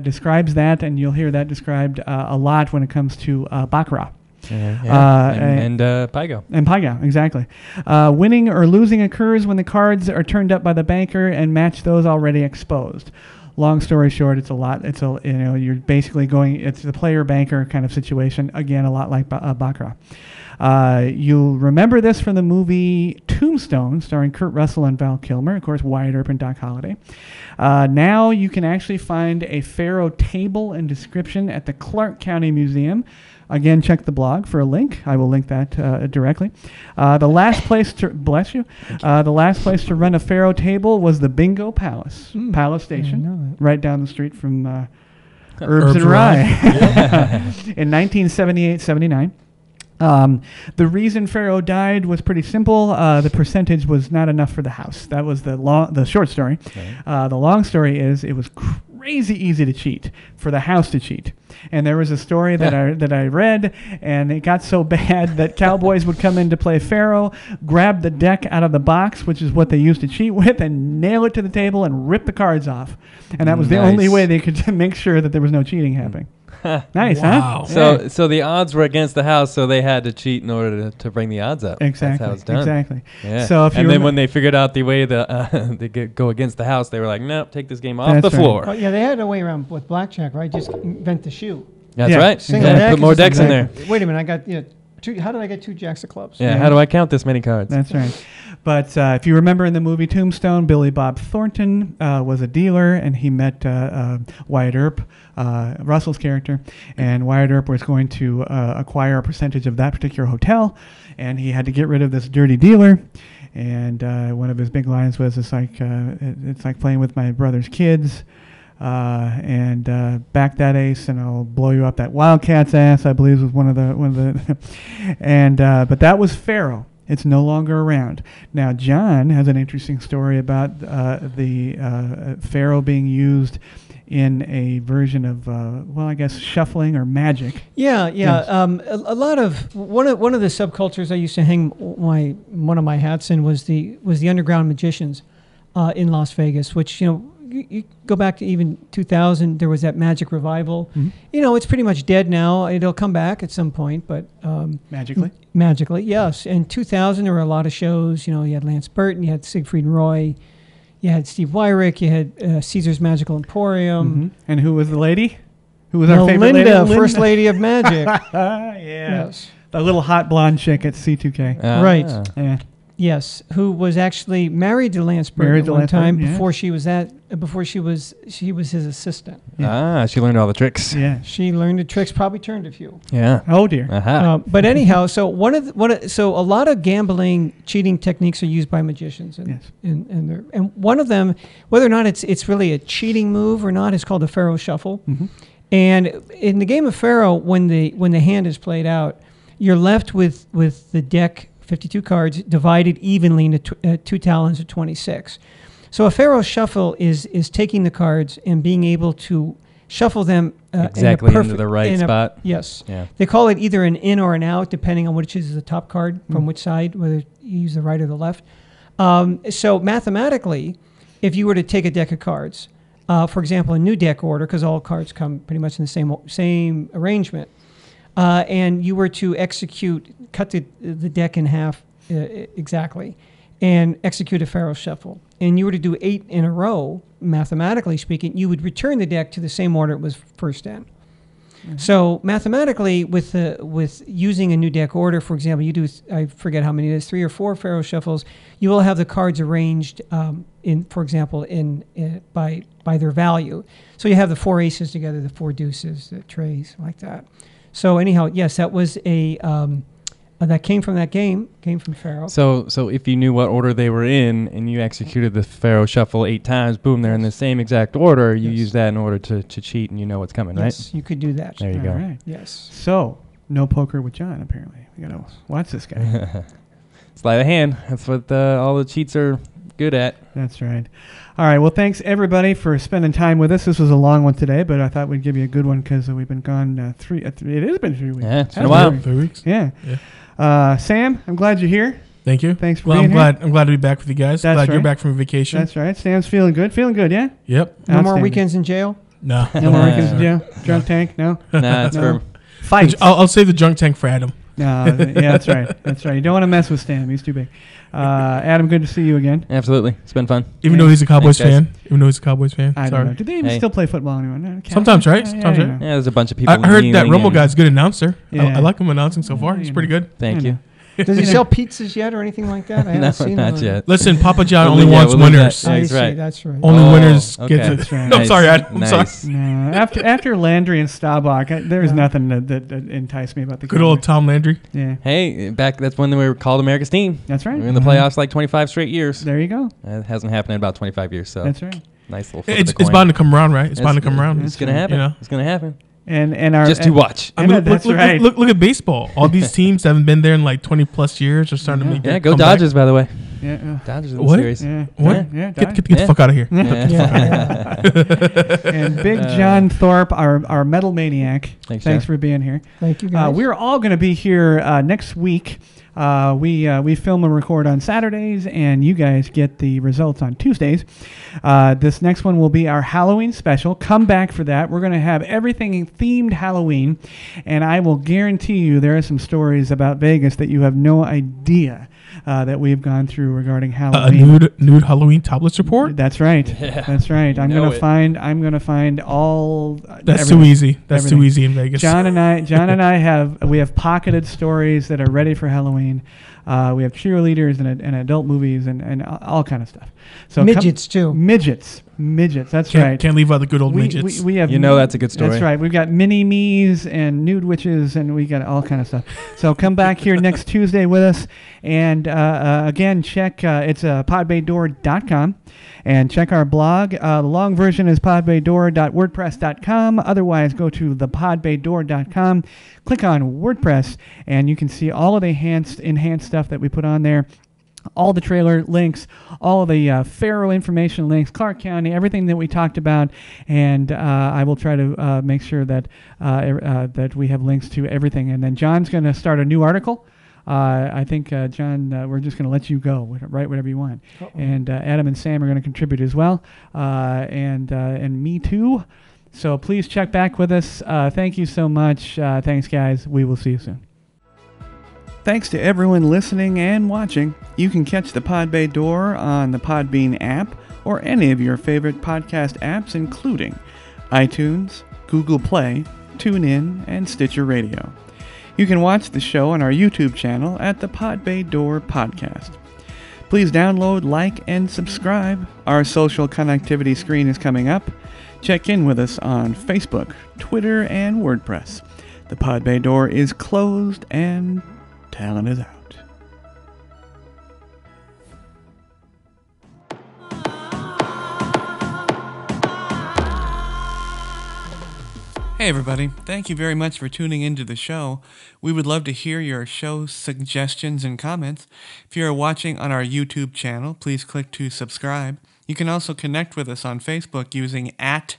describes that, and you'll hear that described a lot when it comes to Baccarat. And Pygo. And Pygo, exactly. Winning or losing occurs when the cards are turned up by the banker and match those already exposed. Long story short, you're basically it's the player banker kind of situation. Again, a lot like Baccarat. You'll remember this from the movie Tombstone, starring Kurt Russell and Val Kilmer, of course, Wyatt Earp and Doc Holliday. Now you can actually find a Pharaoh table and description at the Clark County Museum. Again, check the blog for a link. I will link that directly. The last place to the last place to run a Pharaoh table was the Bingo Palace, Palace Station, right down the street from Herbs and Rye. In 1978-79. The reason Pharaoh died was pretty simple. The percentage was not enough for the house. That was the short story. Okay. The long story is it was crazy easy to cheat for the house to cheat. And there was a story that I read, and it got so bad that cowboys would come in to play Pharaoh, grab the deck out of the box, which is what they used to cheat with, and nail it to the table and rip the cards off. And that was the only way they could make sure that there was no cheating happening. Nice, wow. Huh? So the odds were against the house, so they had to cheat in order to bring the odds up. Exactly. That's how it's done. Exactly. Yeah. So then when they figured out the way they could go against the house, they were like, nope, take this game off the floor. Oh, yeah, they had a way around with blackjack, right? Just invent the shoe. That's right. Single deck, put more decks in there. Wait a minute, I got how did I get 2 jacks of clubs? Yeah, how do I count this many cards? That's right. But if you remember in the movie Tombstone, Billy Bob Thornton was a dealer, and he met Wyatt Earp, Russell's character, and Wyatt Earp was going to acquire a percentage of that particular hotel, and he had to get rid of this dirty dealer. And one of his big lines was, "It's like playing with my brother's kids." And back that ace, and I'll blow you up that Wildcat's ass, I believe was one of the and but that was Pharaoh. It's no longer around. Now John has an interesting story about the Pharaoh being used in a version of shuffling or magic. Yeah. Yes. A lot of one of the subcultures I used to hang one of my hats in was the underground magicians in Las Vegas, which you go back to even 2000, there was that magic revival. Mm-hmm. It's pretty much dead now. It'll come back at some point, but magically, yes. In 2000, there were a lot of shows. You had Lance Burton, you had Siegfried and Roy, you had Steve Wyrick, you had Caesar's Magical Emporium. Mm-hmm. And who was the lady? Who was our favorite lady? Linda, First Lady of Magic. Yeah. Yes. The little hot blonde chick at C2K. Right. Yeah. Yes, who was actually married to Lance Burton at one time before she was his assistant. Yeah. She learned all the tricks. Yeah, she learned the tricks. Probably turned a few. Yeah. Oh dear. Uh-huh. But anyhow, so so a lot of gambling cheating techniques are used by magicians, and one of them, whether or not it's really a cheating move or not, is called the Pharaoh Shuffle. Mm-hmm. And in the game of Pharaoh, when the hand is played out, you're left with the deck. 52 cards divided evenly into 2 talons of 26. So a Pharaoh shuffle is taking the cards and being able to shuffle them exactly into the right spot. Yes. Yeah. They call it either an in or an out, depending on which is the top card from which side, whether you use the right or the left. So mathematically, if you were to take a deck of cards, for example, a new deck order, because all cards come pretty much in the same arrangement, and you were to cut the deck in half exactly, and execute a Pharaoh shuffle, and you were to do 8 in a row, mathematically speaking, you would return the deck to the same order it was first in. Mm-hmm. So mathematically, with using a new deck order, for example, you do, I forget how many it is, 3 or 4 Pharaoh shuffles, you will have the cards arranged for example, by their value. So you have the 4 aces together, the 4 deuces, the trays, like that. So anyhow, yes, that was that came from that game, came from Pharaoh. So if you knew what order they were in and you executed the Pharaoh shuffle 8 times, boom, they're in the same exact order, you use that in order to cheat and you know what's coming, right? Yes, you could do that. There you go. Right. Yes. So, no poker with John, apparently. We got to watch this guy. Sleight of hand. That's what all the cheats are good at. That's right. All right. Well, thanks, everybody, for spending time with us. This was a long one today, but I thought we'd give you a good one because we've been gone it has been 3 weeks. Yeah, it's been a while. 3 weeks. Yeah. Sam, I'm glad you're here. Thank you. Thanks for being here. I'm glad to be back with you guys. That's glad right. you're back from vacation. That's right. Sam's feeling good. Feeling good, yeah? Yep. No more weekends in jail? No. No more weekends in jail? Drunk tank? No? Nah, that's No. for Fights. I'll save the drunk tank for Adam. No, yeah, that's right. That's right. You don't want to mess with Stan. He's too big. Adam, good to see you again. Absolutely. It's been fun. Even though he's a Cowboys Thanks, fan. I don't know. Do they even still play football anymore? No, Sometimes, right? Yeah, Yeah, there's a bunch of people. I heard that kneeling Rumble and- guy's a good announcer. Yeah. I like him announcing so far. He's pretty good. Thank you. Does he sell pizzas yet or anything like that? I haven't No, seen not him. yet. Listen, Papa John We'll only leave- wants we'll leave winners. that. I That's see, right. that's right. Only winners okay. get it. That's right. No, I'm sorry, Adam. I'm sorry. Nice. No, after Landry and Staubach, there's nothing that enticed me about the Good old Tom Landry. Yeah, Hey, that's when they were called America's team. that's right. We were in the playoffs like 25 straight years. There you go. It hasn't happened in about 25 years, so That's right. nice little flip of It's the coin. bound to come around, right? It's bound to come around. It's going to happen. You know? It's going to happen. And our Just to watch. I mean, that's look, right. look at baseball. All these teams that haven't been there in like 20 plus years are starting to make Yeah, their go comeback. Dodgers, by the way. Yeah. Dodgers in the What? series. Yeah. What? Yeah. Get the fuck out of here. And Big John Thorpe, our metal maniac. Thanks, Thanks John. for being here. Thank you, guys. We're all going to be here next week. We film and record on Saturdays, and you guys get the results on Tuesdays. This next one will be our Halloween special. Come back for that. We're going to have everything themed Halloween, and I will guarantee you there are some stories about Vegas that you have no idea that we've gone through regarding A Halloween. nude Halloween topless report. That's right. Yeah. That's right. I'm know gonna find all. That's everything. too easy. That's Everything. too easy in Vegas. John and I have pocketed stories that are ready for Halloween. We have cheerleaders and adult movies and all kind of stuff. So Midgets, too. Midgets. That's right. Can't leave out the good old midgets. We have. You know that's a good story. That's right. We've got mini me's and nude witches, and we got all kind of stuff. So come back here next Tuesday with us, and again check it's podbaydoor.com, and check our blog. The long version is podbaydoor.wordpress.com. Otherwise, go to thepodbaydoor.com, click on WordPress, and you can see all of the enhanced stuff that we put on there. All the trailer links, all of the Pharaoh information links, Clark County, everything that we talked about, and I will try to make sure that that we have links to everything. And then John's going to start a new article. I think, John, we're just going to let you go, write whatever you want. Uh-oh. And Adam and Sam are going to contribute as well, and me too. So please check back with us. Thank you so much. Thanks, guys. We will see you soon. Thanks to everyone listening and watching. You can catch the Podbay Door on the Podbean app or any of your favorite podcast apps, including iTunes, Google Play, TuneIn, and Stitcher Radio. You can watch the show on our YouTube channel at the Podbay Door Podcast. Please download, like, and subscribe. Our social connectivity screen is coming up. Check in with us on Facebook, Twitter, and WordPress. The Podbay Door is closed and talent is out. Hey everybody, thank you very much for tuning into the show. We would love to hear your show suggestions and comments. If you're watching on our YouTube channel, please click to subscribe. You can also connect with us on Facebook using @PBD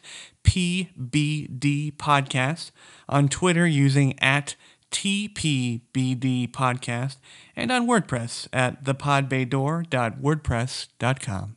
Podcast, on Twitter using @TPBD Podcast, and on WordPress at thepodbaydoor.wordpress.com.